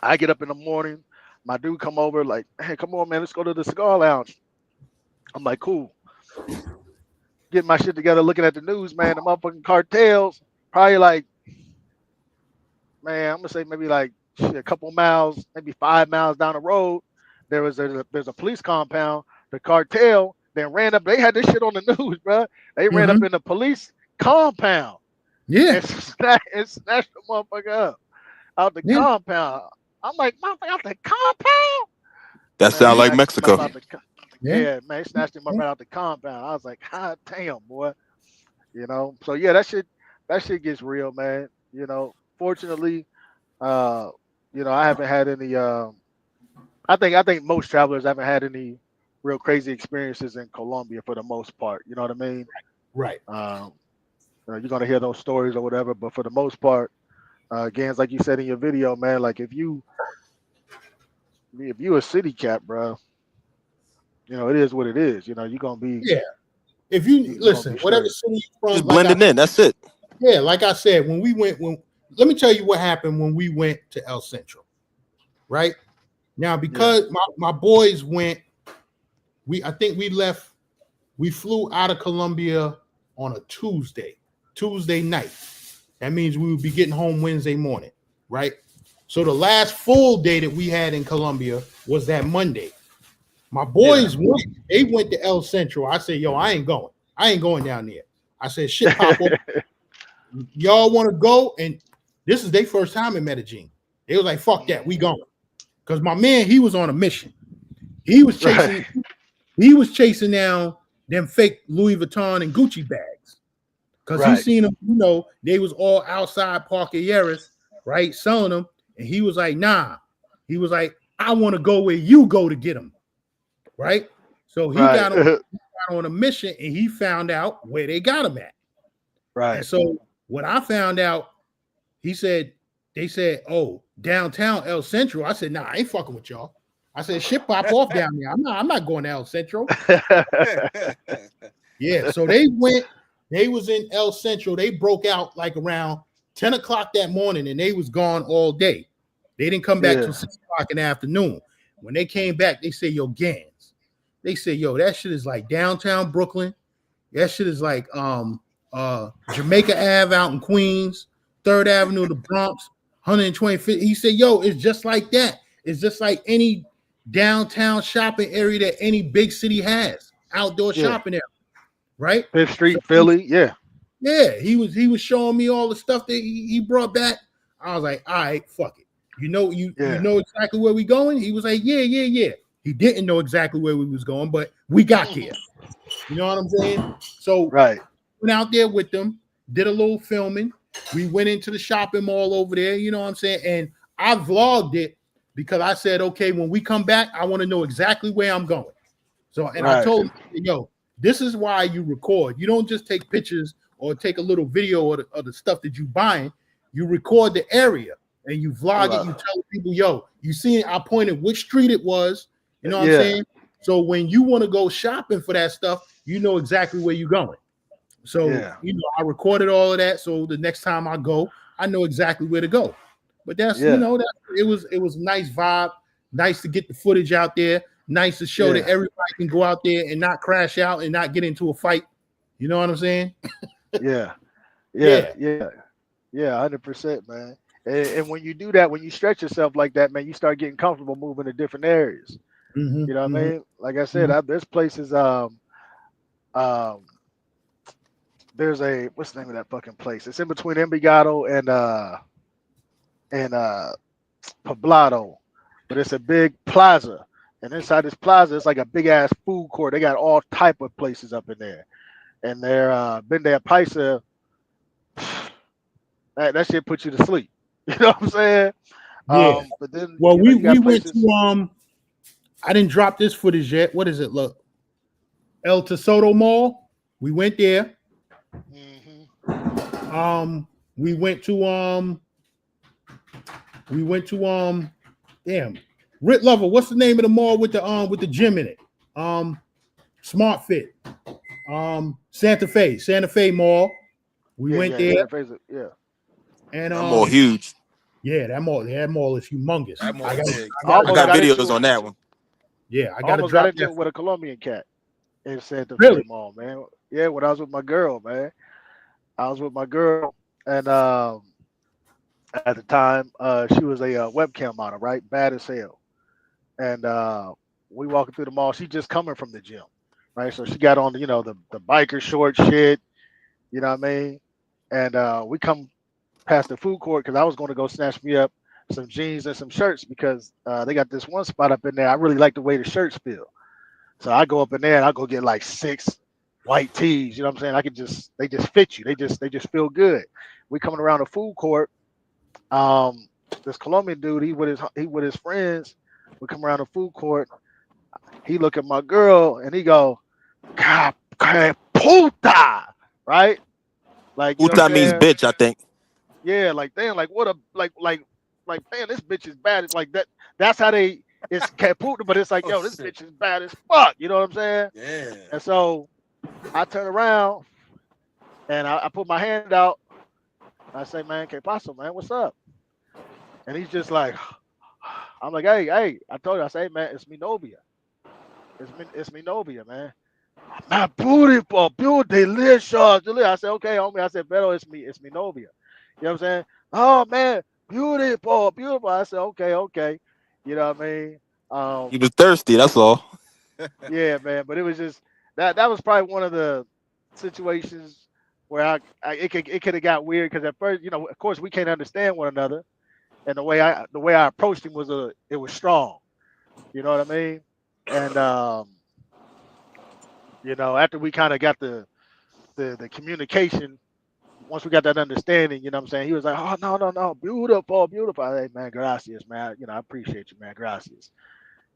I get up in the morning. My dude come over like, "Hey, come on, man, let's go to the cigar lounge." I'm like, "Cool." Getting my shit together, looking at the news, man. The motherfucking cartels, probably like, man, I'm gonna say maybe like shit, a couple miles, maybe 5 miles down the road. There's a police compound. The cartel then ran up. They had this shit on the news, bro. They ran up Mhm. in the police compound Yeah. and and snatched the motherfucker up out the Yeah. compound. I'm like, "Motherfucker, out the compound?" That Man, they sound like snatched him up Mexico. out the Yeah. yeah, man, they snatched him up right out the compound. I was like, "God damn, boy." You know. So yeah, that shit gets real, man. You know. Fortunately, uh, you know, I haven't had any I think most travelers haven't had any real crazy experiences in Colombia for the most part. You know what I mean? Right. Um, you're gonna hear those stories or whatever, but for the most part, again, it's like you said in your video, man, like if you a city cat, bro, you know, it is what it is. You know, you're gonna be Yeah. If you you're gonna listen, be whatever straight. city you're Just from, like I blending in. That's it. yeah, like I said, when let me tell you what happened when we went to El Centro, right? Now, Yeah, because my boys went, I think we flew out of Colombia on a Tuesday night. That means we would be getting home Wednesday morning, right? So the last full day that we had in Colombia was that Monday. My yeah, boys went to El Centro. I said, "Yo, I ain't going. I ain't going down there." I said, "Shit, pop up. Y'all want to go?" And this is their first time in Medellin. They was like, "Fuck that, we Mhm. going." Because my man, he was on a mission. He was Right. chasing, he was chasing down them fake Louis Vuitton and Gucci bags. because he seen them, they was all outside Parqueyeras, right, selling them, and he was like, nah. He was like, I want to go where you go to get them, right? So he got on a mission, and he found out where they got them at. Right. And so when I found out, they said, oh, downtown El Centro. I said, nah, I ain't fucking with y'all. I said, shit pop off down there. I'm not going to El Centro. Yeah, so they was in El Centro. They broke out like around 10 o'clock that morning, and they was gone all day. They didn't come back till 6 o'clock in the afternoon. When they came back, they said, yo, Gans. They said, yo, that shit is like downtown Brooklyn. That shit is like Jamaica Ave out in Queens, 3rd Avenue, the Bronx, 125th. He said, yo, it's just like that. It's just like any downtown shopping area that any big city has, outdoor shopping area, right? Fifth Street, Philly, yeah. He was showing me all the stuff that he brought back. I was like, all right, fuck it. You know exactly where we going? He was like, yeah. He didn't know exactly where we was going, but we got there. You know what I'm saying? So went out there with them, did a little filming. We went into the shopping mall over there, you know what I'm saying? And I vlogged it because I said, okay, when we come back, I want to know exactly where I'm going. So, and I told him, yo, this is why you record. You don't just take pictures or take a little video of the stuff that you buying. You record the area and you vlog it. You tell people, yo, you see, I pointed which street it was. You know what I'm saying? So when you want to go shopping for that stuff, you know exactly where you're going. So, I recorded all of that. So the next time I go, I know exactly where to go. But that's, it was a nice vibe. Nice to get the footage out there. Nice to show that everybody can go out there and not crash out and not get into a fight. You know what I'm saying? Yeah, 100%, man. And when you do that, when you stretch yourself like that, man, you start getting comfortable moving to different areas. You know what I mean? Like I said, there's places. There's what's the name of that fucking place? It's in between Envigado and Poblado, but it's a big plaza. And inside this plaza, it's like a big ass food court. They got all type of places up in there. And they're Bende Paisa, that shit puts you to sleep. You know what I'm saying? Yeah. But then we went to I didn't drop this footage yet. What is it? Look, El Tesoro Mall. We went there. We went to damn, Rit Lover. What's the name of the mall with the gym in it? Smart Fit. Santa Fe Mall. We went there. And that mall huge. Yeah, that mall is humongous. That mall big. I got videos on that one. Yeah, I almost got into it with a Colombian cat in Santa Fe Mall, man. Yeah, when I was with my girl, man. I was with my girl, and at the time, she was a webcam model, right? Bad as hell. And we walking through the mall. She just coming from the gym, right? So she got on, the biker short shit, you know what I mean? And we come past the food court because I was going to go snatch me up some jeans and some shirts because they got this one spot up in there. I really like the way the shirts feel. So I go up in there and I go get like 6 white tees. You know what I'm saying? They just fit you. They just feel good. We coming around the food court. This Colombian dude, he with his friends. We come around the food court. He look at my girl and he go, puta, right? Like puta means bitch, I think. Yeah, like damn, like what a like damn, this bitch is bad. It's like that. That's how it's caputa, but it's like, yo, this bitch is bad as fuck. You know what I'm saying? Yeah. And so I turn around and I put my hand out. I say, man, que paso, man, what's up? And he's just like, I'm like, hey, I told you, I say, hey, man, it's me novia. It's me novia, man. My beautiful, delicious. I said, okay, homie. I said, pero it's me novia. You know what I'm saying? Oh man, beautiful. I said, okay. You know what I mean? He was thirsty, that's all. Yeah, man. But it was just that was probably one of the situations where it could have got weird because at first, of course, we can't understand one another, and the way I approached him was it was strong. You know what I mean? And after we kind of got the communication once we got that understanding, you know what I'm saying? He was like, oh no, beautiful, beautiful. Hey man, gracias, man. You know, I appreciate you, man. Gracias.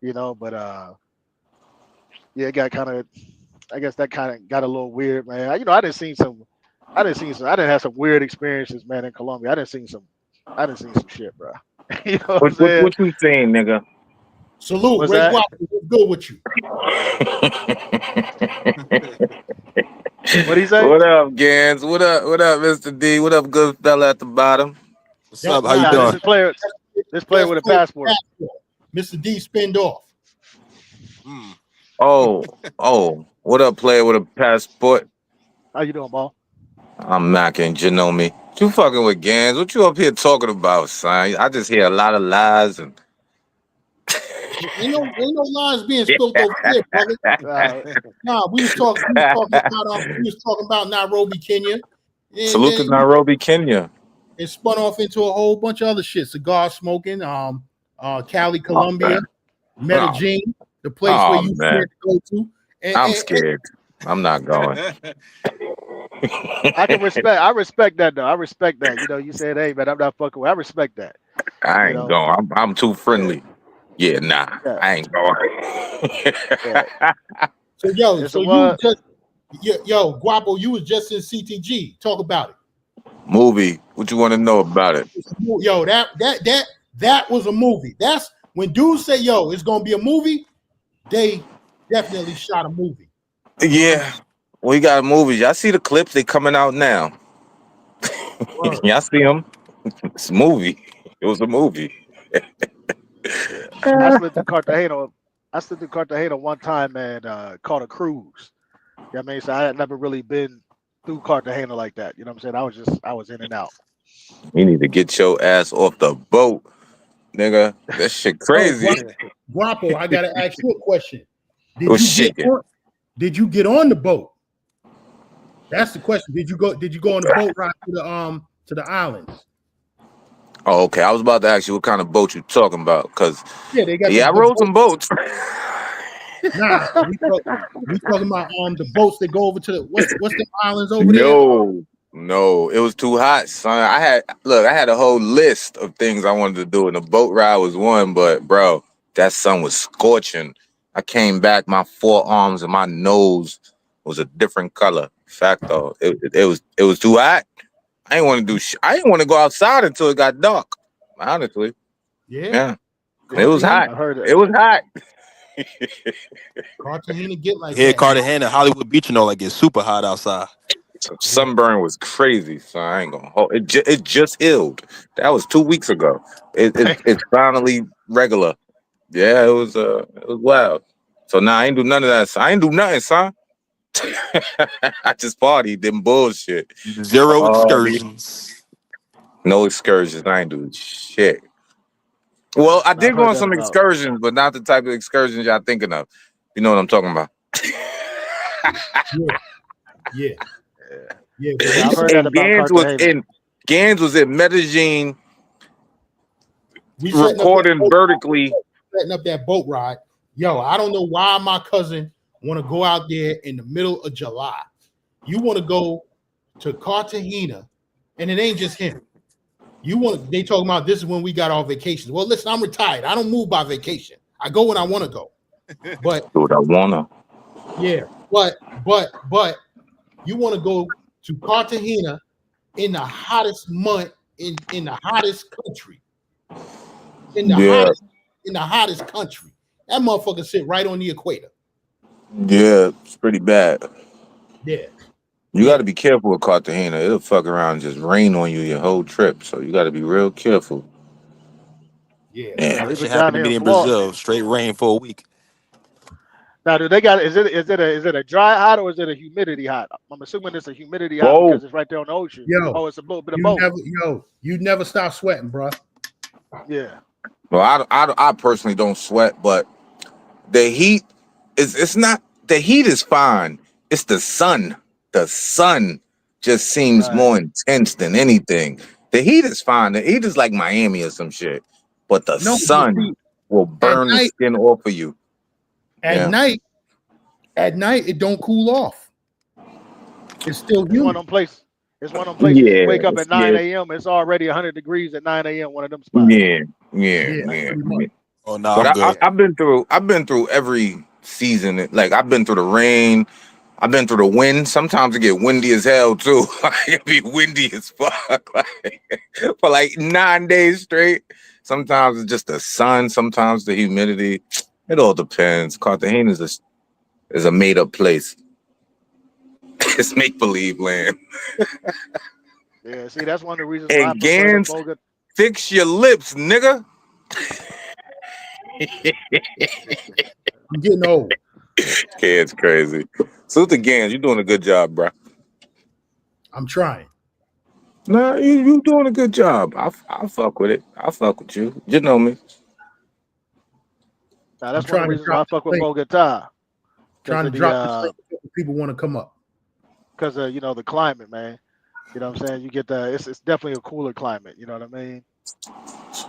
You know, but yeah, it got kind of I guess that kind of got a little weird, man. You know, I didn't have some weird experiences, man, in Colombia. I didn't see some shit, bro. You know what I'm saying? What you saying, nigga? Salute, What's Ray that? Guap. What's good with you? What'd he say? What up, Gans? What up, Mr.D? What up, good fella at the bottom? What's That up? How you Nah, nah, this doing? is player. This player that's with a called passport. passport. Mr. D spinned off. Mm. Oh, what up, player with a passport? How you doing, ball? I'm knocking, you know me. What you fucking with, Gans? What you up here talking about, son? I just hear a lot of lies and Ain't no lines being spilled over here, brother. Uh, Nah, we was talking about Nairobi, Kenya, and salute to then Nairobi, Kenya. it spun off into a whole bunch of other shit. Cigar smoking, Cali, Oh Colombia, man. Oh, Medellin, the place where oh you man. scared to go to. I'm And scared. I'm not going. I respect that though. I respect that. You know, you said, hey man, I'm not fucking with. I respect that. I You ain't know. going. I'm too Yeah, friendly. Yeah, nah, yeah, I ain't yeah. going. so yo, It's a so you what? just yo, Guapo, you was just in CTG. Talk about it. Movie. What you want to know about it? Yo, that was a movie. That's when dudes say, yo, it's gonna be a movie, they definitely shot a movie. You know what I'm Yeah, we got movies. Y'all see the clips? They coming out now. saying? Y'all see them? It's a movie. It was a movie. Yeah. I slid through Cartagena. I slid through Cartagena one time and caught a cruise. You know what I mean? So I had never really been through Cartagena like that. You know what I'm saying? I was in and out. You need to get your ass off the boat, nigga. That shit Yo, crazy. Yeah. Guapo, I gotta ask you a question. It Did was you get shaking. on? Did you get on the boat? That's the question. Did you go? Did you go on the boat ride to the islands? Oh, okay. I was about to ask you what kind of boat you talking about, cause Yeah, they got yeah, I the rode boat. some boats. Nah, we talking about the boats that go over to the what's the islands over there? No, it was too hot, son. I had a whole list of things I wanted to do, and the boat ride was one. But bro, that sun was scorching. I came back, my forearms and my nose was a different color. Fact though, it was too hot. I didn't want to do. I didn't want to go outside until it got dark. Honestly, Yeah, yeah, it was Cartagena, hot. I heard It it. was hot. Cartagena get like Here, that, man. Cartagena, Hollywood Beach, like it's super hot outside. Yeah, Sunburn was crazy, so I ain't gonna hold it. It just healed. That was 2 weeks ago. It's finally regular. Yeah, it was wild. So now I ain't do none of that. I ain't do nothing, son. I just partied, them bullshit. Zero Party. excursions. No excursions. I ain't do shit. Well, I I've did go heard on that some about. excursions, but not the type of excursions y'all thinking of. You know what I'm talking about? yeah, yeah, Yeah, yeah. But yeah, we I've heard that And about Cartagena. Gans was in Medellin we setting up that recording boat, vertically. setting up that boat ride. Yo, I don't know why my cousin want to go out there in the middle of July. You want to go to Cartagena, and it ain't just him. They talking about this is when we got our vacations. Well, listen, I'm retired. I don't move by vacation. I go when I want to go. But Dude, I wanna. yeah, but you want to go to Cartagena in the hottest month in the hottest country. In the Yeah, hottest country. That motherfucker sit right on the equator. yeah, it's pretty bad. Yeah, You got yeah, to be careful with Cartagena. It'll fuck around and just rain on you your whole trip. So you got to be real careful. yeah. Yeah. Now That we've shit been down happened to here in me in Florida. Brazil. Straight rain for a week. Now, do they got? Is it a dry hot or is it a humidity hot? I'm assuming it's a humidity hot Both. because it's right there on the ocean. Yo, Oh, it's a little bit of both. you never stop sweating, bro. Yeah. Well, I personally don't sweat, but the heat it's not the heat is fine. It's the sun. The sun just seems Right. more intense than anything. The heat is fine. The heat is like Miami or some shit. But the No, but sun see, will at burn the night, skin off of you. at Yeah. night, at night, it don't cool off. It's still It's one humid. of them places. It's one of them places you Yeah, wake up at 9 yeah, a.m. It's already 100 degrees at 9 a.m. One of them spots. yeah, yeah, Yeah, yeah. pretty much. Yeah. Oh no, But I'm good. Yeah. I've been through every season. Like I've been through the rain. I've been through the wind. Sometimes it get windy as hell too. Like it be windy as fuck, like, for like 9 days straight. Sometimes it's just the sun. Sometimes the humidity. It all depends. Cartagena is a made up place. It's make believe land. Yeah. See, that's one of the reasons why I And prefer the Gans, Bogota. fix your lips, nigga. I'm getting old. Kid's crazy. Salute to Gans. You're doing a good job, bro. I'm trying. Nah, you doing a good job. I fuck with it. I fuck with you. You know me. Now, I'm that's one of trying the to reasons why drop I this fuck with link. Bogota because Trying to of drop this the link so people want to come up. the climate, man. You know what I'm saying? You get it's definitely a cooler climate. You know what I mean?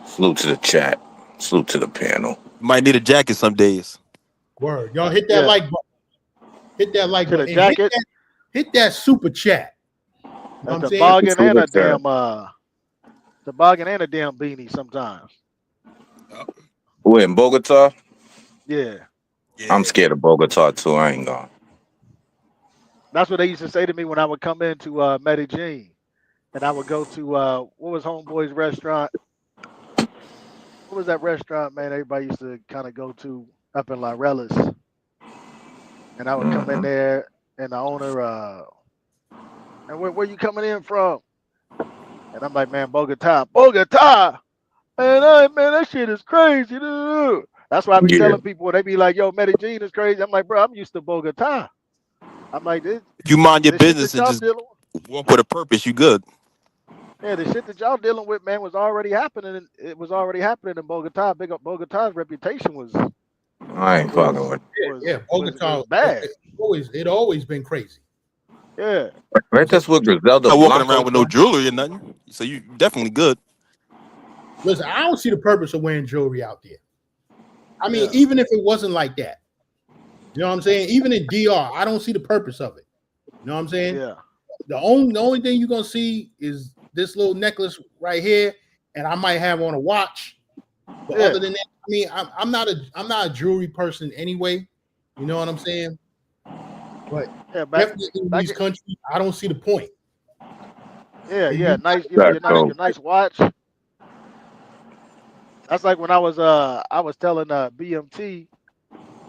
Salute to the chat. Salute to the panel. You might need a jacket some days. Word. Y'all hit that Yeah. like button. Hit that like To the button. And jacket, hit that super chat. You know a what I'm saying? toboggan and a Salute, damn toboggan and a damn beanie sometimes. We're in Bogota. Yeah. Yeah. I'm scared of Bogota too. I ain't going. That's what they used to say to me when I would come into Medellin and I would go to what was Homeboy's restaurant? What was that restaurant, man? Everybody used to kind of go to up in La Relis. And I would come in Mm-hmm. there and the owner, and where you coming in from? And I'm like, man, Bogota. Bogota! Man, that shit is crazy. Dude. That's why I be Yeah, telling people, they be like, yo, Medellin is crazy. I'm like, bro, I'm used to Bogota. I'm like, If you mind your this shit that business and y'all just dealing with. walk with a purpose, you good. Yeah, the shit that y'all dealing with, man, was already happening. It was already happening in Bogota. Big up Bogota's reputation I ain't was fucking with. Yeah, was Bogota. bad. It always been crazy. Yeah. You know what I'm Right, saying? that's what Griselda Not walking Blanco around with no from. jewelry or nothing. So you definitely good. Listen, I don't see the purpose of wearing jewelry out there. I mean, Yeah. even if it wasn't like that, you know what I'm saying? Even in DR, I don't see the purpose of it. You know what I'm saying? Yeah. The only thing you're gonna see is this little necklace right here, and I might have on a watch. But Yeah. other than that, I mean, I'm not a jewelry person anyway. You know what I'm saying? But Yeah. definitely in Back these countries, I don't see the point. yeah. Nice, That's dope. your nice watch. That's like when I was telling BMT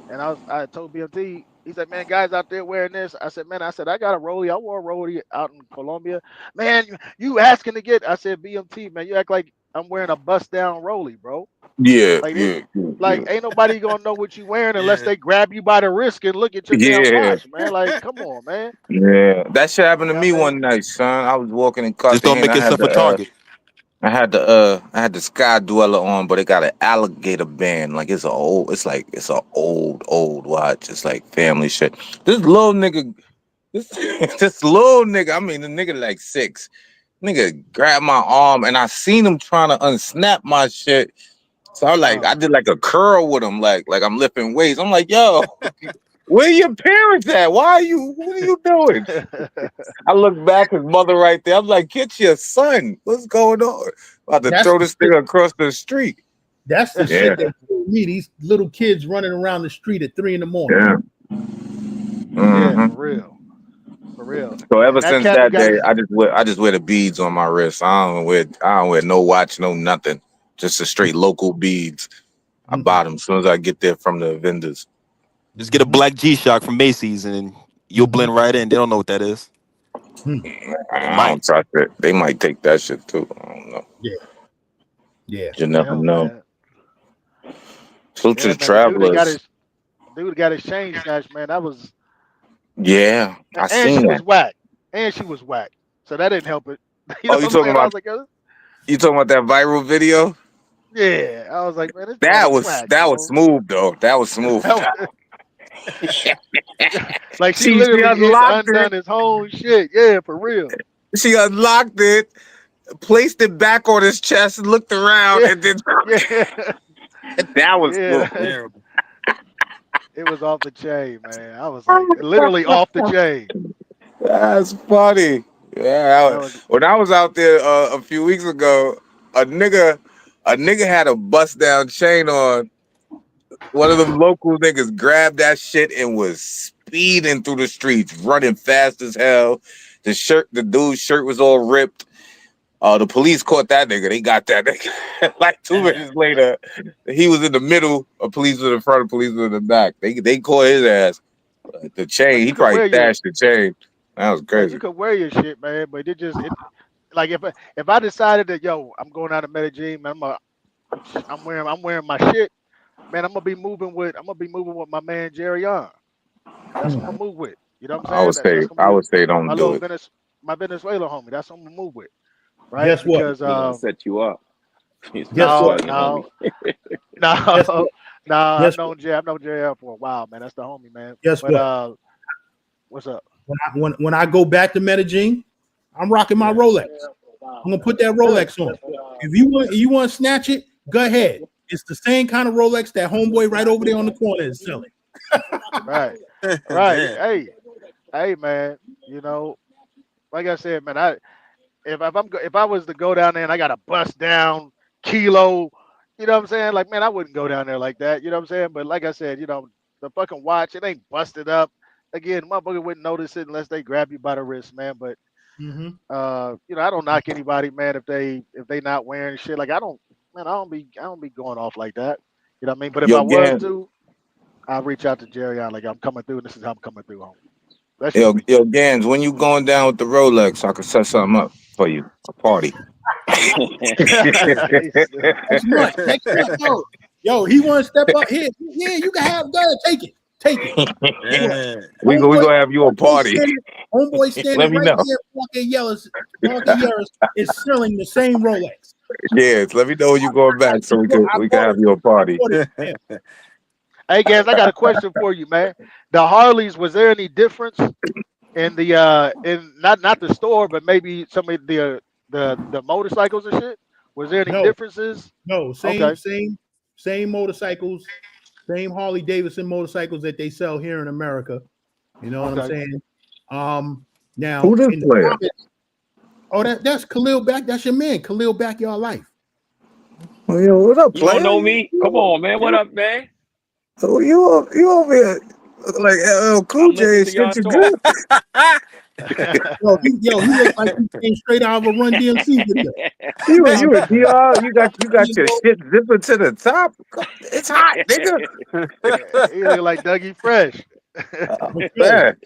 and I told BMT, he said, man, guys out there wearing this. I said, man, I got a rollie. I wore a rollie out in Colombia. Man, you asking to get, I said, BMT, man, you act like I'm wearing a bust down rollie, bro. Yeah, Like yeah, yeah, ain't nobody gonna know what you wearing unless Yeah. they grab you by the wrist and look at your damn yeah, watch, man. Like, come on, man. yeah. That shit happened to You know me what I one mean? night, son. I was walking in Just don't Cartagena. make yourself a target. I had the Sky Dweller on, but it got an alligator band. Like it's a old watch. It's like family shit. This little nigga, this this little nigga. I mean, the nigga like 6. Nigga grabbed my arm, and I seen him trying to unsnap my shit. So I did like a curl with him, like I'm lifting weights. I'm like, yo, where your parents at? What are you doing? I look back, his mother right there. I'm like, get your son. What's going on? About to That's throw the this shit. thing across the street. That's the Yeah, shit that killed me. These little kids running around the street at 3 a.m. yeah. Yeah, for Hmm. real. For real. So ever And that since cat who that got day, his I just wear the beads on my wrist. I don't wear no watch, no nothing. Just the straight local beads. I buy them as soon as I get there from the vendors. Just get a black G-Shock from Macy's and you'll blend right in. They don't know what that is. Or they I might. don't trust it. They might take that shit too. I don't know. Yeah, yeah. You never hell, know. man. So to Yeah, the man. The travelers, dude that got his chain snatched, man. That was yeah, I and seen she was that. whack. And she was whack. So that didn't help it. You know Oh, what I'm saying? I was like, you talking about that viral video? yeah. I was like, man, this joint is whack, That was bro. smooth though. That was smooth. That was- like she She literally unlocked it. undone his whole shit. Yeah, for real. She unlocked it, placed it back on his chest, and looked around, Yeah, and then yeah, that was smooth. yeah. Terrible. It was off the chain, man. I was like, literally off the chain. That's funny. Yeah, That was when I was out there a few weeks ago, a nigga had a bust down chain on. One of them local niggas grabbed that shit and was speeding through the streets, running fast as hell. The dude's shirt was all ripped. The police caught that nigga. They got that nigga. Like 2 minutes later, he was in the middle. Police was in front. Police was in the back. They caught his ass. The like chain. you He could probably wear your stashed the chain. That was like you crazy. could wear your shit, man, but it like if I decided that I'm going out to Medellin, man, I'm wearing my shit, man. I'm gonna be moving with my man Jerry on. That's what I'm gonna move with. You know what I'm I saying? would say That's gonna be don't my do little it. my Venezuela homie. That's what I'm gonna move with, right? Guess what? Because He gonna set you up. He's Guess what? no, Venezuelan, homie. no, Guess no, what? no. Guess what? I've known Jerry for a while, man. That's the homie, man. Guess But what? what's up? When I go back to Medellin, I'm rocking my Yeah, Rolex. I'm gonna put that good. Rolex on. If you want to snatch it, go ahead. It's the same kind of Rolex that homeboy right over there on the corner is selling. Right, right. Damn. Hey, man. You know, like I said, man. If I was to go down there and I got to bust down kilo, you know what I'm saying? Like, man, I wouldn't go down there like that. You know what I'm saying? But like I said, the fucking watch, it ain't busted up. Again, motherfucker wouldn't notice it unless they grab you by the wrist, man. But Mm-hmm. I don't knock anybody, man, if they not wearing shit. Like I don't be going off like that. You know what I mean? But if Yo, I was Gans, to, I'll reach out to Jerry. I'm like, I'm coming through, and this is how I'm coming through home. That's just me. yo, Gans, when you going down with the Rolex, I can set something up for you, a party. Next month. Yo, he want to step up here. Yeah, you can have that. Take it. Take it. Guess what? Damn. we Homeboy, gonna have you a party. homeboy Let standing me right know. there. Parker Yaris is selling the same Rolex. Yes, let me know when you going back so I we can bought have it. you a I party. bought it from him. Hey, guys, I got a question for you, man. The Harleys, was there any difference in in not the store, but maybe some of the motorcycles and shit? Was there any No, differences? no, Okay, same motorcycles, same Harley Davidson motorcycles that they sell here in America. You know what I'm okay. saying? Who Now this in the player? comments, that's Khalil Back. That's your man, Khalil Backyard Life. Oh, yo, what up, You don't player? know me? Come on, man. What up, man? You over here like LL Cool I'm listening J? to y'all Shit, you talk. good? He looked like he came straight out of a Run DMC video. You Out you a DR? You got your there, shit zipping to the top. It's hot, nigga. He look like Dougie Fresh. Oh, for sure. man,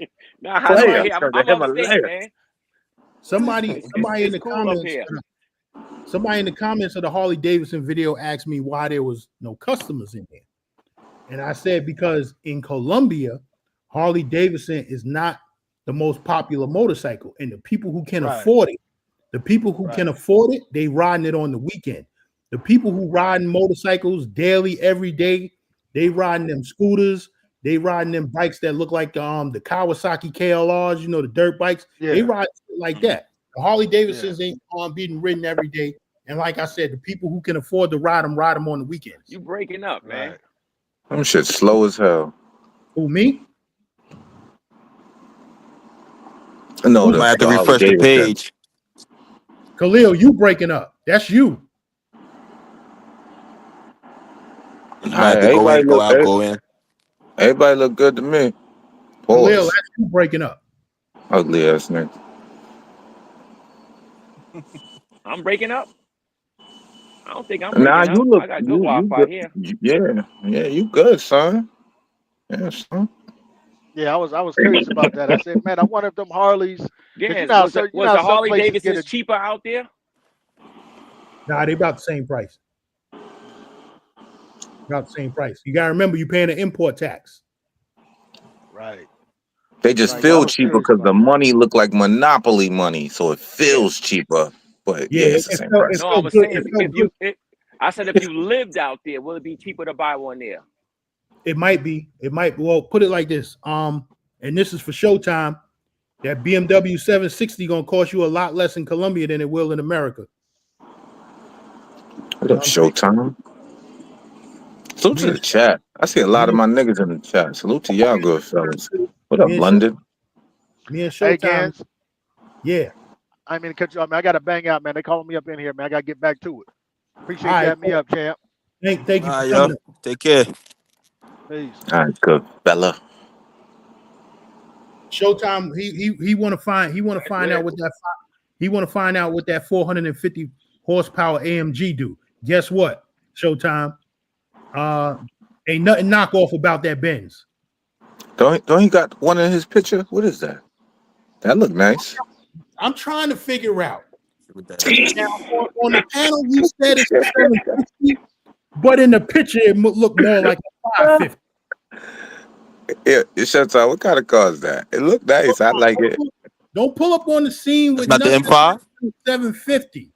Nah, hot up player Somebody, here. from the I'm upstate, Himalayas. man. somebody in It's the cool up comments, here. somebody in the comments of the Harley Davidson video asked me why there was no customers in there, and I said because in Colombia, Harley Davidson is not the most popular motorcycle, and the people who can Right, afford it, right. they riding it on the weekend. The people who riding motorcycles daily, every day, they riding them scooters, they riding them bikes that look like the Kawasaki KLRs, the dirt bikes. They Yeah, ride like that. The Harley yeah. Davidsons ain't being ridden every day. And like I said, the people who can afford to ride them on the weekends. You breaking up, man. Right. Them shit slow as hell. Who, me? No, Who? You might have to the Harley refresh the Davidson. page. Khalil, you breaking up. That's you. You might have to go in, go out, go in. Everybody look good to me. Khalil, Pause. that's you breaking up. Ugly ass nigga. I'm breaking up. I don't think I'm Nah, breaking you up. look I got good you Wi-Fi good. here. Yeah, you good, son. Yeah, son. Yeah, I was curious about that. I said, man, I wonder if them Harleys, because Yes. Was how the some Harley places get Davidsons it. cheaper out there? Nah, they about the same price. About the same price. You gotta remember, you paying an import tax. Right, They just right. Yeah, I feel was cheaper curious because the about that. money look like monopoly money, so it Yeah. feels cheaper. But Yeah, yeah, it's the it same felt price. No, I good. was saying It felt good. I said if you lived out there, will it be cheaper to buy one there? It might be. It might. Well, put it like this. And this is for Showtime. That BMW 760 gonna cost you a lot less in Colombia than it will in America. What You know up, what I'm saying? Showtime? Salute Me to and the chat. I see a me lot of and, my niggas in the chat. Salute to y'all good fellas. What up, me and, London? Hey, Showtime. Gans, Yeah. I mean, cut you off, man. I got to bang out, man. They calling me up in here, man. I got to get back to it. Appreciate All you right, having me up, champ. thank you All for right, coming yo. up. Take care. Peace. All right, good fella. Showtime. He want to find out what that he want to find out what that 450 horsepower AMG do. Guess what? Showtime. Ain't nothing knockoff about that Benz. Don't he got one in his picture? What is that? That look nice. I'm trying to figure out. With that. Now, on the panel, he said it's a 750, but in the picture, it looked more like a 550. Yeah, it shuts out. What kind of car is that? It look nice. I like it. Don't pull up on the scene That's with not the nothing M5? 750.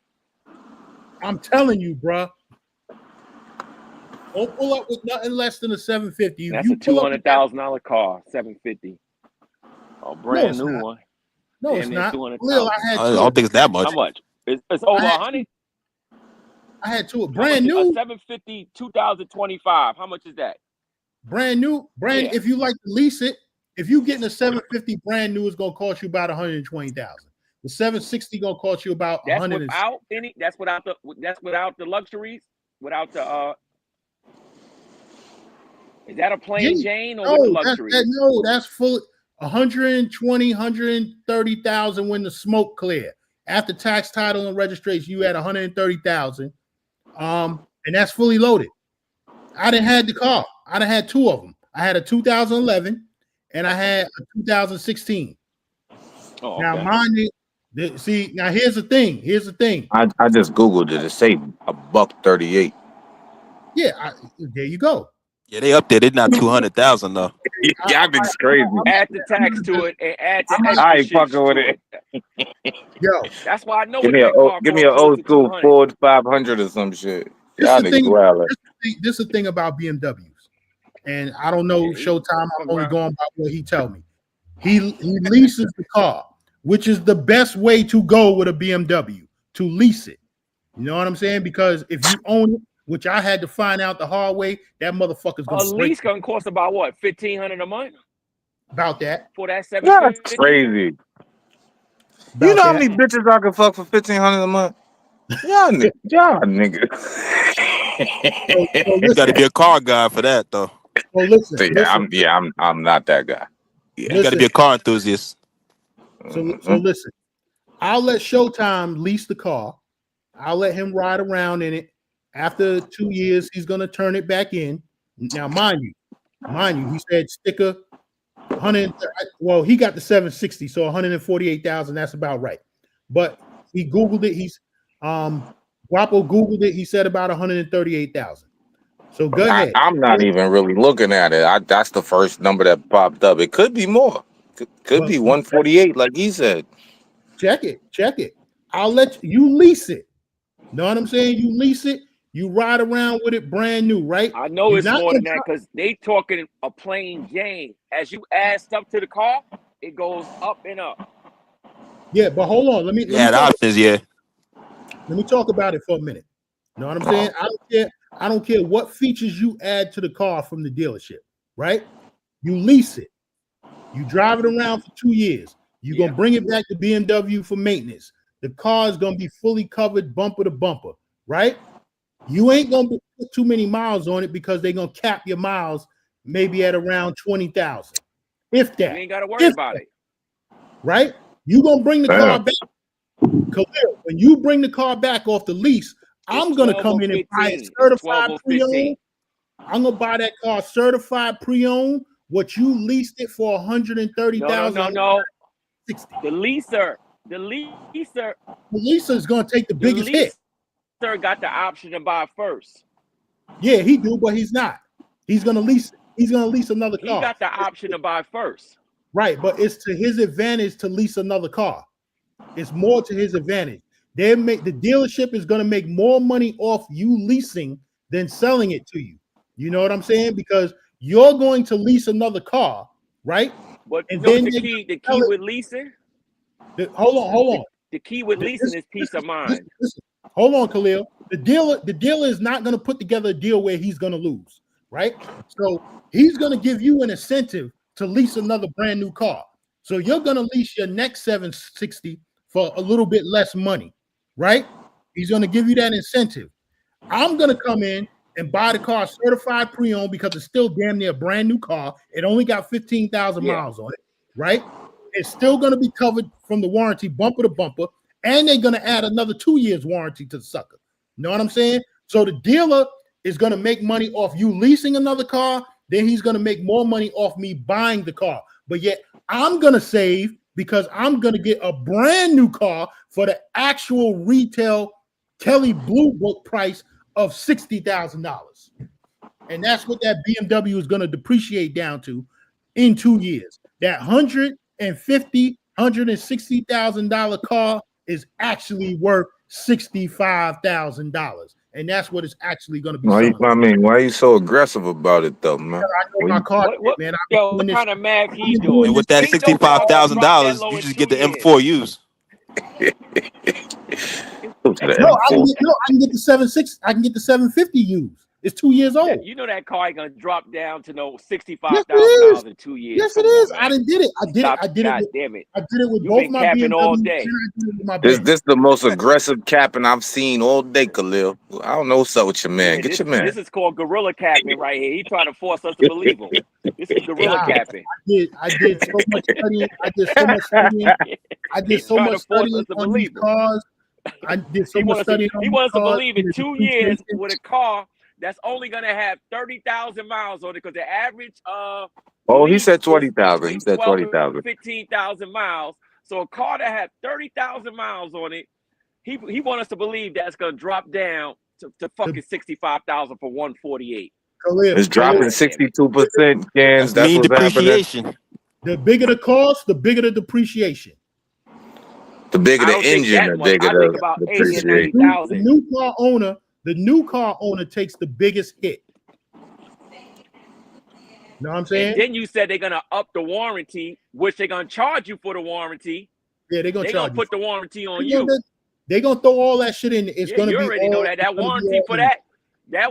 I'm telling you, bro. Don't pull up with nothing less than a 750. That's a $200,000 car, 750. A brand new one. No, it's Damn near not. 200,000. Lil, I had I two. don't think it's that much. How much? It's over 100. I had two. How Brand much- new. A 750 2025. How much is that? Brand new. Yeah. If you like to lease it, if you getting a 750 brand new, it's gonna cost you about 120,000. The 760 gonna cost you about That's 100. without any. That's without the luxuries. Without the. Is that a plain Jane or with the luxuries? That's full. 120, 130,000 when the smoke clear. After tax, title, and registration, you had 130,000. And that's fully loaded. I done had the car. I done had two of them. I had a 2011 and I had a 2016. Oh, okay. Now, mind you, see, now here's the thing. I just Googled it. It say $138. Yeah, there you go. Yeah, they up there. They're not 200,000 though. Y'all niggas crazy. Add the tax to it and add the extra I ain't shit fucking with to it. Yo, That's why I know Give what me that car give me an costs old close to school 200. Ford 500 or some shit. Y'all this niggas wildin'. is the thing about BMWs, and I don't know Showtime. I'm only going by what he tell me. He leases the car, which is the best way to go with a BMW, to lease it. You know what I'm saying? Because if you own it, which I had to find out the hard way, that motherfucker's gonna lease gonna cost about what, $1,500 a month about that. for that That's 750? crazy. About You know how that. many bitches I can fuck for $1,500 a month? Y'all niggas. So You got to listen, be a car guy for that though. I'm not that guy. You got to be a car enthusiast. So listen, I'll let Showtime lease the car. I'll let him ride around in it. After 2 years, he's gonna turn it back in. Now, mind you, he said sticker 100. Well, he got the 760, so 148,000. That's about right. But he Googled it. He's Guapo Googled it. He said about 138,000. So go ahead. I'm not even really looking at it. That's the first number that popped up. It could be more. Could be 148, like he said. Check it. I'll let you lease it. Know what I'm saying? You lease it. You ride around with it brand new, right? I know You're it's not more than gonna that because they talking a plain Jane. As you add stuff to the car, it goes up and up. Yeah, but hold on. Let me Yeah, the talk, options. Yeah. let me talk about it for a minute. Know what I'm saying? I don't care what features you add to the car from the dealership, right? You lease it. You drive it around for 2 years. You're gonna bring it back to BMW for maintenance. The car is gonna be fully covered bumper to bumper, right? You ain't gonna put too many miles on it because they're gonna cap your miles maybe at around 20,000. If that. You ain't gotta worry about it. Right? You gonna bring the car back. Khalil, when you bring the car back off the lease, I'm gonna come in and buy it certified pre-owned. I'm gonna buy that car certified pre-owned. What you leased it for 130,000. No. The leaser. The leaser is gonna take the biggest hit. Sir got the option to buy first. Yeah, he do, but he's not. He's gonna lease it. He's gonna lease another car. He got the option to buy first. Right, but it's to his advantage to lease another car. It's more to his advantage. The dealership is gonna make more money off you leasing than selling it to you. You know what I'm saying? Because you're going to lease another car, right? But and then the key with leasing. Hold on. The key with leasing is peace of mind. Listen, hold on, Khalil. The dealer is not going to put together a deal where he's going to lose, right? So he's going to give you an incentive to lease another brand new car. So you're going to lease your next 760 for a little bit less money, right? He's going to give you that incentive. I'm going to come in and buy the car certified pre-owned because it's still damn near a brand new car. It only got 15,000 miles on it, right? It's still going to be covered from the warranty bumper to bumper, and they're going to add another 2 years warranty to the sucker. You know what I'm saying? So the dealer is going to make money off you leasing another car, then he's going to make more money off me buying the car. But yet I'm going to save because I'm going to get a brand new car for the actual retail Kelly Blue Book price of $60,000. And that's what that BMW is going to depreciate down to in 2 years. That $160,000 car is actually worth $65,000. And that's what it's actually going to be. Why are you so aggressive about it, though, man? I know my car, man. What kind of math he doing doing? And with that $65,000, you just get the M4Us. No, I can get the 7.6. I can get the 750 used. It's 2 years old. Yeah, you know that car ain't gonna drop down to no $65,000 in 2 years. Yes, it is. I didn't did it. I did it. God damn it! I did it with You've both been my capping BMW all day. This is the most aggressive capping I've seen all day, Khalil. I don't know what's up with your man. Get your man. This is called gorilla capping right here. He trying to force us to believe him. This is gorilla capping. I did so much studying. I did so much studying on these cars. I did so much studying. He wants to believe in 2 years with a car that's only gonna have 30,000 miles on it, because the average he said 20,000. He said 20,000. 15,000 miles. So a car that had 30,000 miles on it, he wants us to believe that's gonna drop down to fucking 65,000 for 148. It's dropping 62%. That's mean what's depreciation. happening. The bigger the cost, the bigger the depreciation. The bigger the engine, the bigger the depreciation. The new car owner takes the biggest hit. Know what I'm saying? And then you said they're gonna up the warranty, which they're gonna charge you for the warranty. Yeah, they're gonna put the warranty on you. They're gonna throw all that shit in. It's gonna you be. already know that warranty for that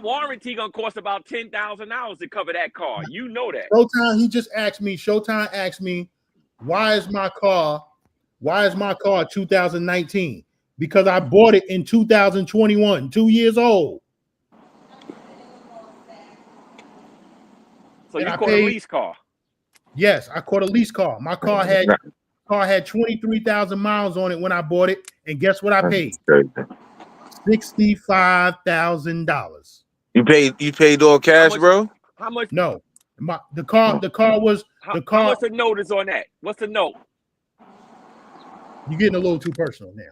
warranty gonna cost about $10,000 to cover that car. You know that. Showtime asked me, why is my car 2019? Because I bought it in 2021, 2 years old. So you caught a lease car? Yes, I caught a lease car. My car had 23,000 miles on it when I bought it, and guess what I paid? $65,000. You paid all cash, bro? How much? No, the car was How much the note is on that? What's the note? You're getting a little too personal now.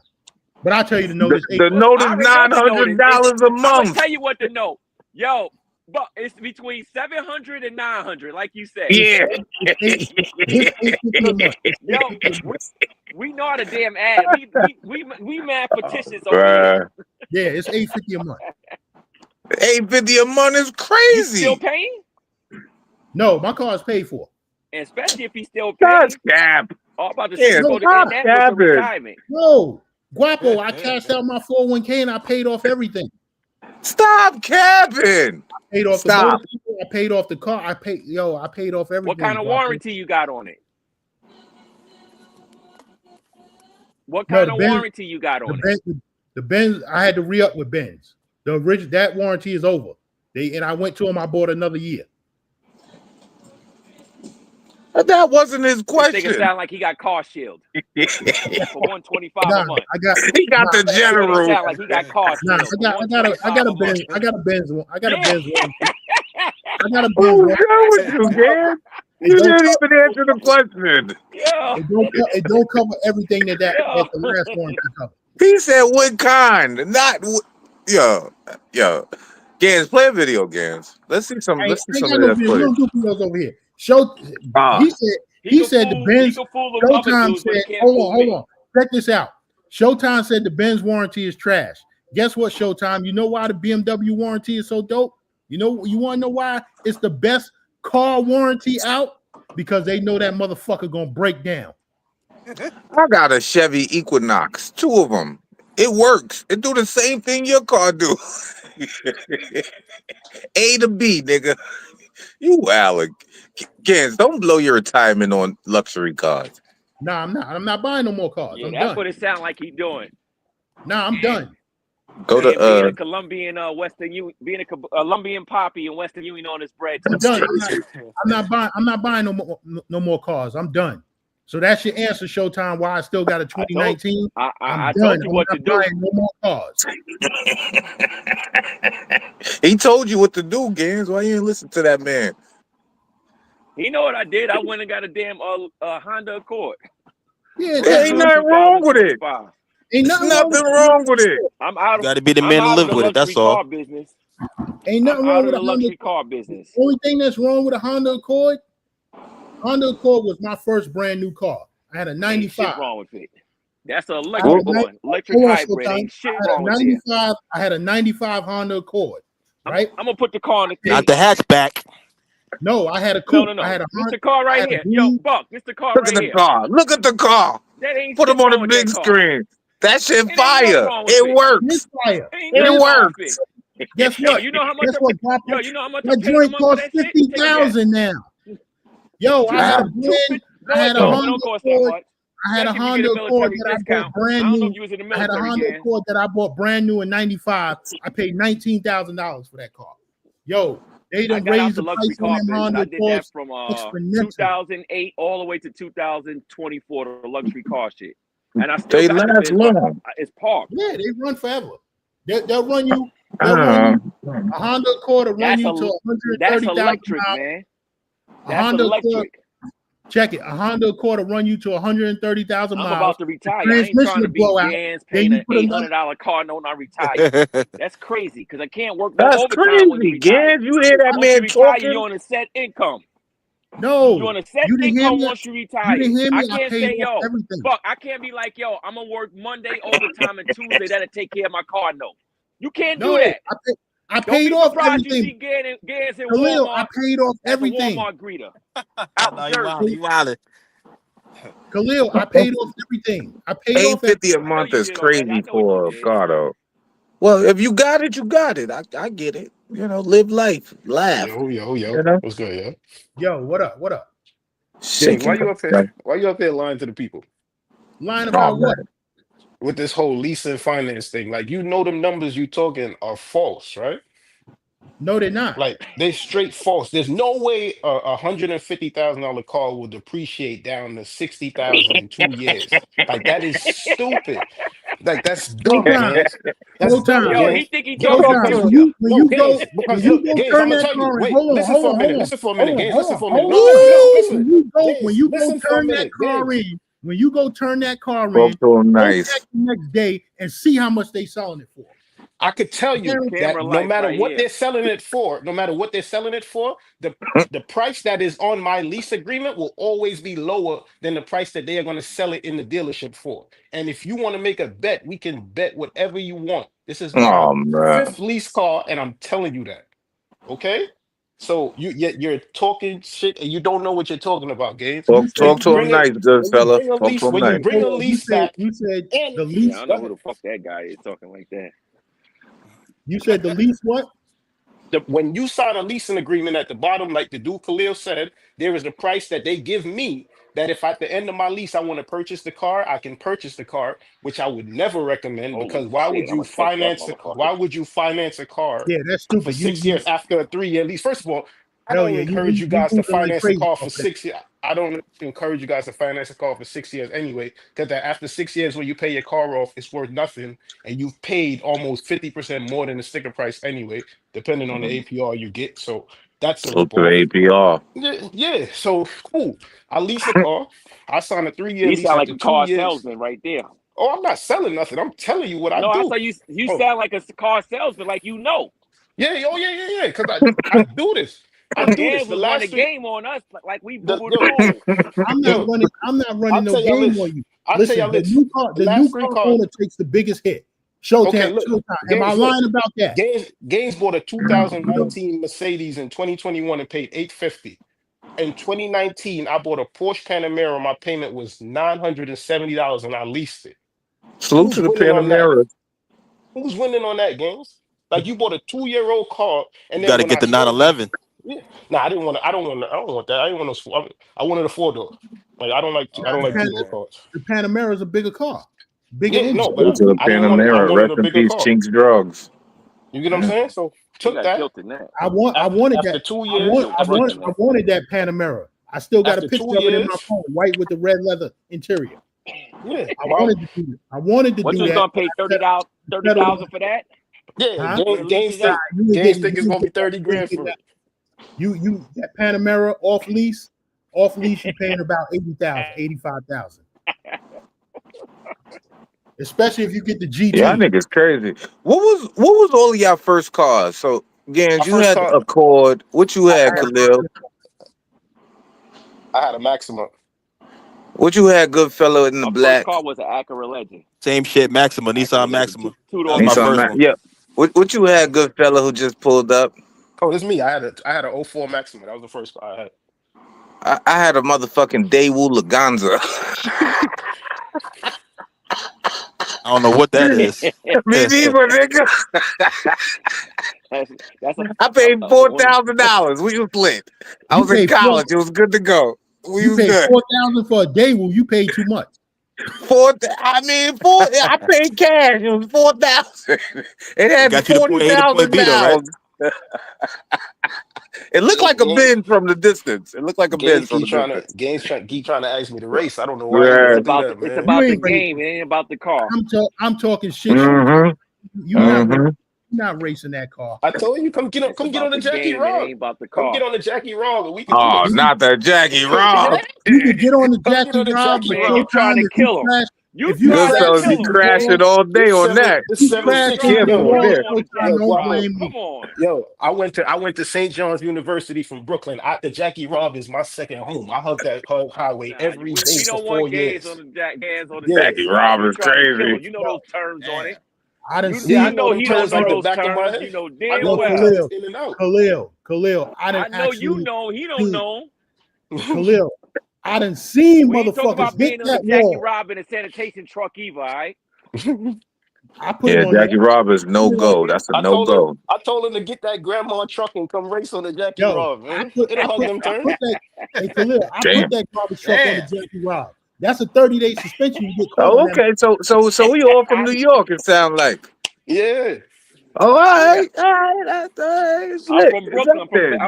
But I'll tell you the note is the note is $900 a month. I'll tell you what the note. Yo, but it's between $700 and $900, like you said. Yeah. Yo, we know how to damn ad. We mathematicians over here. Yeah, it's $850 a month. $850 a month is crazy. You still paying? No, my car is paid for. And especially if he's still paying. That's cap. All about to say go to retirement. No, Guapo, I cashed out my 401k and I paid off everything. Stop capping. I paid off the motorcycle, I paid off the car. I paid off everything. What kind of warranty you got on it? What kind of warranty you got on it? The Benz, I had to re-up with Benz. The original, that warranty is over. And I went to them, I bought another year. That wasn't his question. This nigga sound like he got car shield for $125 a month. He got the general. Sound like he got car shield. I got a Benz. I got a Benz one. I got a Benz one. What's wrong with you, man? You didn't even answer the question. Yeah. It don't cover everything that the last warranty covered. He said what kind, not yo. Gans, play a video, Gans. Let's see some. Let's see some of that footage. Videos over here. He said the Benz. Showtime said, hold on. Check this out. Showtime said the Benz warranty is trash. Guess what, Showtime? You know why the BMW warranty is so dope? You want to know why it's the best car warranty out? Because they know that motherfucker gonna break down. I got a Chevy Equinox, 2 of them. It works. It do the same thing your car do. A to B, nigga. You Alec. Gans, don't blow your retirement on luxury cars. Nah, I'm not. I'm not buying no more cars. Yeah, I'm that's done. what it sounds like he doing. Nah, I'm done. Go Being a to Colombian Western Union, being a Colombian poppy in Western Union on his bread I'm too. done. I'm not buying no more cars. I'm done. So that's your answer, Showtime. Why I still got a 2019? I done. told you what I'm to not do. buying no more cars. He told you what to do, Gans. Why you didn't listen to that man? He know what I did. I went and got a damn Honda Accord. Yeah, There ain't nothing wrong with it. Ain't There's nothing nothing wrong with it. I'm out. You got to be the man to live with it. That's all. Car business. Ain't nothing I'm wrong out with of a the Honda. luxury car business. The only thing that's wrong with a Honda Accord was my first brand new car. I had a 95. Ain't shit wrong with it. That's an electric one. Electric hybrid. Ain't shit wrong with it. I had a 95 Honda Accord. Right? I'm gonna put the car on the Not thing. the hatchback. No, I had a coupe. No. I had a This the car right here. Yo, Buck, this the car Look right at the here. car. Look at the car. That ain't Put shit him on wrong the with big that car. screen. That shit It ain't fire. nothing wrong with It it. works. Fire. Ain't It nothing works. Guess Yo, what? you know how much? Guess what? Yo, you know how much? That joint cost 50,000 now. Yo, I had a brand. I had a Honda Accord. I had a Honda Accord that I bought brand new. I had a Honda Accord that I bought brand new in '95. I paid $19,000 for that car. Yo, they done raised the price on them Honda Accords from exponentially. 2008 all the way to 2024, the luxury car shit. And I still They got last long. It's parked. Yeah, they run forever. They'll run you. A Honda Accord will run you to 130,000 That's electric, miles. man. A Honda electric. Accord, check it. A Honda Accord will run you to 130,000 miles. I'm about to retire. I ain't trying to be Gans paying an $800 car note when I retire. That's crazy because I can't work no That's overtime when you crazy, retire. Gans. You hear that Once man you retire, talking? you're on a set income. No, you're on a set didn't hear income me. once you retire. You didn't hear me. I can't paid say, yo, off everything. Fuck, I can't be like, yo, I'm gonna work Monday overtime and Tuesday. That'll take care of my car note. You can't do that. I paid off everything. You see Gans in Khalil, Walmart. I paid off everything. Walmart greeter. Out No, Jersey. you wildin'. Khalil, I paid off everything. I paid off $850 a month is crazy for a car, though. Well, if you got it, you got it. I get it. You know, live life, laugh. Yo. You know? What's good, yo? Yo, what up? What up? James, why you up here? Why you up here lying to the people? Lying about what? With this whole lease and finance thing. Like, you know them numbers you talking are false, right? No, they're not. Like, they're straight false. There's no way a $150,000 car will depreciate down to 60,000 in 2 years. Like, that is stupid. Like, that's dumb, Gans. That's dumb, Yo, Gans. he think he Gans, talking because to you. When you go Gans, turn I'm gonna that tell you. car in, Wait, hold on, listen for a minute. Listen for a minute. Gans, listen for a minute. No, listen. When you go turn that car in, when you go turn that car in, go check the next day and see how much they selling it for. I could tell you that no matter what they're selling it for, the price that is on my lease agreement will always be lower than the price that they are going to sell it in the dealership for. And if you want to make a bet, we can bet whatever you want. This is my fifth lease car, and I'm telling you that. Okay? So you're talking shit and you don't know what you're talking about, Gabe. Talk to him nice, good fella. Talk to him When nice. you bring a lease back, you said the Yeah, lease. I don't know who the fuck that guy is talking like that. You said the lease what? When you sign a leasing agreement at the bottom, like the dude Khalil said, there is a price that they give me that if at the end of my lease I want to purchase the car, I can purchase the car, which I would never recommend because why would you finance a car Yeah, that's stupid. for 6 years after a 3-year lease? First of all, I don't encourage you guys to moving like finance a crazy. car for 6 years. I don't encourage you guys to finance a car for 6 years anyway, because after 6 years when you pay your car off, it's worth nothing, and you've paid almost 50% more than the sticker price anyway, depending on the APR you get. So that's a Talk to ripoff. the APR. Yeah. So cool. I lease a car. I sign a 3-year You lease sound like after a 2 car years. salesman right there. Oh, I'm not selling nothing. I'm telling you what I do. I thought you sound like a car salesman, like you know. Yeah. Because I do this. I do this. Gans The was last running three. game on us, like we booed home. I'm not running no game on you. Listen, the new car owner takes the biggest hit. Showtime. Am I lying about that? Gaines bought a 2019 Mercedes in 2021 and paid $850. In 2019, I bought a Porsche Panamera. My payment was $970 and I leased it. Salute to the Panamera. Who's winning on that, Gaines? Like you bought a 2-year-old car and then got to get the 911. Yeah. Nah, I don't want that. I didn't want no. I wanted a 4-door. Like, I don't like two-door cars. The Panamera is a bigger car, bigger Yeah, engine. no, Go but to the I didn't want it. I Panamera. wanted Rest a in bigger peace, car. Chinks Drugs. You get what I'm saying? So You took got that. killed in that. I wanted After that. 2 I years, wanted that Panamera. I still got a after picture 2 of it in my years, phone, white with the red leather interior. yeah. I Well, wanted to do it. I wanted to What do you was that. gonna pay $30,000 for that? yeah. Huh? Where the lease is at? Games think it's gonna be 30 grand for it. You that Panamera off lease, you paying about 80,000, 85,000. Especially if you get the GT. Yeah, I think it's crazy. What was all of y'all first cars? So, Gans, My you first had the car, Accord. What you had, Khalil? I had a Maxima. What you had, good fellow in the My first black? car was an Acura Legend. Same shit, Maxima, Acura Nissan Legend, Maxima. That two-door was my turbo. first one. Yeah. What you had, good fellow who just pulled up? Oh, this me. I had a '04 Maxima. That was the first car I had. I had a motherfucking Daewoo Laganza. I don't know what that is. Me neither, nigga. That's I paid one of $4,000. We was lit. I You was in paid college. It was good to go. We you was paid good. 4,000 for a day. Well, you paid too much. I paid cash. It was 4,000. It It had got you to point A to point 40,000 B though, right? miles. It looked like a Benz from the distance. It looked like a Benz from the distance. Keep trying to ask me to race. I don't know why he Yeah. it's want to do about that, it's man. You about the ain't game. racing. It ain't about the car. I'm talking shit. Mm-hmm. You not Mm-hmm. not racing that car. I told you, come get It's on about the the Jackie game. It Rob. ain't about the Come car. get on the Jackie Rob, and we can do Oh, this. not that Jackie Rob. You can get on the Come get Jackie on the Rob, Jackie but Man, you Rob. trying showtime to if you kill him. crash, You if you trying to crash Goodfellas be kill into him. the crashing wall, all day on that. This you crash 760. into the Careful wall, there. On the showtime, Jackie don't Guapo. blame Come me. on. Yo, I went to St. John's University from Brooklyn. The Jackie Rob is my second home. I hug that highway Nah, every day we for don't 4 want gays on years. the hands on the Yeah, Jackie Jackie Rob. Rob You is trying to kill crazy. him. You know those terms on Damn. it. I done yeah. I You seen know know them he don't turns know like the those back of my terms. head. You know I damn know yo them well. turns Khalil, in and out. I done I know you actually know. He don't seen know. Khalil. I done seen We ain't talking motherfuckers about hit being on the that Jackie wall. Rob in a sanitation truck either, all right? I put it Yeah, on there. Jackie Rob is Put no it on go. there. That's a no go. I told him to get that grandma truck and come race on the Jackie Yo, Rob, man. It'll hug them I turns. put that. Hey Khalil, I put Damn. that garbage truck on the Damn. Jackie Rob. That's a 30-day suspension. You get caught on Oh, that. okay. So we all from New York. It sound like. Yeah. Oh, all Yeah. right. All right. All right. It's I'm lit. from It's Brooklyn. up there.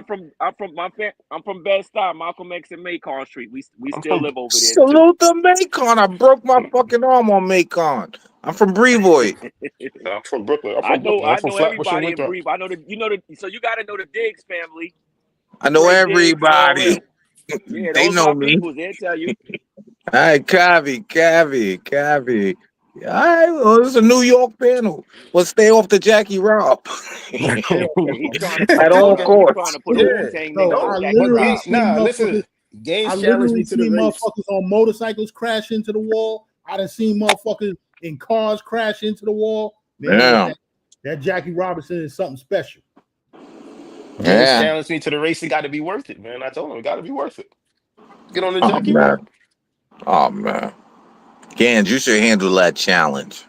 I'm from Bed-Stuy, Malcolm X and Macon Street. We I'm still from live over there too. Salute the Macon. I broke my fucking arm on Macon. I'm from Brevoort. I'm from Brooklyn. I'm I from know Flatbush and everybody in Winthrop. Breve. I know so you got to know the Diggs family, I know Fred Diggs and all everybody. them. Yeah, They those know my me. peoples. They'll tell you. All right, Cavi. All right, well, this is a New York panel. Let's stay off the Jackie Rob Yeah. Yeah, he's trying to at put all he's trying courts. to put a Yo, Wu Yeah. Tang yo, nigga on I the No, Jackie but literally Rob. seen listen. motherfuckers. I Gaines challenged me literally to the seen race. motherfuckers on motorcycles crash into the wall. I done seen motherfuckers in cars crash into the wall. Man, Yeah, that Jackie Robinson is something special. Gaines yeah. challenged me to the race. It got to be worth it, man. I told him it got to be worth it. Get on the Oh Jackie Rob. man, oh man. Gans, you should handle that challenge.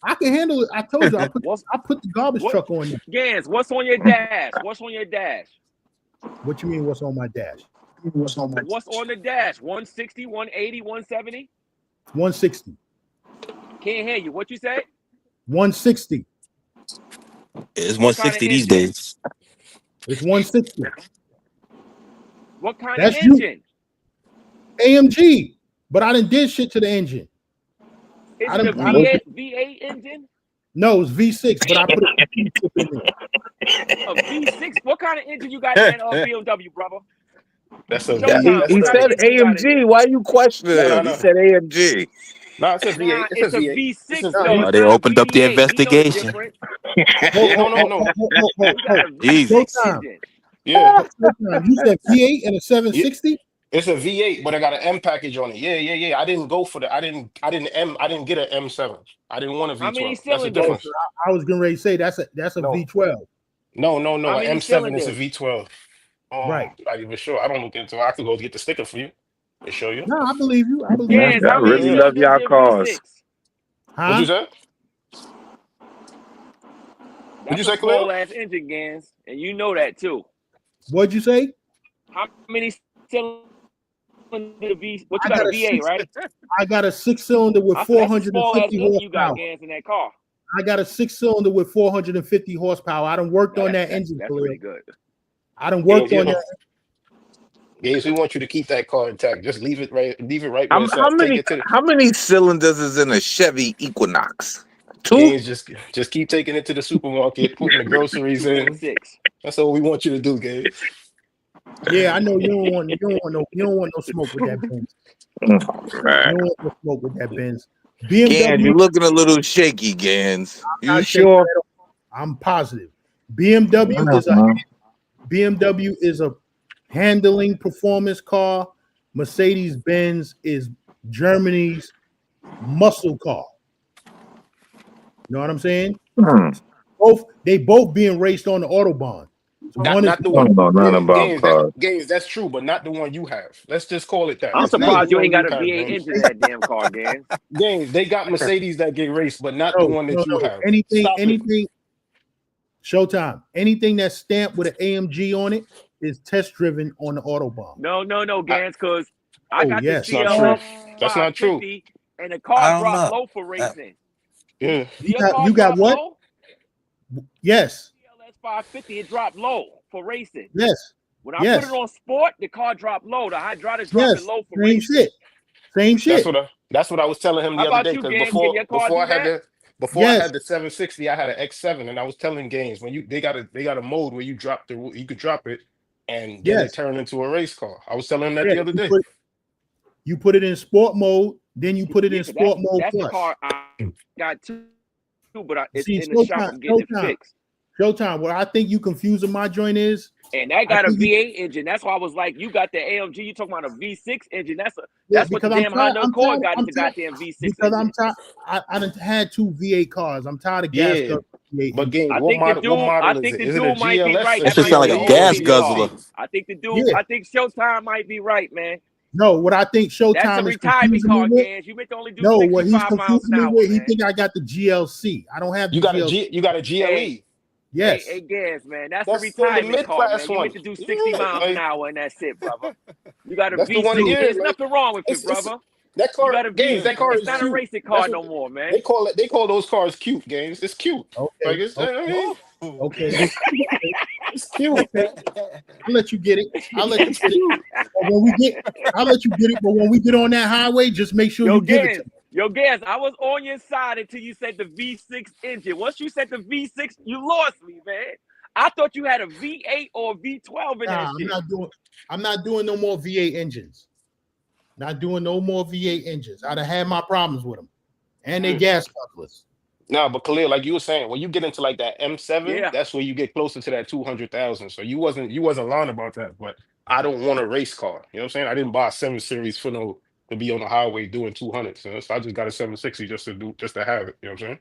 I can handle it. I told you, What's I put the garbage what truck on there. Gans? What's on your dash? What's on your dash? What you mean? What's on my dash? What's on the dash? 160, 180, 170? 160. Can't hear you. What you say? 160. It's What kind of 160 these engine? days. It's 160. What kind of That's you. engine? AMG. But I done did shit to the engine. Is I it a done, I done, V8 engine? no, it's V6, but I put a V6 in there. A V6? What kind of engine you got in that BMW, brother? That's a Yeah, V. Showtime. That's he What kind of said engine you got in AMG. there? Why you questioning no, him? He no, said AMG. no. It's a V8. Nah, It's a it's a V8. It's a V6 though. V8. It's They not a opened up the V8. We know the investigation. difference. Hold, Yeah, hold, no. hold. We got a Jesus. V6 engine. Yeah, Showtime. You said V8 and a yeah. 760? It's a V8, but I got an M package on it. Yeah. I didn't go for the. I didn't get an M7. I didn't want a How many V12. That's the Oh, cylinders? so difference. I was getting ready to say that's a No, V12. How no. An many M7 is a cylinders? V12. Right. Not even sure. I don't look into it. I could go get the sticker for you and show you. No, I believe you. I believe Man, you. Gans, I how many really Yeah. love cylinders y'all in cars. V6? What'd you Huh? say? What'd you That's a say, Khalil? small ass engine, Gans, and you know that too. What'd you say? How many cylinders What you I got, got a a V8, six. right? I got a 6-cylinder with That's a small ass 450 engine you got, horsepower. Gans, in that car. I got a 6-cylinder with 450 horsepower. I done worked on that engine, That's Khalil. pretty good. I done Games, worked on that. we want you to keep that car intact. Just leave it right where it's How at. Take it to the many cylinders is in a Chevy Equinox? 2? Games. Just keep taking it to the supermarket, putting the groceries in. 2.6. That's all we want you to do, Games. Yeah, I know you don't want no smoke with that Benz. Oh, You man. don't want no smoke with that Benz. Gans, BMW. you're looking a little shaky, Gans. You Not shaking sure? at all. I'm positive. BMW is a handling performance car. Mercedes-Benz is Germany's muscle car. You know what I'm saying? They both being raced on the Autobahn. So Not one is the I one. don't know nothing about Games. cars. Games. That's true, but not the one you have. Let's just call it that. I'm It's not the surprised you one ain't got you a have, V8 Games. engine in that damn car, Gans. Games. They got Mercedes that get raced, but not the one that you have. Stop it. Anything. Showtime. Anything that's stamped with an AMG on it is test driven on the Autobahn. No, Gans, because I got the That's not true. CLS That's not true. 550 and the car I don't dropped know. low for racing. Yeah. Do your car You got drop what? low? Yes. CLS 550, it dropped low for racing. Yes. When I put it on sport, the car dropped low. The hydraulics dropping low for Same racing. shit. Same shit. That's what I was telling him the How other about day. you, Because Gans? Can your car before do I had that? I had the 760, I had an X7, and I was telling Games when they got a mode where you could drop it and get it turned into a race car. I was telling him that the other day. You put it in sport mode, then you put it in sport mode that's plus. the car I got too, but it's See, in the shop. I'm getting it fixed. Showtime. What I think you confusing my joint is, and that got a V8 engine. That's why I was like, you got the AMG. You talking about a V6 engine? That's what the damn Honda Accord got. It's a goddamn V6 because engine. I'm tired. I done had 2 V8 cars. I'm tired of gas guzzling. But Games, I what think the dude might be right. That shit sound like a gas guzzler. I think I think Showtime might be right, man. No, what I think Showtime that's a is retirement car, with, Gans. You meant to only do no, what he's 65 miles confusing an me hour, with, man. he think I got the GLC. I don't have the GLC. You got a GLE. Hey, yes. Hey, Gans, man. That's a retirement car, man. You one. meant to do 60 miles an hour, and that's it, brother. You got a that's V6. The one, There's nothing wrong with it, brother. That car, you got a Games, that car it's is not cute. a racing car no more, man. They call those cars cute, Games. It's cute. Okay. Like it's, okay. It's cute. Okay. I'll let you get it. I'll let you get it. I'll let you get it. But when we get on that highway, just make sure you give it to me. Yo, Gans, I was on your side until you said the V6 engine. Once you said the V6, you lost me, man. I thought you had a V8 or a V12 in that shit. I'm not doing no more V8 engines. Not doing no more V8 engines. I'd have had my problems with them. And they gas guzzlers. No, but Khalil, like you were saying, when you get into like that M7, that's where you get closer to that 200,000. So you wasn't lying about that. But I don't want a race car. You know what I'm saying? I didn't buy a 7 Series to be on the highway doing 200. So I just got a 760 just to have it. You know what I'm saying?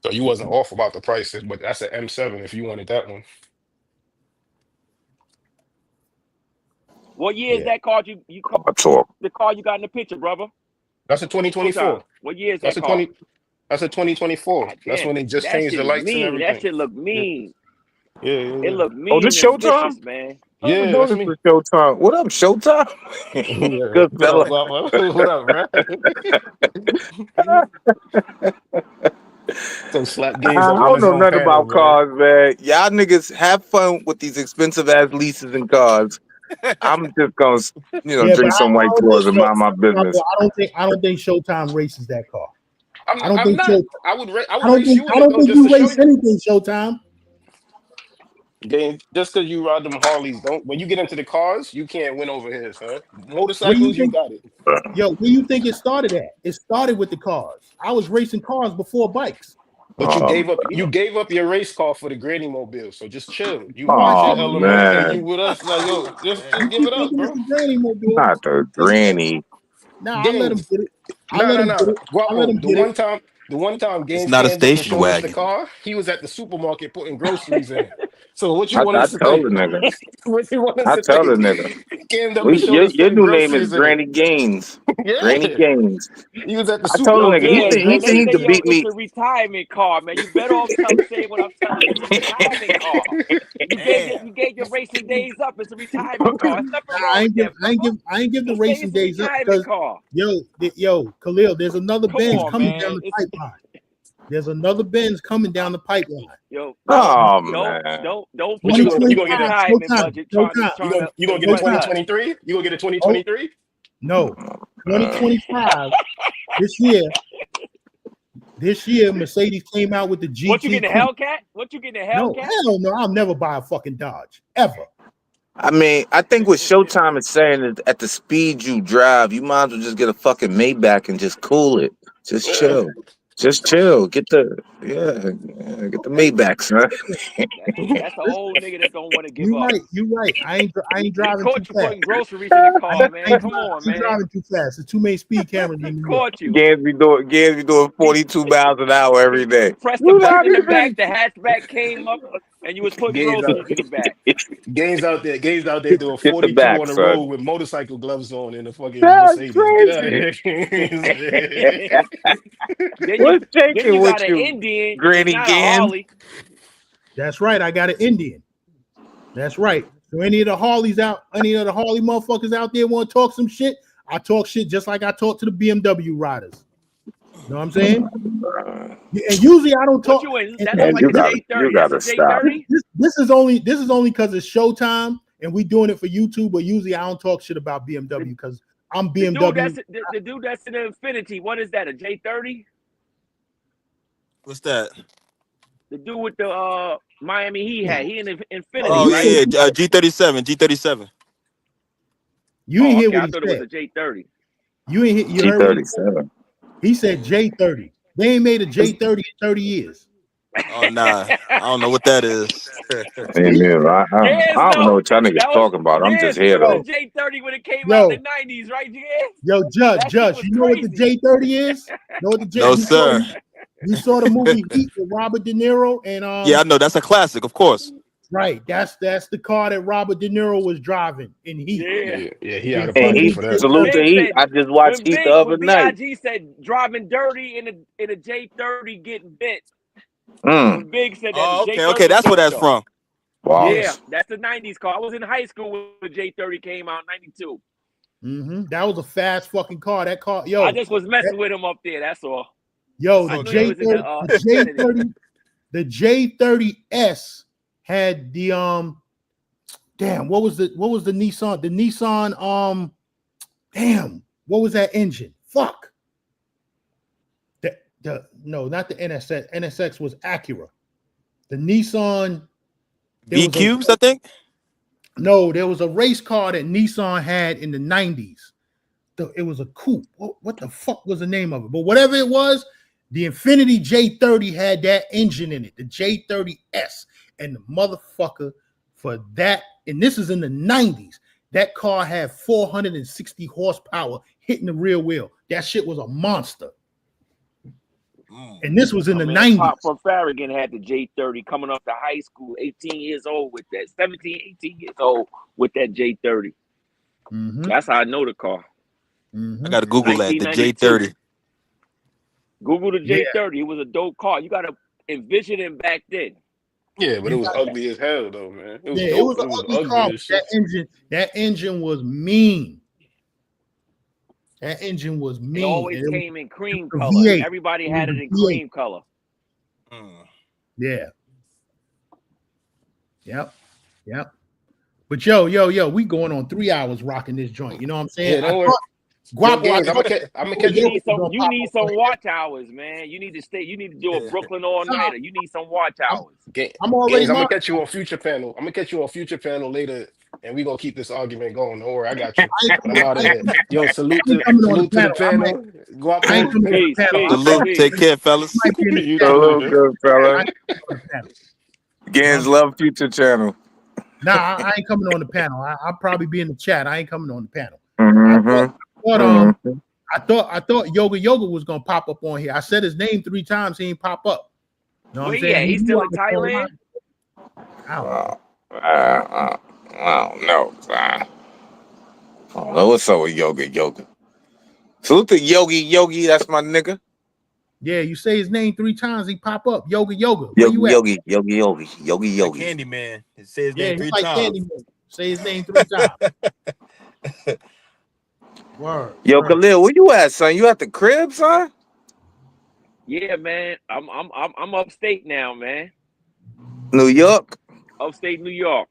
So you wasn't off about the prices, but that's an M7 if you wanted that one. What year is that car you the car you got in the picture, brother? That's a 2024. What year is that car? That's a 2024. That's when they just changed the lights and everything. That shit look mean. Yeah. It look mean. This Showtime, vicious, man. Yeah, that's me. Showtime. What up, Showtime? Good fella. What up, bro? So slap games. I don't know nothing about cars, man. Y'all niggas have fun with these expensive ass leases and cars. I'm just gonna, drink some White Claws and mind my business. I don't think Showtime races that car. I don't think you race anything, Showtime. Game, just because you ride them Harleys, when you get into the cars, you can't win over here, son. Motorcycles, you got it. Yo, where you think it started at? It started with the cars. I was racing cars before bikes. But you gave up your race car for the Granny Mobile, so just chill. You ride your element and you with us, like yo, just give it up, bro. Not the Granny. Nah, I'll let him get it. The one time Gaines not a station showed us the wagon. car, he was at the supermarket putting groceries in. So what you I, want I us to told think? the nigga. What you want us I to told the think? nigga. Came up and showed us Your putting new name is groceries in it. Granny Gaines. Granny Yeah. Gaines. He was at the I told the Yo, nigga supermarket putting Gans, he man, think they groceries he say could in yo, beat it's me. a retirement car, man. You better off saying what I'm telling you. It's a retirement car. Damn. You gave your racing days up. It's a retirement car. There's nothing Nah, wrong with that, brother. I ain't give the Just say racing it's a days up retirement because car. yo, Khalil, there's another Come Benz on, coming down man. the pipeline. There's another Benz coming down the pipeline. Yo, Oh man. don't What you forget gonna the you gonna get a retirement Showtime, budget Showtime, trying to you gonna get a impress us. 2023? You gonna get a Oh 2023? no, 2025 this year. This year, Mercedes came out with the What you GT getting a Coupe. Hellcat? What you getting a No, Hellcat? hell no, I'll never buy a fucking Dodge ever. I mean, I think what Showtime is saying is at the speed you drive, you might as well just get a fucking Maybach and just cool it. Just chill. Just chill. Get the get the Maybach, son. That's the old nigga that don't want to give You up. right, you right. I ain't He driving too caught you fast. putting groceries in the car, I man. Come on, ain't man. driving too fast. There's too many speed cameras in New York. Caught you. Gans be doing He 42 miles an hour every day. pressed the You know how button in the these back. things. The hatchback came up, and you was putting Games out groceries in the back. games out there doing Get the 42 back, on the road son. with motorcycle gloves on in a fucking That's Mercedes. Get out of crazy. here. then What's you shaking got with an you, Indian. It's Granny not a Gans? Harley. That's right. I got an Indian. That's right. So any of the Harley motherfuckers out there want to talk some shit, I talk shit just like I talk to the BMW riders. You know what I'm saying? And usually I don't What talk. you in? And That's And like like a you J30. That's a gotta stop. J30. this is only because it's Showtime and we doing it for YouTube. But usually I don't talk shit about BMW because I'm The dude BMW. the dude that's in the Infinity. What is that? A J30? What's that? The dude with the Miami Heat hat. He in the Infinity, Oh right? yeah, yeah. G37, G37. You ain't Oh, hear okay. what I he thought it was said. a J30. You ain't hear, you heard what G37. he said. J30. They ain't made a J30 in 30 years. Oh nah, I don't know what that is. Same See? here. Yes, I don't know no. what y'all niggas That was talking about. I'm just yes. here Remember the though. J30 when it came out Yo, in the 90s, right, Yes? yo, That shit Judge, was you know what the crazy. J30 is? Know what the J No sir. you saw the movie Heat with Robert De Niro and Yeah, I know that's a classic, of course. right, that's the car that Robert De Niro was driving in Heat. Yeah. Yeah, he The out of And pocket Infinity Heat, for that. When salute to Big Heat. said I just watched Heat the other when night. Big said driving dirty in a J30 getting bit. Mm. When Big said that the Oh, okay, J30 okay, was that's where fucked that's up. from. Yeah, Boss. that's the 90s car. I was in high school when the J30 came out in 92. That was a fast fucking car. That car, I just was messing with him up there. That's all. yo, I the knew he was in J30, the the Infinity. J30, the J30S had the damn, what was the Nissan? The Nissan damn, what was that engine? Fuck. No, not the NSX. NSX was Acura. The Nissan, there V was a cubes, I think. no, there was a race car that Nissan had in the 90s. It was a coupe. What the fuck was the name of it? But whatever it was, the Infinity J30 had that engine in it, the J30S. And the motherfucker for that, and this is in the 90s, that car had 460 horsepower hitting the rear wheel. That shit was a monster. And this was in the 90s. Pop from Farragut had the J30 coming up to high school, 18 years old with that, 17, 18 years old with that J30. That's how I know the car. I gotta Google that. The 1992. J30. Google the J30. It was a dope car. You got to envision it back then. Yeah, but it was ugly as hell though, man. It was It dope, was but an it was ugly ugly car. as shit. That engine was mean. That engine was mean. It always came in cream color. V8. Everybody had it in cream color. Yeah. Yep. But yo, we going on 3 hours rocking this joint. You know what I'm saying? Yeah, don't worry. Yo, Gaines, I'm gonna catch You you. need some watch hours, man. You need to stay. You need to do a Brooklyn all nighter. You need some watch hours. I'm already. Gaines, I'm gonna catch you on future panel. I'm gonna catch you on future panel later, and we gonna keep this argument going. Don't worry, I got you. But I'm out of here. Yo, salute to the panel. Go out Peace. Salute. Take care, fellas. You Hello, too, good fella. Gans love future channel. Nah, I ain't coming on the panel. I'll probably be in the chat. I ain't coming on the panel. I thought Yoga was gonna pop up on here. I said his name 3 times. He ain't pop up. You know what I'm saying? He's still in Thailand. I don't know. I don't know, son. I don't know what's up with Yoga. Salute to Yogi. That's my nigga. Yeah, you say his name 3 times, he pop up. Yoga. Where Yogi. you at? Like Candyman. It says his Yeah, name he's 3 like times. Candyman. Say his name 3 times. Word. Yo, Khalil, where you at, son? You at the crib, son? Yeah, man. I'm upstate now, man. New York? Upstate New York.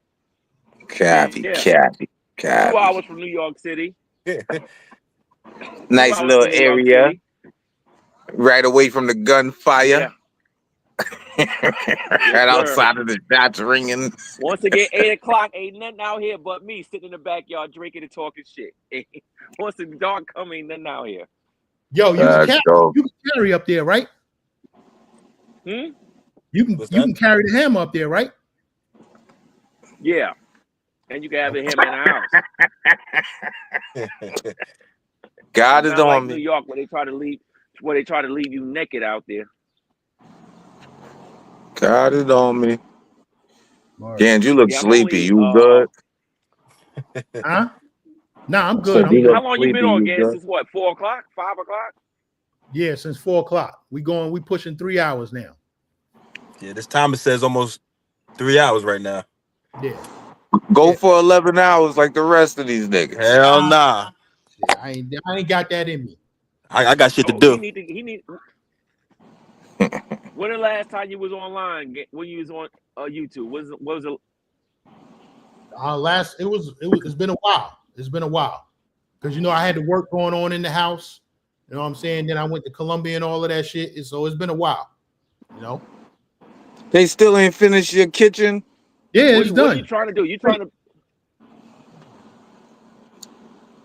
Cappy. 2 hours from New York City. 2 Nice hours little from New York area. City. Right away from the gunfire. Yeah. Right outside of the shots ringing. Once it get 8 o'clock, ain't nothing out here but me sitting in the backyard drinking and talking shit. Once the dark come, ain't nothing out here. Yo, you can carry up there, right? Hmm? You can carry the hammer up there, right? Yeah. And you can have him in the house. God is not on like me. New York where they try to leave you naked out there. God is on me. Dan, you look sleepy. You good? Huh? Nah, I'm good. How long you been on, Gan? Since what? 4 o'clock? 5 o'clock? Yeah, since 4 o'clock. We pushing 3 hours now. Yeah, this timer says almost 3 hours right now. Yeah. Go for 11 hours like the rest of these niggas. Hell nah. Yeah, I ain't got that in me. I got shit to do. He need. When the last time you was online? When you was on YouTube? Was it? It's been a while. It's been a while. Because I had the work going on in the house. You know what I'm saying? Then I went to Colombia and all of that shit. So it's been a while. They still ain't finished your kitchen? Yeah, it's done. What are you trying to do? You trying to?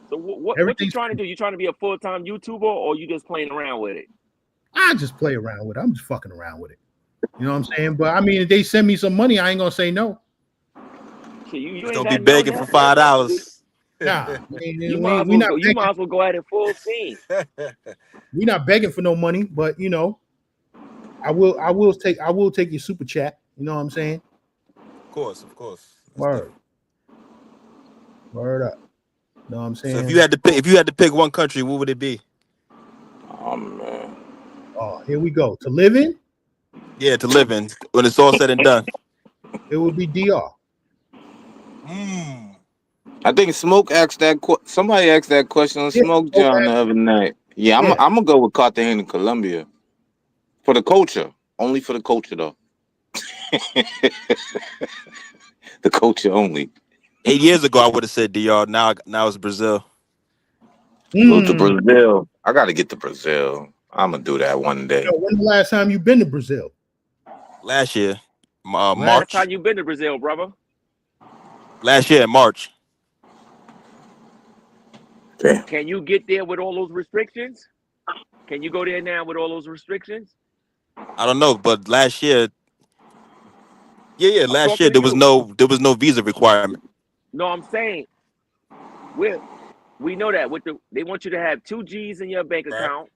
So what you trying to do? You trying to be a full-time YouTuber, or you just playing around with it? I just play around with it. I'm just fucking around with it. You know what I'm saying? But I mean, if they send me some money, I ain't gonna say no. So you ain't gonna be begging for $5. Nah, you might as well go at it full steam. We're not begging for no money, but I will take your super chat. You know what I'm saying? Of course. Word up. You know what I'm saying? So if you had to pick one country, what would it be? Oh man. Oh, here we go. To live in? Yeah, to live in when it's all said and done. It would be DR. I think Smoke asked that. Somebody asked that question on Smoke John the other night. Yeah, I'm gonna go with Cartagena, Colombia, for the culture. Only for the culture, though. The culture only. 8 years ago, I would have said DR. Now it's Brazil. Go to Brazil. I got to get to Brazil. I'm gonna do that one day. When's the last time you been to Brazil? Last year, March. Last time you been to Brazil, brother? Last year, March. Damn. Can you get there with all those restrictions? Can you go there now with all those restrictions? I don't know, but last year, last year there was no visa requirement. No, I'm saying we know that they want you to have 2 G's in your bank account,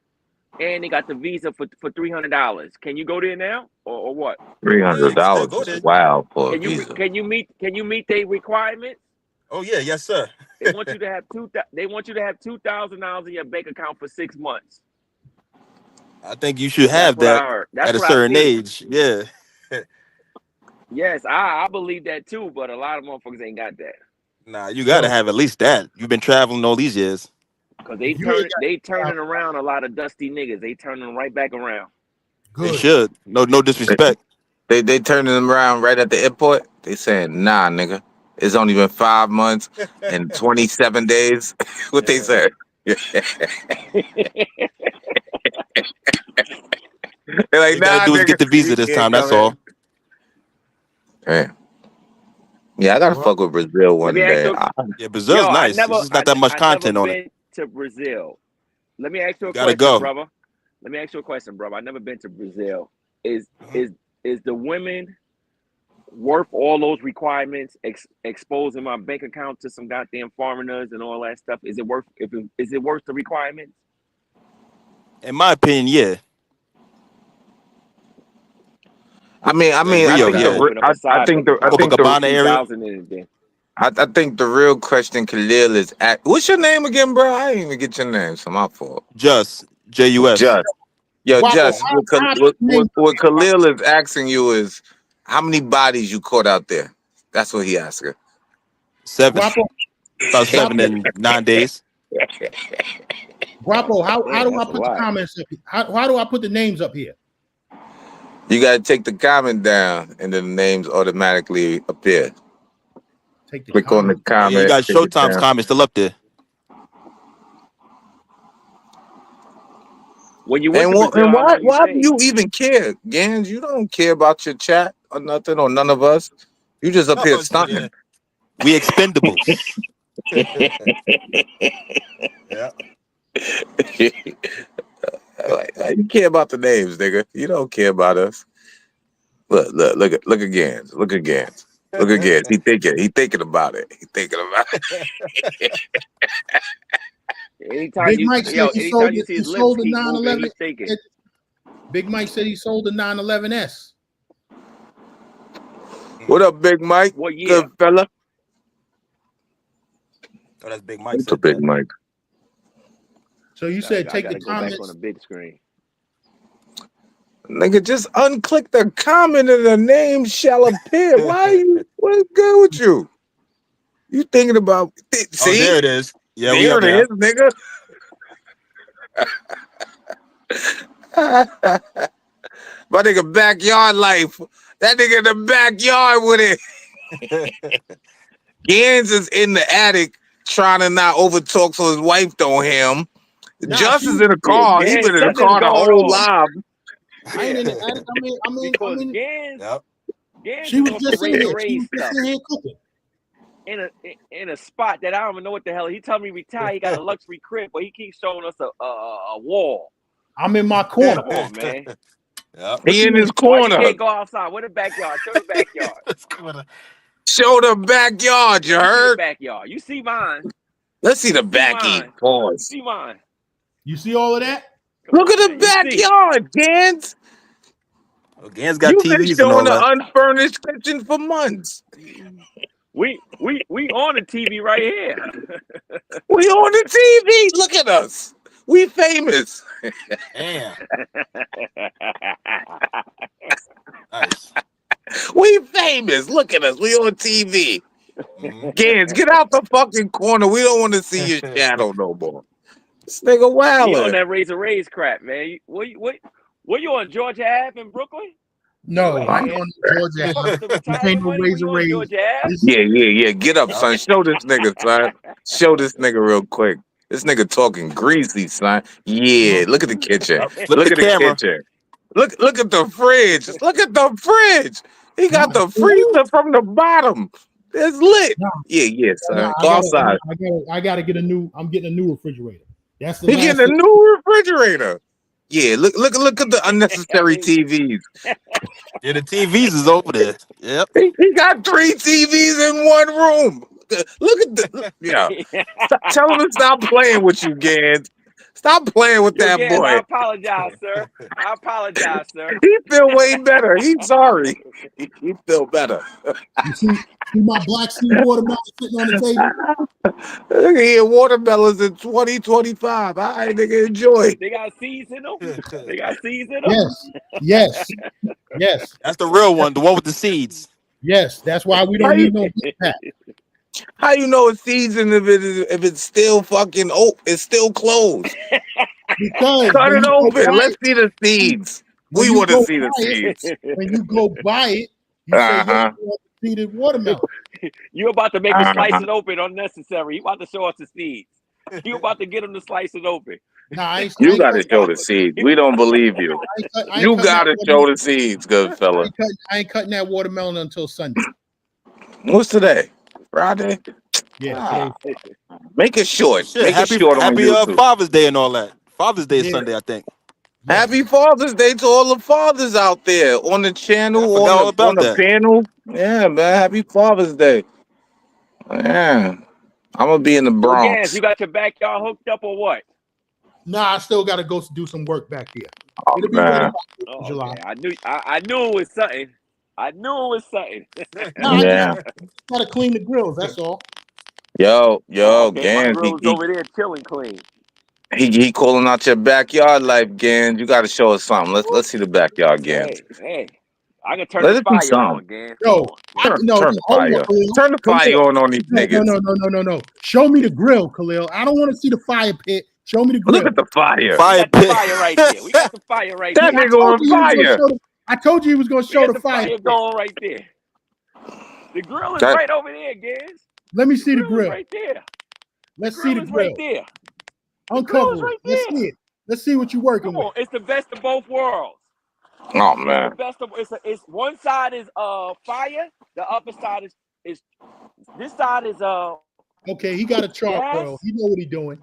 and they got the visa for $300. Can you go there now, or what? $300 is wild for a visa. Can you meet their requirements? Oh yeah, yes sir. They want you to have $2,000 in your bank account for 6 months. I think you should have that at a certain age. Yeah. Yes, I believe that too, but a lot of motherfuckers ain't got that. Nah, you gotta have at least that. You've been traveling all these years. Cause they turning around a lot of dusty niggas. They turning right back around. Good. They should. No disrespect. They turning them around right at the airport. They saying, nah, nigga. It's only been 5 months and 27 days. What they say? They're like, you gotta do is get the visa this time. That's all. Yeah, I gotta fuck with Brazil one day. Yeah, Brazil's nice. There's just not that much content on it. I've never been to Brazil. Let me ask you a question, brother. Let me ask you a question, brother. I've never been to Brazil. Is the women worth all those requirements? Exposing my bank account to some goddamn foreigners and all that stuff. Is it worth the requirements? In my opinion, yeah. I mean, Yeah, I you Rio, think gotta yeah. open up a I side think fucking I think company. the Copacabana area. 3,000 in it then. I think the real question, Khalil, is what's your name again, bro? I didn't even get your name, so my fault. Just Just. Just. Yo, Guapo, just what Khalil is asking you is how many bodies you caught out there. That's what he asking. 7. Guapo, About 7 Guapo, in 9 days. Guapo. How Damn, do I that's a put the lot. comments up? How do I put the names up here? You gotta take the comment down, and then the names automatically appear. Take the Click on the comment. Oh yeah, you comment, got take it Showtime's down. comment still up there. When you went And to Brazil, how long you why do stayed? you even care, Gans? You don't care about your chat or nothing, or none of us. You just up here Oh, yeah. stunting. We expendables. Yeah. You care about the names, nigga. You don't care about us. Look at Gans. Look at Gans. Look at Gans. He thinking about it. He thinking about it. Big Mike said Anytime you see he his lips sold the keep moving, 911. he's thinking. Big Mike said he sold the 911S. What up, Big Mike? What year? Good fella. Oh, that's Big Mike What's a said Big that. Mike? So you I said take gotta the go back on comments. the big screen. Nigga, just unclick the comment and the name shall appear. What's good with you? You thinking about Oh, see? there it is. Yeah, we There up it now. is, nigga. My nigga backyard life. That nigga in the backyard with it. Gans is in the attic trying to not overtalk so his wife don't hear him. Nah, Just she is in the Yeah, car. He Gans, been in the something's car the going whole on. live. I ain't in the Yeah, attic. because Gans Yep. She is was on just some in Razor here. She was Ray just stuff in here cooking. in a spot that I don't even know what the hell. He told me retire. He got a luxury crib, but he keeps showing us a wall. I'm in my corner. Come on, man. Yep. What He you in his want? Why you corner. can't go outside? Where the backyard? Show the backyard. Show the backyard, you Let me see the heard? backyard. You see mine. Let's see the You see back mine. end. You Pause. see mine. You see all of that? Come Look on, at the man. You see. backyard, Gans. Well, Gans got You've been TVs and showing all the that. unfurnished kitchen for months. We on the TV right here. We on the TV. Look at us. We famous. Damn. Nice. We famous. Look at us. We on TV. Mhm. Gans, get out the fucking corner. We don't want to see your shadow no more. This nigga He on wildin'. that Razor Rays crap, man. What you on Georgia Ave in Brooklyn? No, Where I you ain't at? on Georgia. Fuck with the This ain't retirement no money. Where razor you on raise. Georgia Ave? This, Yeah. Get up, Yep. son. Show this nigga, son. Show this nigga real quick. This nigga talking greasy, son. Yeah, look at the kitchen. Yep. Flip Look the at the camera. kitchen. Look at the fridge. Look at the fridge. He nah, got the freezer from the bottom. It's lit. nah, Yeah, nah, son. Go outside. I gotta get a new. I'm getting a new refrigerator. That's the He last getting a thing. new refrigerator. Yeah, look at the I unnecessary mean, TVs. Yeah, the TVs is over there. Yep. He got 3 TVs in one room. Look at the yeah. Tell him to stop playing with you, Gans. Stop playing with yo, that Gans, I boy. apologize, sir. I apologize, sir. He feel way better. He's sorry. He feel better. You see my black sea watermelon sitting on the table. Look at here, watermelons in 2025. All right, nigga, enjoy. They got seeds in them. They got seeds in them. Yes, yes, yes, That's the real one, the one with the seeds. yes. That's why we How don't you, need no heat pack. how you know it's season if it's still fucking open? It's still closed. Because Cut when it you go open. buy Let's it, see the seeds. when We you want to go see the buy it, seeds. when you go buy it, you say, Uh "Yo, huh. I want the seeded watermelon." You about to make him slice Uh-huh. it open unnecessary. You about to show us the seeds. You about to get him to slice it open. Nah, I You ain't got to cutting. show the seeds. We don't believe you. I ain't You cutting that got to watermelon. show the seeds, good fella. I ain't cutting that watermelon until Sunday. What's today? Friday? Yeah, Ah, today. make it short. Shit, Make it happy short on happy YouTube. Father's Day and all that. Father's Day is Yeah, Sunday, I think. yes. Happy Father's Day to all the fathers out there on the Yeah, I channel, forgot all on about the that. panel. Yeah, man. Happy Father's Day. Yeah. I'm gonna be in the Yo, Gans, Bronx. you got your backyard hooked up or what? Nah, I still got to go do some work back there. Oh It'll be ready man. by Oh, July. okay. I knew it was something. I knew it was something. No, I just Yeah. gotta clean the grills. That's all. Yo, Oh, yo, okay. My Gans, grill is over there chilling clean. he calling out your backyard life, Gans. You got to show us something. Let's see the backyard, Gans. Hey. I can turn Let the us see fire something. on, gang. Come Yo, on. Turn the hold on, fire. Khalil. Turn the fire Khalil. on these No, no, niggas. no, no, no, no, no. Show me the grill, Khalil. I don't want to see the fire pit. Show me the Look grill. at the We fire. Fire got the pit. fire right there. We got the fire right That Yeah, there. nigga on fire. I told you he was gonna We show got the the fire fire pit. going right there. The grill is That right over there, guys. Let me The see the grill is grill. right there. The Let's see grill the is right grill. there. The grill is Uncover it. right Let's see there. it. Let's see what you're working Come with. on, it's the best of both worlds. oh It's the man. best of it's one side is fire, the upper side is this side is Okay, he got a gas, charcoal. He know what he's doing.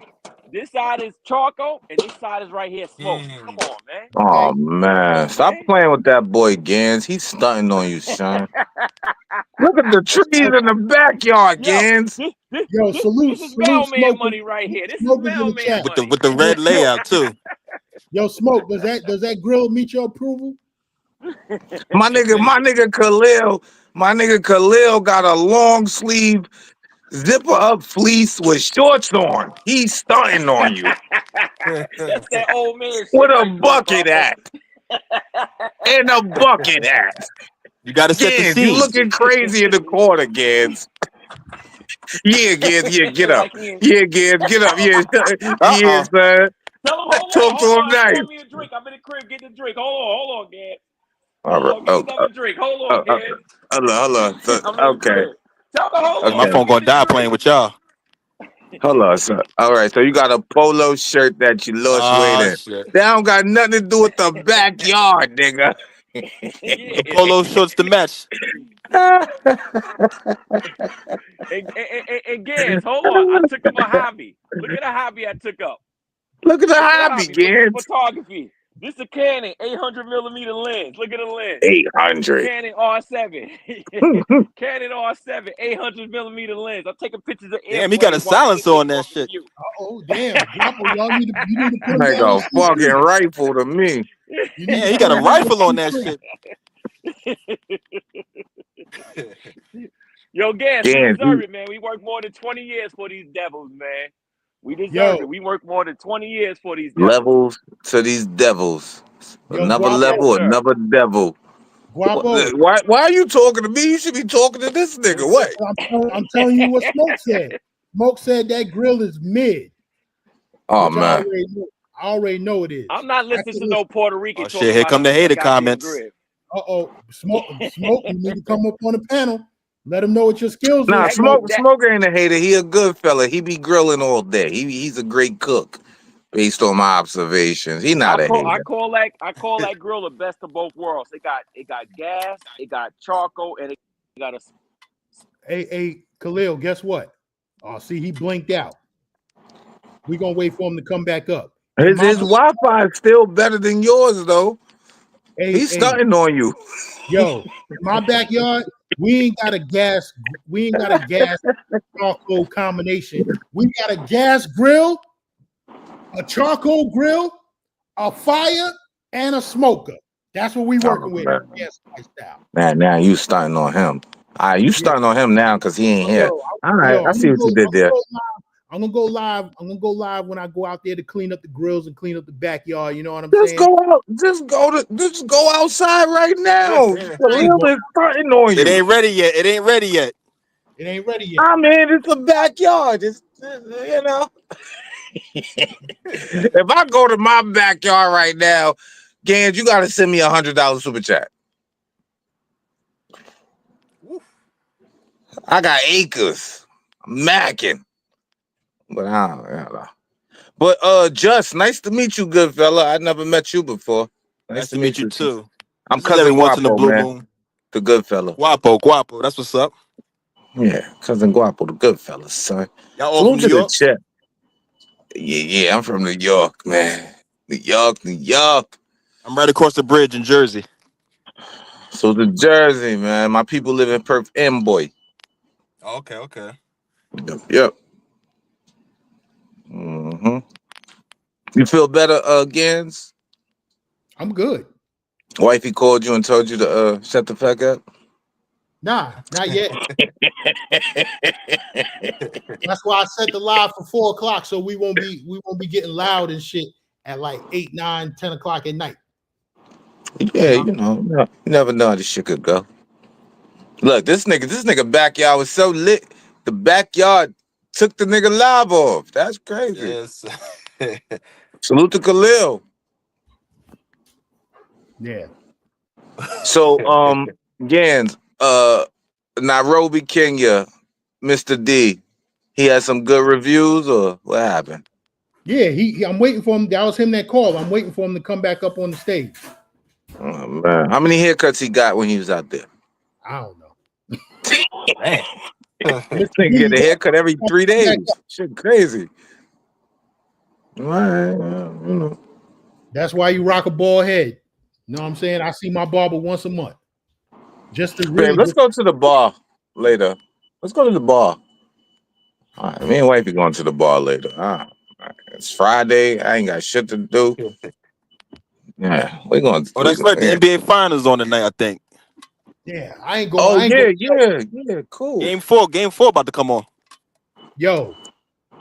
this side is charcoal, and this side is right here smoke. Come on, man. Oh Okay. man. Come on, Stop man. playing with that boy, Gans. He's stunting on you, son. Look at the trees in the backyard, Yo, Gans. Yo, this is mailman money right here. This is smokers in the mailman chat. with the money. red layout too. Yo, smoke. Does that grill meet your approval? My nigga Khalil got a long sleeve zipper up fleece with shorts on. He's stunting on you. That's that old man With shit a right there, bucket Papa. hat. And a bucket hat. You got to set the Gans, you scene. looking crazy in the corner, Gans. Yeah, Gans, yeah, get up. Like he ain't. Yeah, Gans, get up. Yeah, Uh yeah, oh. son. Tell him, Talk to him hold on. nice. Pour me a drink. I'm in the crib getting a drink. Hold on, Gad. All Hold right. on, give me another drink. Hold on, Gad. Hold on. So, I'm in the okay. crib. Tell me, hold Yeah, my on. Okay. Let me phone get gonna this die drink. playing with y'all. Hold on, son. All right. So you got a polo shirt that you lost weight Ah in. shit. That don't got nothing to do with the backyard, nigga. The Yeah. polo shorts to match. And Gaz, hold on. I took up a hobby. Look at a hobby I took up. Look at the Look at a hobby, hobby. kids. Photography. This is a Canon 800 millimeter lens. Look at the lens. 800. Canon R7. Canon R7, 800 millimeter lens. I'm taking pictures of Damn, he got a airplanes while silencer taking on their that fucking shit. view. Oh, damn. Guapo, you need to put him Like down a on fucking C3. rifle to me. You need Damn, to he put got a him down rifle on on that C3. shit. Yo, Gas, we Gans, deserve it, man. We work more than 20 years for these devils, man. We deserve Yo, it. We work more than 20 years for these devils. levels to these devils. yo, Another Yes, Guapo, level, sir. another devil. Guapo. Why are you talking to me? You should be talking to this nigga. What? I'm telling you what Smoke said. Smoke said that grill is mid, Oh which man. I already know it is. I'm not I listening said, to no Puerto Rican Oh shit, talking here about come the a hater goddamn comments. grid. Smoke, you need to come up on the panel. Let him know what your skills Nah, is, Smoke. Smoke ain't a hater. He a good fella. He be grilling all day. He's a great cook, based on my observations. He not a I hater. call that grill the best of both worlds. It got gas, it got charcoal, and it got a. Hey, Khalil, guess what? Oh, see, he blinked out. We're gonna wait for him to come back up. His Wi-Fi is still better than yours though. He's Hey, stunting on you. yo, in my backyard, we ain't got a gas charcoal combination. We got a gas grill, a charcoal grill, a fire, and a smoker. That's what we working with. Man. Yes, lifestyle. Man, now you stunting on him. All right, you Yeah. stunting on him now because he ain't here. All right, Yo, I see what you did there. I'm gonna go live. I'm gonna go live when I go out there to clean up the grills and clean up the backyard. You know what I'm Just saying? go out. Just go outside right now. Khalil is stunting on It you. ain't ready yet. It ain't ready yet. It ain't ready yet. I mean, it's a backyard. It's you know. If I go to my backyard right now, Gans, you gotta send me $100 super chat. I got acres. I'm macking. But I don't know. But Just nice to meet you, good fella. I never met you before. Nice to meet you too. I'm This is every cousin once in a Guapo, blue man. moon. The good fella. Guapo. That's what's up. Yeah, cousin Guapo, the good fella, son. Y'all all from Salute New to the York? chat. Yeah, I'm from New York, man. New York. I'm right across the bridge in Jersey. So the Jersey, man. My people live in Perth and boy. Oh, okay. Yep. Mm-hmm. You feel better, Gans? I'm good. Wifey called you and told you to shut the fuck up? Nah, not yet. That's why I set the live for 4 o'clock, so we won't be getting loud and shit at like 8, 9, 10 o'clock at night. Yeah, you never know how this shit could go. Look, this nigga backyard was so lit. The backyard took the nigga live off. That's crazy. Yes. Salute to Khalil. Yeah. So, Gans, Nairobi, Kenya, Mr.D. He had some good reviews, or what happened? Yeah, I'm waiting for him. That was him that called. I'm waiting for him to come back up on the stage. Oh, man. How many haircuts he got when he was out there? I don't know. Man. This nigga get a haircut every 3 days. Shit crazy. All right, That's why you rock a bald head. You know what I'm saying? I see my barber once a month. Just to really Babe, let's go to the bar later. Let's go to the bar. All right, me and wifey going to the bar later. All right. It's Friday. I ain't got shit to do. Yeah, we're going. Oh, that's right. The NBA Finals on tonight, I think. Yeah, I ain't going. Oh, I ain't yeah, cool. Game four about to come on. Yo,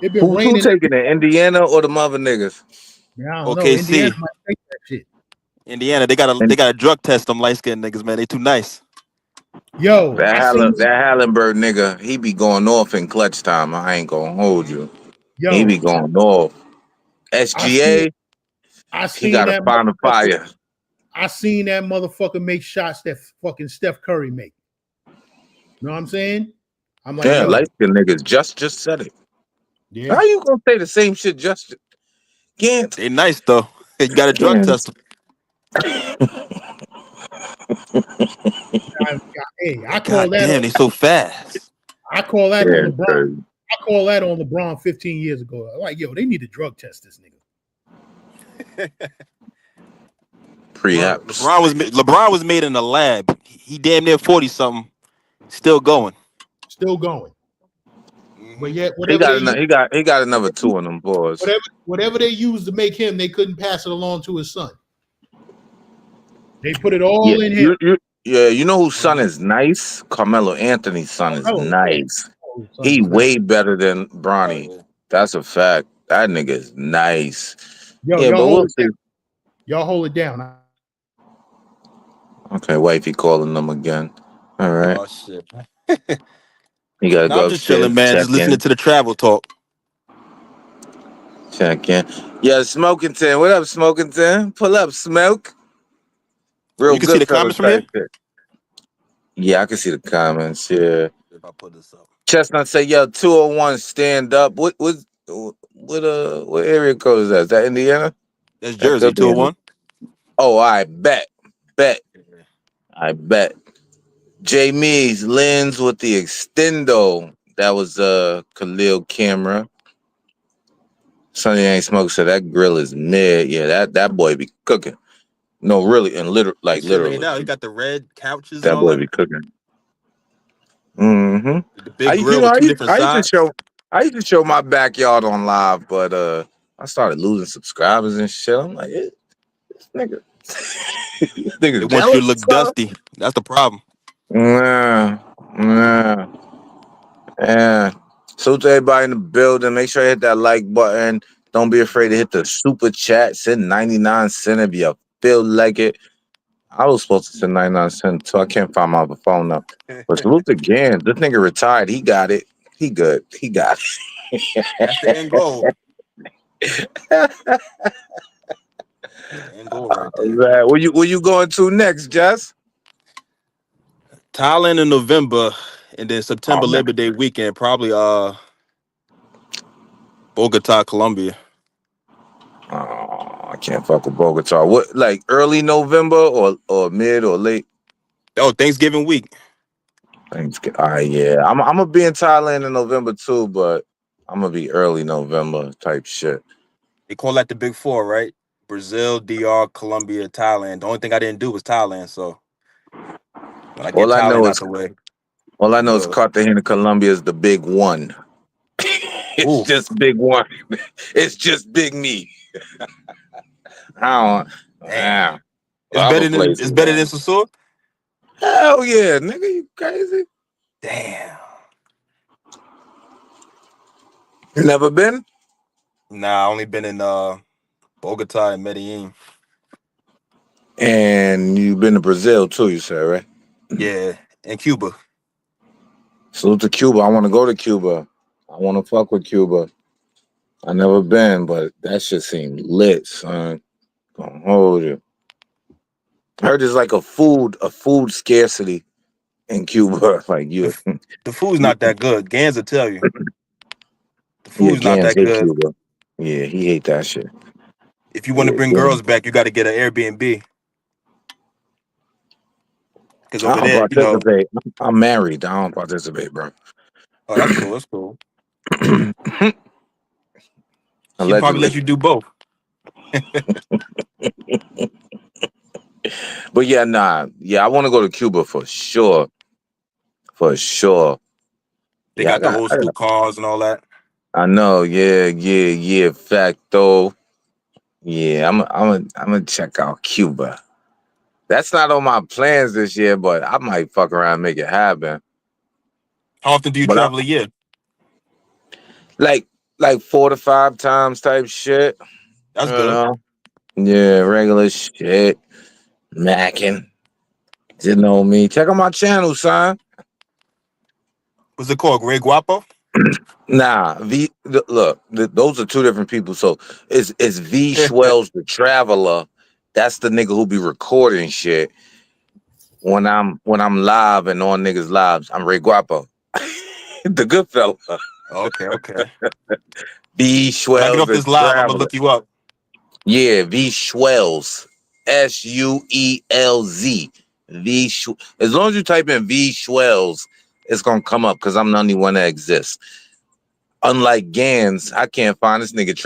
it been Who raining. taking it, Indiana or the mother niggas? Man, I don't know. OKC. Indiana might take that shit. Indiana, they gotta drug test them light skinned niggas, man. They too nice. Yo, That Hallenberg nigga, he be going off in clutch time. I ain't gonna hold you. He be going off. SGA, he gotta find a fire. I seen that motherfucker make shots that fucking Steph Curry make. You know what I'm saying? I'm like, yeah, yo, light skinned niggas just said it. Yeah. How you gonna say the same shit just can't? They nice though. You gotta drug test them. Hey, I call that. Damn, they so fast. I call that on LeBron. Crazy. I call that on LeBron 15 years ago. I'm like, yo, they need to drug test this nigga. Perhaps. LeBron was made in a lab. He damn near 40 something, still going. But yet, he got another 2 on them boys. Whatever they used to make him, they couldn't pass it along to his son. They put it all in him. You know whose son is nice? Carmelo Anthony's son is nice. He way better than Bronny. That's a fact. That nigga is nice. Yo, yeah, but we'll see. Y'all hold it down. Okay, wifey calling them again. All right. Oh shit. You gotta go I'm just chilling, man. Just listening to the travel talk. Check in. Yeah, Smokington. What up, Smokington? Pull up, Smoke. Real you can good see the comments from here? Yeah, I can see the comments. Yeah. If I put this up. Chestnut say, yo, 201 stand up. What area code is that? Is that Indiana? That's Jersey, 201. Oh, I bet. I bet. J Mees, lens with the extendo. That was Khalil camera. Sonny ain't smoke, so that grill is mid. Yeah, that boy be cooking. No, really, and literally. Now he got the red couches. That and all boy be cooking. Mm-hmm. The big grill with 2 different sides. I used to show my backyard on live, but I started losing subscribers and shit. I'm like, this nigga. They want you to look dusty. That's the problem. Yeah. So to everybody in the building, make sure you hit that like button. Don't be afraid to hit the super chat. Send 99 cents if you feel like it. I was supposed to send 99 cents, so I can't find my phone now. But salute again. This nigga retired. He got it. He good. He got it. That's the end goal. End goal right there. Where you going to next, Jess? Thailand in November, and then September Labor Day weekend, probably Bogota, Colombia. Oh, I can't fuck with Bogota. What, like early November or mid or late? Oh, Thanksgiving week. Thanksgiving. All right, yeah. I'm gonna be in Thailand in November too, but I'm gonna be early November type shit. They call that the Big Four, right? Brazil, DR, Colombia, Thailand. The only thing I didn't do was Thailand, so when I get Thailand out the way. All I know is Cartagena, Colombia is the big one. Just big one. It's just big me. I Damn. It's Other better than places, man. Sasur? Hell yeah, nigga, you crazy? Damn. You never been? Nah, I only been in Bogota and Medellin. And you've been to Brazil too, you said, right? Yeah, and Cuba. Salute to Cuba. I want to go to Cuba. I want to fuck with Cuba. I never been, but that shit seemed lit, son. Gonna hold you. I heard there's like a food scarcity in Cuba. Like you, The food's you not that good. Gans will tell you. The yeah, food's not Gans that hate good. Cuba. Yeah, he hate that shit. If you want to Yeah, bring Gans. girls back, you got to get an Airbnb. Because I over don't there, participate. I'm married. I don't participate, bro. oh, that's cool. That's cool. She probably Allegedly. let you do both. But yeah, nah. Yeah, I want to go to Cuba for sure. For sure. They Yeah, got the old school cars and all that. I know. Yeah. Facto. Yeah, I'm gonna check out Cuba. That's not on my plans this year, but I might fuck around and make it happen. How often do you But I travel a year? like 4 to 5 times type shit. That's You good. know? Yeah, regular shit. Macking. You know me. Check out my channel, son. What's it called? Grey Guapo? Nah, those are two different people. So it's V Schwells the Traveler. That's the nigga who be recording shit when I'm live and on niggas' lives. I'm Ray Guapo, the good fella. Okay. V When I get Schwells off the this live, I'm gonna Traveler. look you up. Yeah, V Schwells. Suelz. As long as you type in V Schwells, it's gonna come up because I'm the only one that exists. Unlike Gans, I can't find this nigga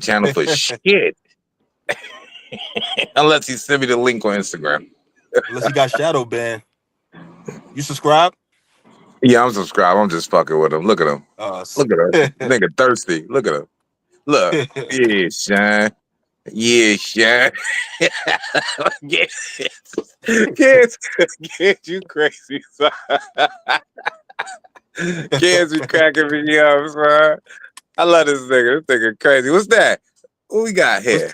channel for shit. Unless he send me the link on Instagram. Unless he got shadow banned. You subscribe? Yeah, I'm subscribed. I'm just fucking with him. Look at him. Look at him. Nigga thirsty. Look at him. Look. Yeah, Shine. Yeah, Shine. Kids, you crazy, son. Kids be cracking me up, son. I love this nigga. This nigga crazy. What's that? What we got here?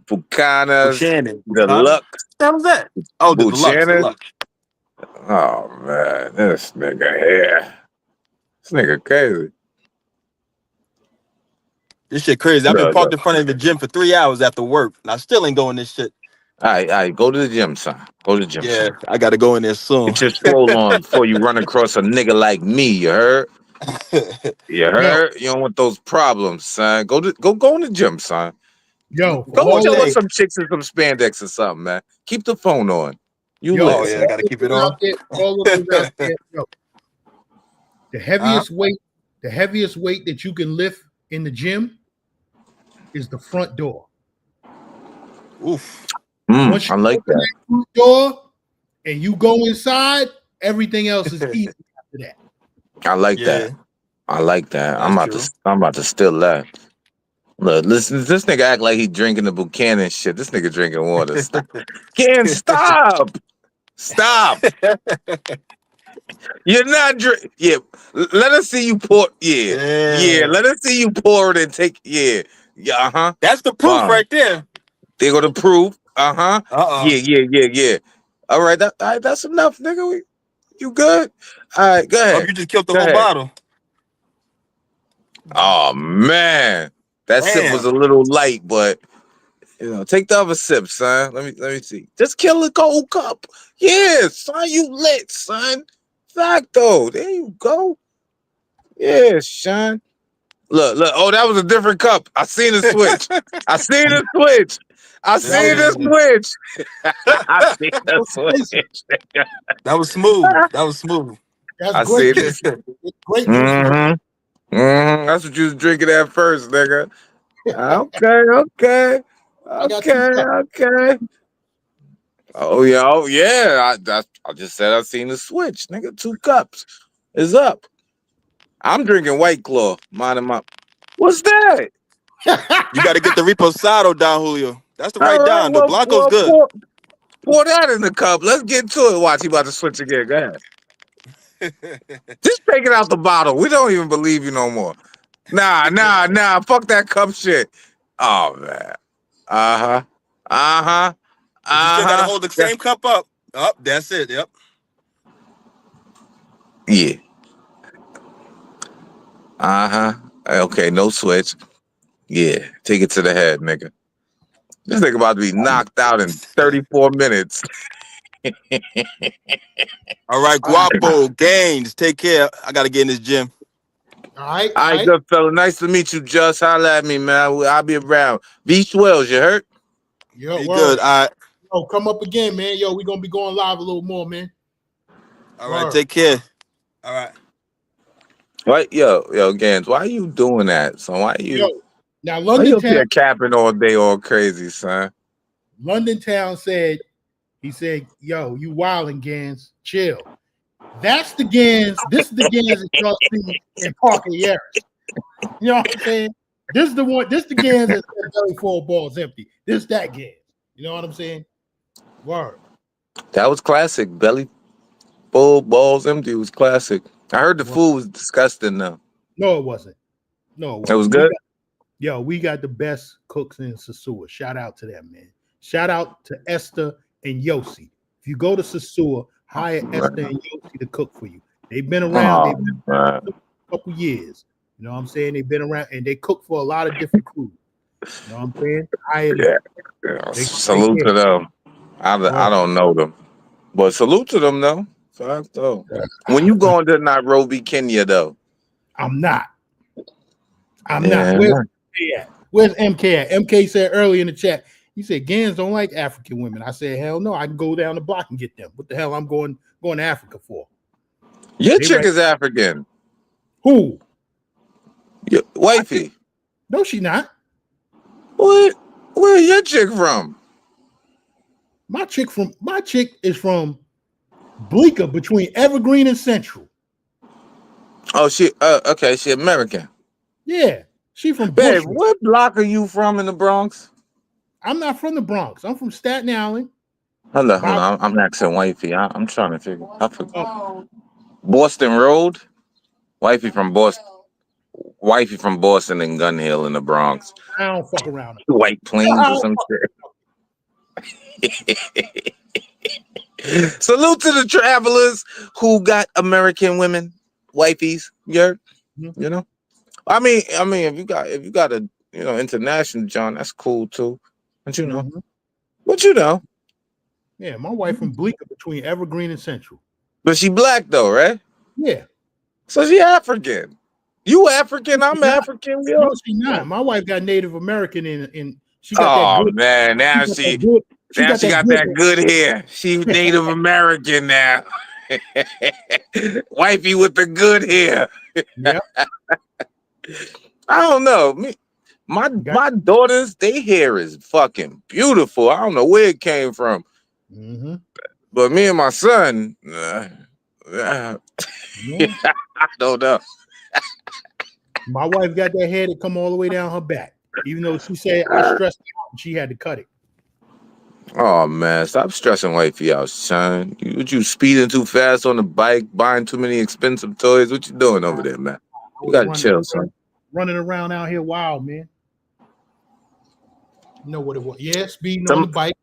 Bucanas, Buchanan. Deluxe, What was that? Oh, the deluxe. Buchanan. Oh man, this nigga here. This nigga crazy. This shit crazy. I've been parked in front of the gym for 3 hours after work, and I still ain't going this shit. All right, go to the gym, son. Go to the gym, Yeah, son. I got to go in there soon. Get your scroll on before you run across a nigga like me. You heard? You heard? You don't want those problems, son. Go in the gym, son. Yo, for Go all chill with Hey. some chicks and some spandex or something, man. Keep the phone on. You yo, lit, Oh yeah, I son. got to keep it out on. there, all of those out there, yo, the heaviest weight that you can lift in the gym is the front door. Oof. Once you I like open that. that front door and you go inside, everything else is easy after that. I like Yeah, that. I like that. that's I'm about to steal that. Look, listen, this nigga act like he drinking the Buchanan shit. This nigga drinking water. Stop. Can't stop. Stop. You're not drink. Yeah. Let us see you pour. Yeah. Yeah. Yeah. Let us see you pour it and take. Yeah. Yeah. Uh-huh. That's the proof Fine. right there. They go to prove. Uh-huh. Uh-uh. Yeah. All right. All right. That's enough, nigga. You good? All right. Go Oh, ahead. you just killed the Go whole ahead. bottle. Oh man. That sip was Damn. a little light, but take the other sip, son. Let me see. Just kill the cold cup. Yeah, son, you lit, son. Facto. There you go. Yeah, son. Look. Oh, that was a different cup. I seen the switch. I seen the switch. I seen the Yeah. switch. I seen the switch. That was smooth. That was smooth. That's I great. seen it. Greatness. That's what you was drinking at first, nigga. Okay. I got two Okay. Oh yeah. I just said I seen the switch, nigga. 2 cups is up. I'm drinking White Claw. What's that? You got to get the Reposado down, Julio. That's the All right right, down. The Blanco's good. pour that in the cup. Let's get to it. Watch, he about to switch again. Go ahead. Just take it out the bottle. We don't even believe you no more. Nah. Fuck that cup shit. Oh man. Uh-huh. Uh-huh. But you still gotta Uh-huh. hold the same cup up. Up, that's it. Yep. Yeah. Uh-huh. Okay, no switch. Yeah. Take it to the head, nigga. This nigga about to be knocked out in 34 minutes. All right, Guapo, Gaines, take care. I gotta get in this gym. All right, All right, good fella. Nice to meet you, Just. Holla at me, man. I'll be around. Be swells, you heard? Yo, Be good. All right. Yo, come up again, man. Yo, we're gonna be going live a little more, man. All right, take care. All right. What? Yo, Gans, why are you doing that, son? Why are you? Yo, now Why London you up Town, here capping all day, all crazy, son? London Town said, he said, yo, you wildin' Gans, chill. That's the Gans. This is the Gans that y'all see in Parker Yaris. You know what I'm saying? This is the one. This is the Gans that said belly full balls empty. This that Gans. You know what I'm saying? Word. That was classic. Belly full, balls empty was classic. I heard the food was disgusting, though. No, it wasn't. No, it wasn't. It was good? We got the best cooks in Sasua. Shout out to them, man. Shout out to Esther and Yossi. If you go to Sasua, hire Esther and Yossi to cook for you. They've been around. They've been around a couple years. You know what I'm saying? They've been around and they cook for a lot of different crews. You know what I'm saying? Yeah. Salute to them. I don't know them, but salute to them though. So when you going to Nairobi, Kenya, though, I'm not. Where's MK at? Where's MK at? MK said earlier in the chat. He said Gans don't like African women. I said hell no. I can go down the block and get them. What the hell I'm going to Africa for? Your chick is African. Who? Your wifey. No, she not. What? Where your chick from? My chick is from Bleecker between Evergreen and Central. Oh, she okay, she American. Yeah, she from Babe, Bushwick. what block are you from in the Bronx? I'm not from the Bronx. I'm from Staten Island. Hold on. I'm asking wifey. I'm trying to figure. I forgot. Boston Road. Wifey from Boston. Wifey from Boston and Gun Hill in the Bronx. I don't fuck around. White Plains or some shit. Salute to the travelers who got American women, wifeys. You know. I mean, if you got a international John, that's cool too. But you know, what you know? Yeah, my wife from Bleecker between Evergreen and Central. But she black though, right? Yeah. So she African. You African, I'm African. No, she not. My wife got Native American in she got that good. Man, now she got that good hair. She's Native American now. Wifey with the good hair. Yeah. I don't know. My daughters, their hair is fucking beautiful. I don't know where it came from. But me and my son, I don't know. My wife got that hair that come all the way down her back. Even though she said I stressed out and she had to cut it. Oh man, stop stressing wifey out, son. You speeding too fast on the bike, buying too many expensive toys? What you doing over there, man? You gotta chill, son. Running around out here wild, man. You know what it was? Yeah, speeding on the bike,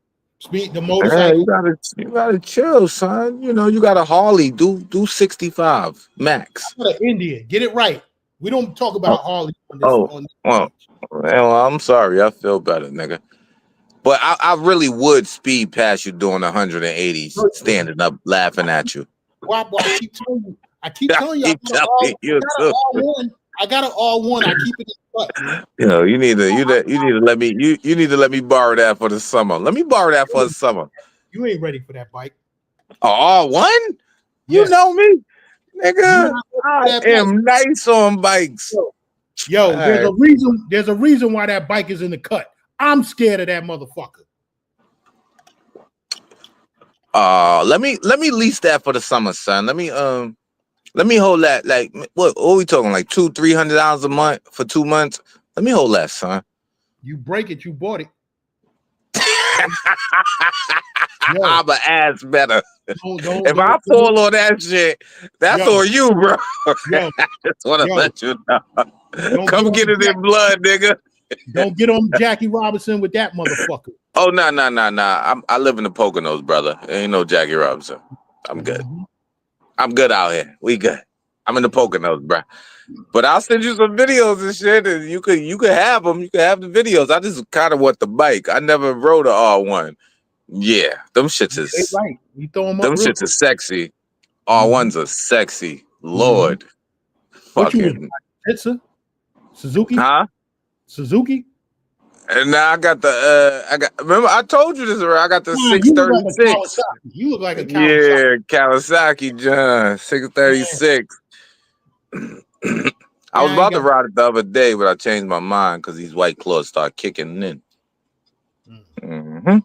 the motorcycle. You gotta chill, son. You know, you got a Harley. Do 65 max. I got an Indian. Get it right. We don't talk about Harley on this. Well, I'm sorry. I feel better, nigga. But I really would speed past you doing 180, standing up, laughing at you. Well, I keep telling you. I got an R1. I keep it in the butt. You know, you need to let me. You need to let me borrow that for the summer. Let me borrow that for the summer. You ain't ready for that bike. R1? You know me, nigga. I am nice on bikes. Yo, there's a reason why that bike is in the cut. I'm scared of that motherfucker. Let me lease that for the summer, son. Let me hold that. Like, what are we talking? Like $200-$300 a month for 2 months? Let me hold that, son. You break it, you bought it. Yo, I'm an ass better. don't, If I fall on that shit, that's yo, on you, bro. yo, Just want to yo, let you know. don't Come get it in blood, nigga. don't get on Jackie Robinson with that motherfucker. Oh, no. I live in the Poconos, brother. Ain't no Jackie Robinson. I'm good. Mhm. I'm good out here. We good. I'm in the Poconos, bro. But I'll send you some videos and shit, and you could have them. You could have the videos. I just kind of want the bike. I never rode a R1. Yeah, them shits They is right. You throw them up real quick. sexy. Mhm. R1s are sexy. Mhm. Lord, What you was fucking Pizza? Suzuki? huh? Suzuki? And now I got the remember I told you this already. I got the Nah, you look like a 636. Kawasaki. You look like a Kawasaki. Yeah, Kawasaki John, 636. I was Man, I ain't about to got. ride it the other day, but I changed my mind because these white claws start kicking in. Mm-hmm.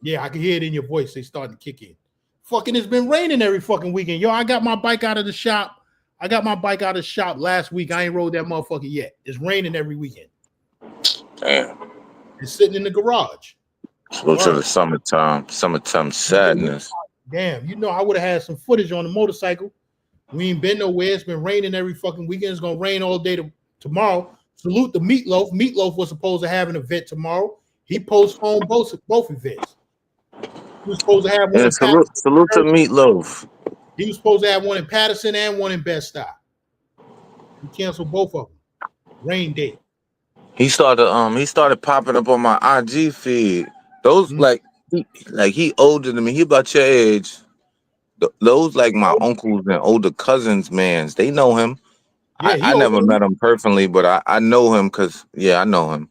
Yeah, I can hear it in your voice. They starting to kick in. Fucking, it's been raining every fucking weekend. Yo, I got my bike out of the shop. Last week. I ain't rode that motherfucker yet. It's raining every weekend. Damn. It's sitting in the garage. Go to the summertime sadness. Damn, you know I would have had some footage on the motorcycle. We ain't been nowhere. It's been raining every fucking weekend. It's gonna rain all day tomorrow. Salute the Meatloaf. Meatloaf was supposed to have an event tomorrow. He postponed both events. He was supposed to have one Yeah, in Patterson. salute to Meatloaf. He was supposed to have one in Patterson and one in Bed-Stuy. He canceled both of them. Rain date. He started popping up on my IG feed. Those he older than me. He about your age. Those like my uncles and older cousins, mans. They know him. Yeah, he I older never than me. met him personally, but I know him because I know him.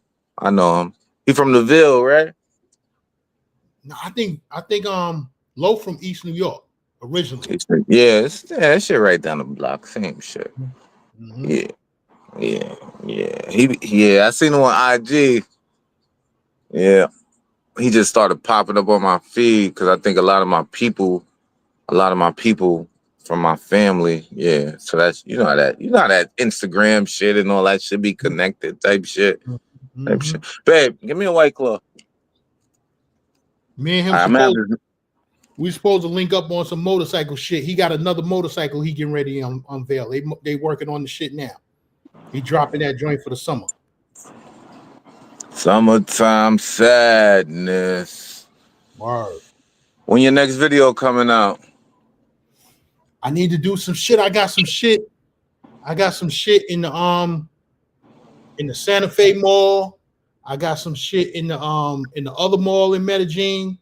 He from the Ville, right? No, I think Low from East New York originally. Yeah, that shit right down the block. Same shit. Mm-hmm. Yeah. I seen him on IG. Yeah. He just started popping up on my feed because I think a lot of my people from my family, yeah. So that's how that Instagram shit and all that should be connected type shit. Mm-hmm. Babe, give me a White Claw. Me and him we supposed to link up on some motorcycle shit. He got another motorcycle he getting ready to unveil. They working on the shit now. He dropping that joint for the summer. Summertime sadness. Word. When your next video coming out? I need to do some shit. I got some shit in the Santa Fe Mall. I got some shit in the other mall in Medellin.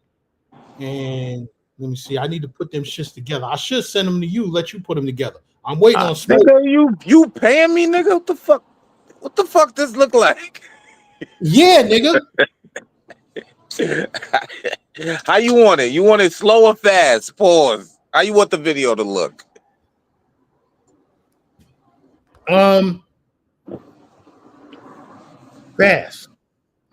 And let me see. I need to put them shits together. I should send them to you. Let you put them together. I'm waiting on Smoke. Nigga, you paying me, nigga? What the fuck? What the fuck this look like? Yeah, nigga. How you want it? You want it slow or fast? Pause. How you want the video to look? Fast.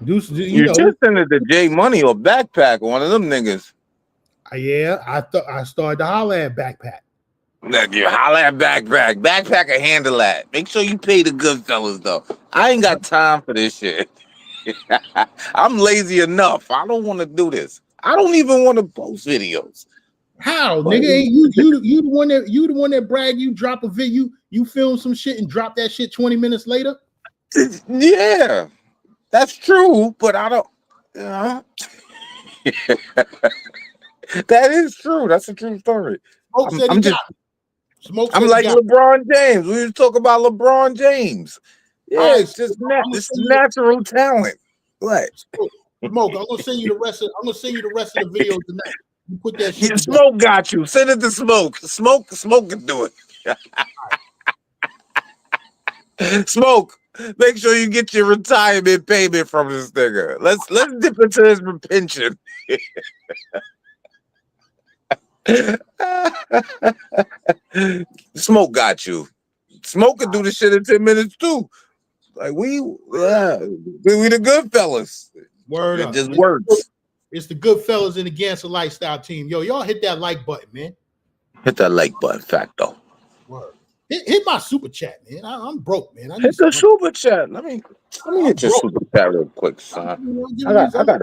You just send it to J Money or Backpack, one of them niggas. Yeah, I started to holler at Backpack. You holler at Backpack. Backpack can handle that. Make sure you pay the good fellas though. I ain't got time for this shit. I'm lazy enough. I don't want to do this. I don't even want to post videos. How, nigga? You the one that brag you drop a video, you film some shit and drop that shit 20 minutes later? Yeah, that's true, but I don't. That is true. That's a true story. I'm like LeBron James. We just talk about LeBron James. Yeah, right, it's just natural talent. What? Smoke, I'm gonna send you the rest of the video tonight. You put that shit. Smoke got you. Send it to Smoke. Smoke can do it. Smoke. Make sure you get your retirement payment from this nigga. Let's dip into his pension. Smoke got you. Smoke can do the shit in 10 minutes too. Like we the good fellas. Word it up. Just works. It's the good fellas in the Gangster Lifestyle team. Yo, y'all hit that like button, man. Hit that like button, facto. Word. Hit my super chat, man. I'm broke, man. Hit the super chat. Let me hit your super chat real quick, son. I got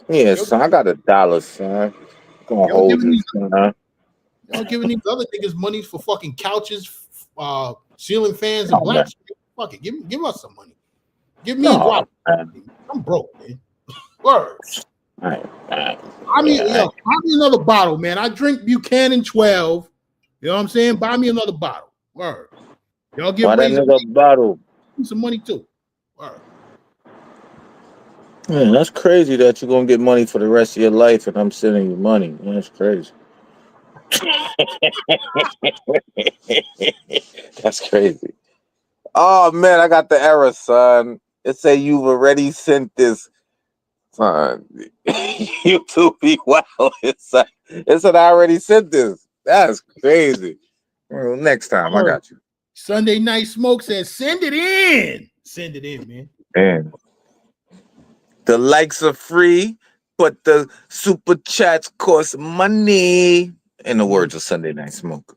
Yeah, Y'all, son, I got $1, son. Gonna y'all hold giving it, these son. y'all giving these other niggas money for fucking couches, ceiling fans, and Oh black man. screen. Fuck it, give us some money. Give me a Oh guap. man. I'm broke, man. Word. Right, right. I mean, Yeah. yo, buy me another bottle, man. I drink Buchanan 12. You know what I'm saying? Buy me another bottle. Word. Y'all give Why that Razor nigga bottle? some money too. Word. Man, that's crazy that you're gonna get money for the rest of your life and I'm sending you money. Man, that's crazy. That's crazy. Oh man, I got the error, son. It say you've already sent this, son. You two be wild. It said I already sent this. That's crazy. Well, next time I Word. got you. Sunday Night Smoke says, send it in. Send it in, man. Man, the likes are free, but the super chats cost money. In the words of Sunday Night Smoke.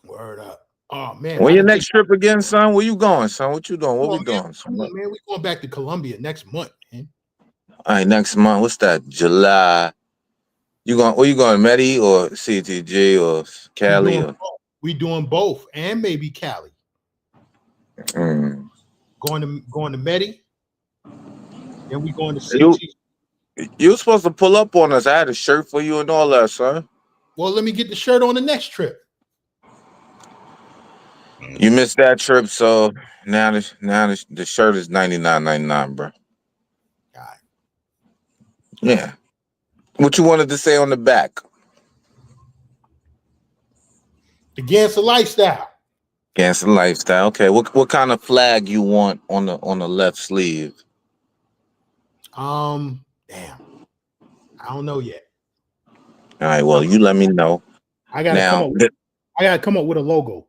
Word up. Oh man, When I your didn't think. next trip again, son? Where you going, son? What you doing? Come What we on, man. doing, son? Come All on, man. We going back to Colombia next month, man. right, next month. What's that? July. You going? Where you going? Medellin or CTG or We Cali doing or? both. We doing both, and maybe Cali. Mm. Going to Medi, then we going to You CT. you were supposed to pull up on us. I had a shirt for you and all that, son. Well, let me get the shirt on the next trip. You missed that trip, so now the shirt is $99.99, bro. All right. Yeah. What you wanted to say on the back? The Gangster Lifestyle. Gangster lifestyle. Okay. What kind of flag you want on the left sleeve? Damn. I don't know yet. All right. Well, you let me know. I gotta come Now up. I gotta come up with a logo.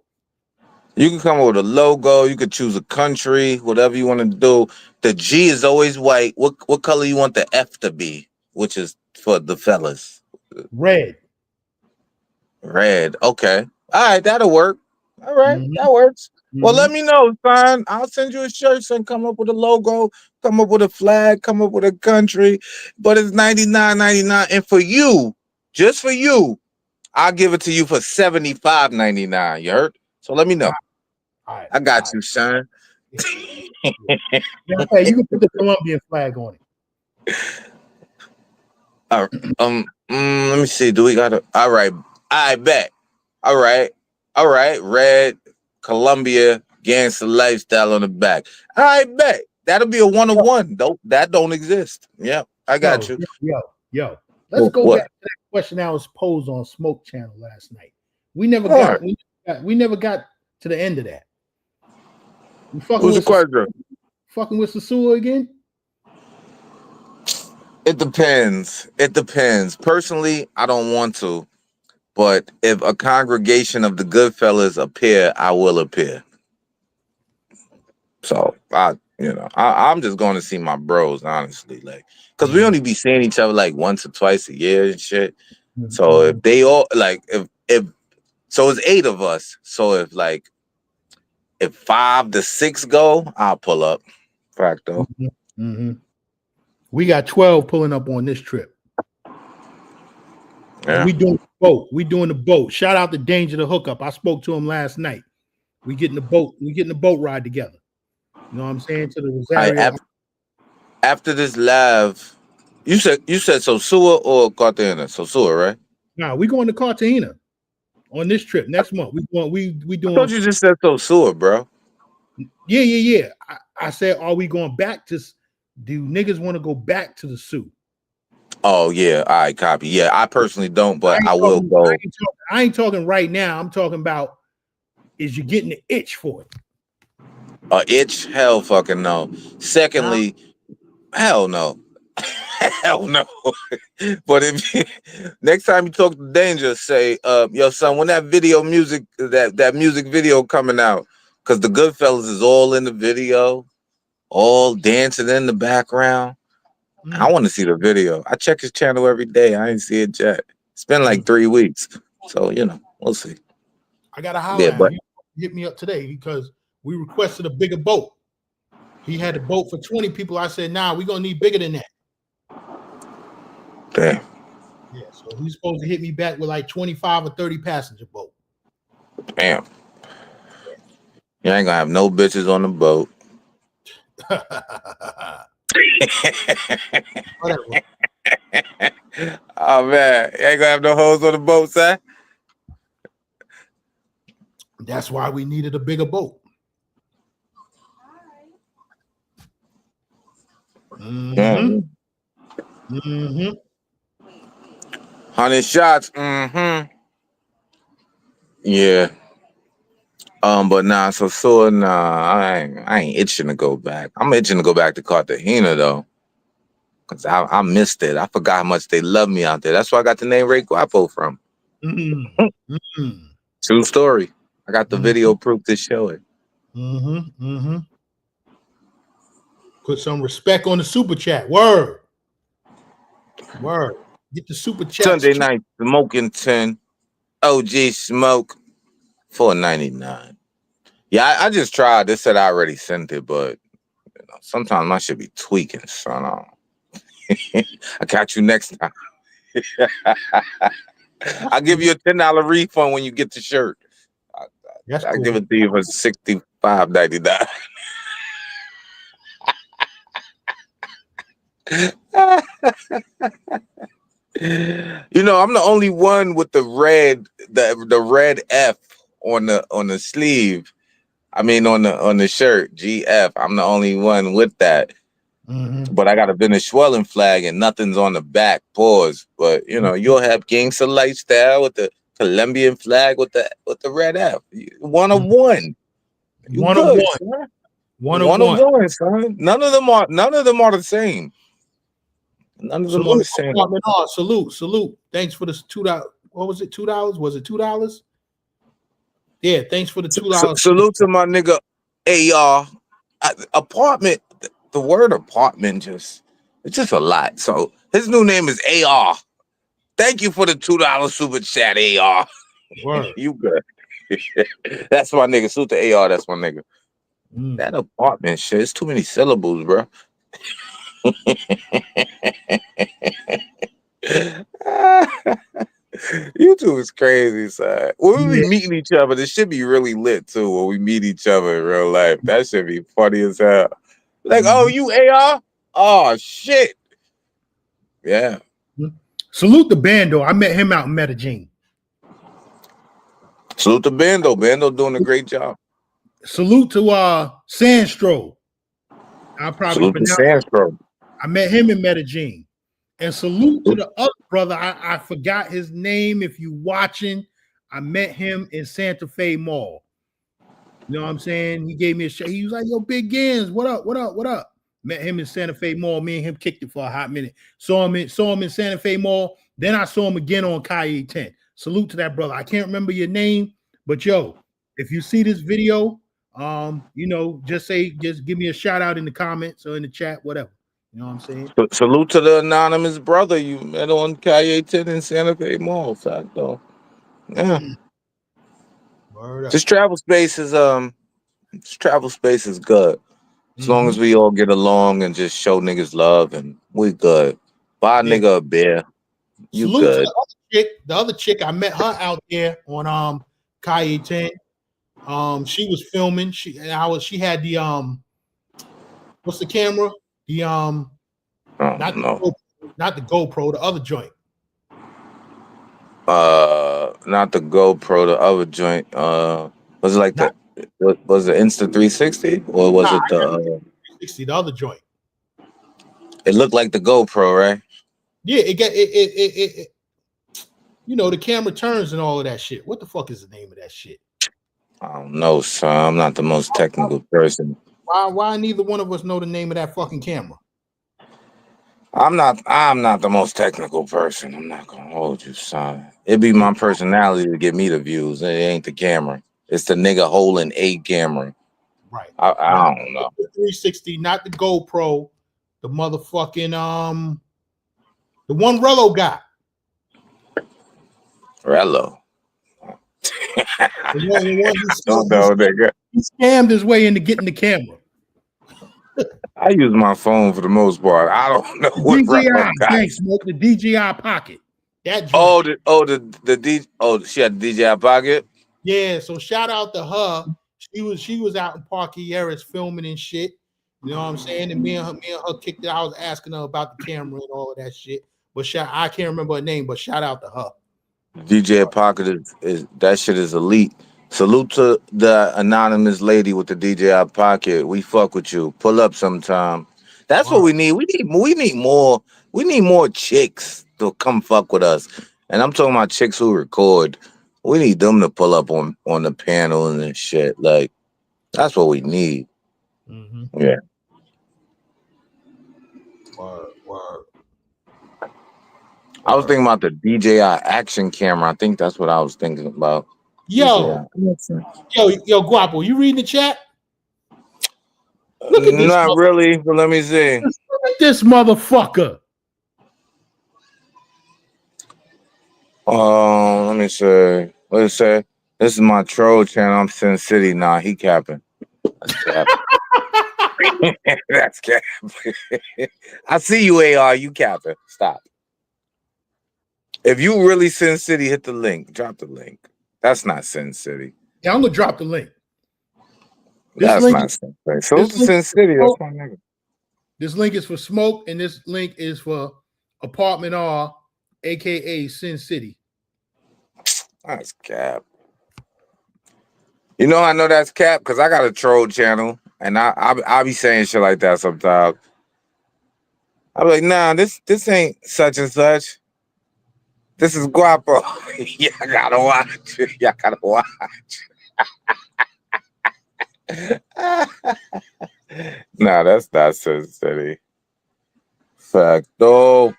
you can come up with a logo. You could choose a country, whatever you want to do. The G is always white. What color you want the F to be? Which is for the fellas. Red. Red. Okay. All right. That'll work. All right. Mm-hmm. That works. Well, Mm-hmm. let me know, son. I'll send you a shirt, son. Come up with a logo, come up with a flag, come up with a country. But it's $99.99. And for you, just for you, I'll give it to you for $75.99. You heard? So let me know. All right. I got All right. you, son. Yeah. Yeah, okay, you can put the Colombian flag on it. Let me see. Do we got a all right? I bet. All right. All right. Red Columbia Gangster Lifestyle on the back. I bet. That'll be a 1-of-1. That don't exist. Yeah, I got you. Yo. Let's go back What? to that question I was posed on Smoke Channel last night. We never All right. got to the end of that. We fucking Who's the with question? Sasua again? It depends. It depends. Personally, I don't want to. But if a congregation of the Goodfellas appear, I will appear. So I'm just going to see my bros, honestly, like, cause we only be seeing each other like once or twice a year and shit. So if they all like, if so, it's 8 of us. So if 5 to 6 go, I'll pull up. Facto. Mm-hmm. We got 12 pulling up on this trip. Yeah. We doing the boat. We doing the boat. Shout out to Danger the Hookup. I spoke to him last night. We getting the boat. We getting the boat ride together. You know what I'm saying? To the Rosario. After this live, you said Sosua or Cartagena? Sosua, right? Nah, we going to Cartagena on this trip next month. We I doing. thought you just said Sosua, bro. Yeah. I said, are we going back to? Do niggas want to go back to the Sioux? Oh yeah, all right, copy. Yeah, I personally don't, but I will go. I ain't talking right now. I'm talking about is you getting the itch for it? Itch? Hell fucking no. Secondly, hell no. Hell no. But next time you talk to Danger, say, yo, son, when that music video coming out, because the Goodfellas is all in the video, all dancing in the background. I want to see the video. I check his channel every day. I ain't see it yet. It's been like 3 weeks. So, we'll see. I got to holler at him. He hit me up today because we requested a bigger boat. He had a boat for 20 people. I said, nah, we're gonna need bigger than that. Damn. Yeah, so he's supposed to hit me back with like 25 or 30 passenger boat. Damn. You ain't gonna have no bitches on the boat. Whatever. Oh man, you ain't gonna have no hoes on the boat, son. That's why we needed a bigger boat. Mm-hmm. Mm-hmm. 100 shots. Mm-hmm. Yeah. But nah, I ain't itching to go back. I'm itching to go back to Cartagena though. Cause I missed it. I forgot how much they love me out there. That's where I got the name Ray Guapo from. Mm-hmm. Mm-hmm. True story. I got the video proof to show it. Mm-hmm. Mm-hmm. Put some respect on the super chat. Word. Word. Get the super chat. Sunday night smoking 10. OG smoke. $4.99. Yeah, I just tried. They said I already sent it, but sometimes I should be tweaking, son. I catch you next time. I'll give you a $10 refund when you get the shirt. I'll cool. give it to you for $65.99. You know, I'm the only one with the red F on the sleeve. I mean on the shirt, GF. I'm the only one with that. Mm-hmm. But I got a Venezuelan flag and nothing's on the back. Pause. But you know, you'll have gangster lifestyle with the Colombian flag with the red F. One of one. You one good, of one. son. One of one, son. None of them are the same. None of them are the same. Salute. Thanks for the $2. What was it? $2? Was it $2? Yeah, thanks for the $2. Salute to my nigga AR. Apartment. The word apartment it's just a lot. So his new name is AR. Thank you for the $2 super chat, AR. Word. You good. That's my nigga. Salute to AR. That's my nigga. That apartment shit. It's too many syllables, bro. YouTube is crazy, son. When we be meeting each other, this should be really lit too. When we meet each other in real life, that should be funny as hell. Like, oh, you AR? Oh shit. Yeah. Salute the Bando. I met him out in Medellin. Salute to Bando. Bando doing a great job. Salute to Sandstro. I probably Salute to Sandstro. I met him in Medellin. And salute to the other brother. I forgot his name. If you watching, I met him in Santa Fe Mall. You know what I'm saying? He gave me a shot. He was like, yo, Big Gans, what up? What up? What up? Met him in Santa Fe Mall. Me and him kicked it for a hot minute. Saw him in Santa Fe Mall. Then I saw him again on Calle 10. Salute to that brother. I can't remember your name, but yo, if you see this video, you know, just give me a shout out in the comments or in the chat, whatever. You know what I'm saying? Salute to the anonymous brother you met on Calle 10 in Santa Fe Mall. Fact though. Yeah. This travel space is good. As long as we all get along and just show niggas love and we good. Buy a nigga a beer. You Salute good. To the other chick, I met her out there on Calle 10. She was filming. She had the what's the camera? The not the GoPro, the other joint. Not the GoPro, the other joint. Was it like was it Insta 360 or was it the 360, the other joint? It looked like the GoPro, right? Yeah, it you know, the camera turns and all of that shit. What the fuck is the name of that shit? I don't know, son. I'm not the most technical person. Why neither one of us know the name of that fucking camera? I'm not the most technical person. I'm not gonna hold you, son. It'd be my personality to get me the views. It ain't the camera. It's the nigga holding a camera. Right. I don't know. The 360, not the GoPro, the motherfucking the one Rello got. Rello. He scammed his way into getting the camera. I use my phone for the most part. I don't know The what DJI, Ralph got. thanks, Smoke. The DJI Pocket. That joint. She had the DJI Pocket. Yeah, so shout out to her. She was out in Park Yeris filming and shit. You know what I'm saying? And me and her kicked it. I was asking her about the camera and all of that shit. But I can't remember her name, but shout out to her. DJI Pocket is that shit is elite. Salute to the anonymous lady with the DJI Pocket. We fuck with you. Pull up sometime. That's what Wow. we need. We need more chicks to come fuck with us. And I'm talking about chicks who record. We need them to pull up on the panel and shit. Like that's what we need. Mm-hmm. Yeah. Word. I was thinking about the DJI action camera. I think that's what I was thinking about. Yo, DJI. yo, Guapo, you reading the chat? Look at this. Not really, but let me see. Look at this motherfucker. Let me see. What it say? This is my troll channel. I'm Sin City. Nah, he capping. That's capping. That's capping. I see you, AR. You capping. Stop. If you really Sin City, hit the link. Drop the link. That's not Sin City. Yeah, I'm gonna drop the link. That's not Sin City. So it's Sin City. That's my nigga. This link is for Smoke, and this link is for Apartment R, aka Sin City. That's cap. You know, I know that's cap because I got a troll channel, and I be saying shit like that sometimes. I be like, nah, this ain't such and such. This is Guapo. Y'all gotta watch. Y'all gotta watch. Nah, that's not Sin City. Facto.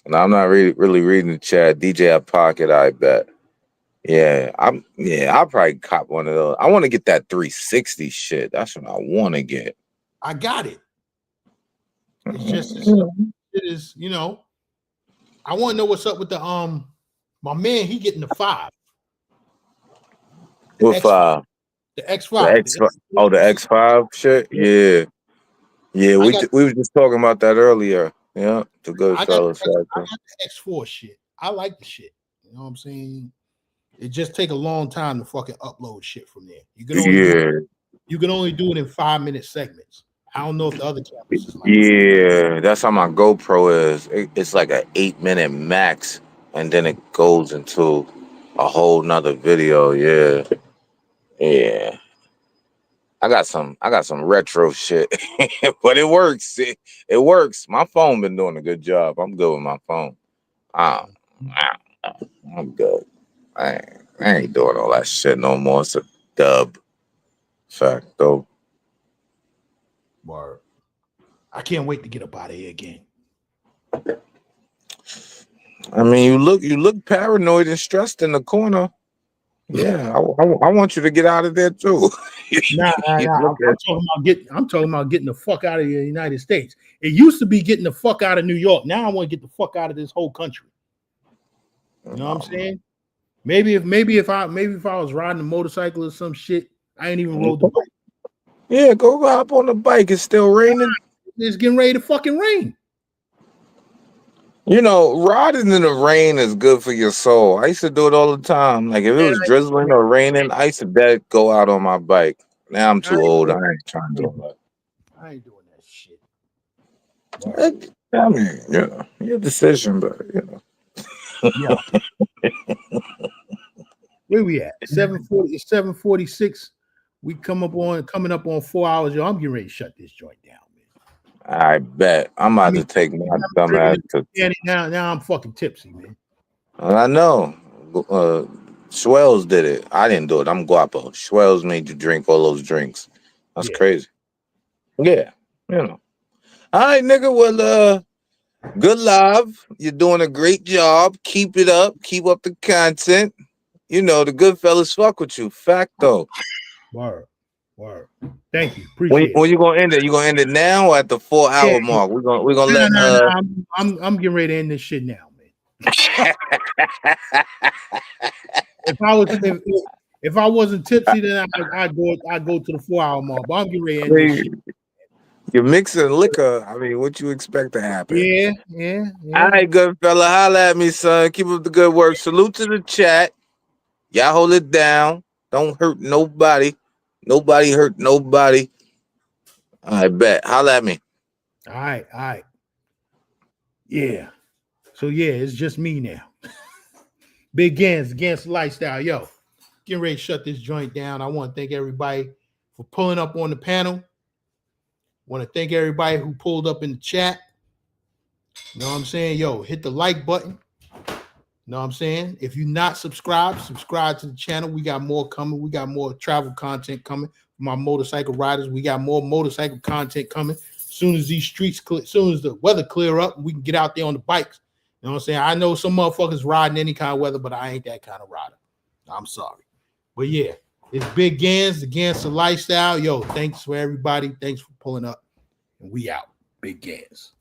And I'm not really reading the chat. DJI Pocket, I bet. Yeah, I'll probably cop one of those. I want to get that 360 shit. That's what I want to get. I got it. It's just it is, you know. I want to know what's up with the my man, he getting the 5. What 5? The X5. The X5 shit? Yeah. Yeah, we were just talking about that earlier. Yeah, the good fellas. I got the X4 shit. I like the shit. You know what I'm saying? It just take a long time to fucking upload shit from there. You can only do it in 5-minute segments. I don't know if the other cameras is like that. That's how my GoPro is. It's like an 8-minute max, and then it goes into a whole nother video. Yeah. I got some retro shit, but it works. It works. My phone been doing a good job. I'm good with my phone. I'm good. I ain't doing all that shit no more. It's a dub. Facto. Word. I can't wait to get up out of here again. I mean, you look paranoid and stressed in the corner. Yeah, I want you to get out of there too. Nah. I'm talking about getting the fuck out of the United States. It used to be getting the fuck out of New York. Now I want to get the fuck out of this whole country. You know what I'm saying? Maybe if I was riding a motorcycle or some shit, I ain't even rode the bike. Yeah, go hop on the bike. It's still raining. It's getting ready to fucking rain. You know, riding in the rain is good for your soul. I used to do it all the time. Like if it was drizzling or raining, I used to go out on my bike. Now I'm too old. I ain't trying to do that. I ain't doing that shit. I mean, you know, your decision, but you know. Yeah. Where we at? 7:40. It's 7:46. We coming up on 4 hours. Yo, I'm getting ready to shut this joint down, man. I bet. I'm about to take my dumb ass to. Now I'm fucking tipsy, man. I know. Swells did it. I didn't do it. I'm Guapo. Swells made you drink all those drinks. That's crazy. Yeah, you know. All right, nigga. Well, good love. You're doing a great job. Keep it up. Keep up the content. You know, the good fellas fuck with you. Facto. Word. Thank you. Appreciate it. When you gonna end it? You gonna end it now or at the 4-hour mark? We're gonna let I'm getting ready to end this shit now, man. If I wasn't tipsy, then I'd go to the 4-hour mark. But I'm getting ready to end this shit. You're mixing liquor. I mean, what you expect to happen? Yeah. All right, good fella. Holla at me, son. Keep up the good work. Salute to the chat. Y'all hold it down. Don't hurt nobody. Nobody hurt nobody. I bet. Holla at me. All right. Yeah. So yeah, it's just me now. Big Gans against lifestyle. Yo, getting ready to shut this joint down. I want to thank everybody for pulling up on the panel. Want to thank everybody who pulled up in the chat. You know what I'm saying? Yo, hit the like button. You know what I'm saying? If you're not subscribed, subscribe to the channel. We got more coming. We got more travel content coming from our motorcycle riders. We got more motorcycle content coming. Soon as these streets clear, soon as the weather clear up, we can get out there on the bikes. You know what I'm saying? I know some motherfuckers riding any kind of weather, but I ain't that kind of rider. I'm sorry. But yeah, it's Big Gans, the Gangster Lifestyle. Yo, thanks for everybody. Thanks for pulling up. And we out. Big Gans.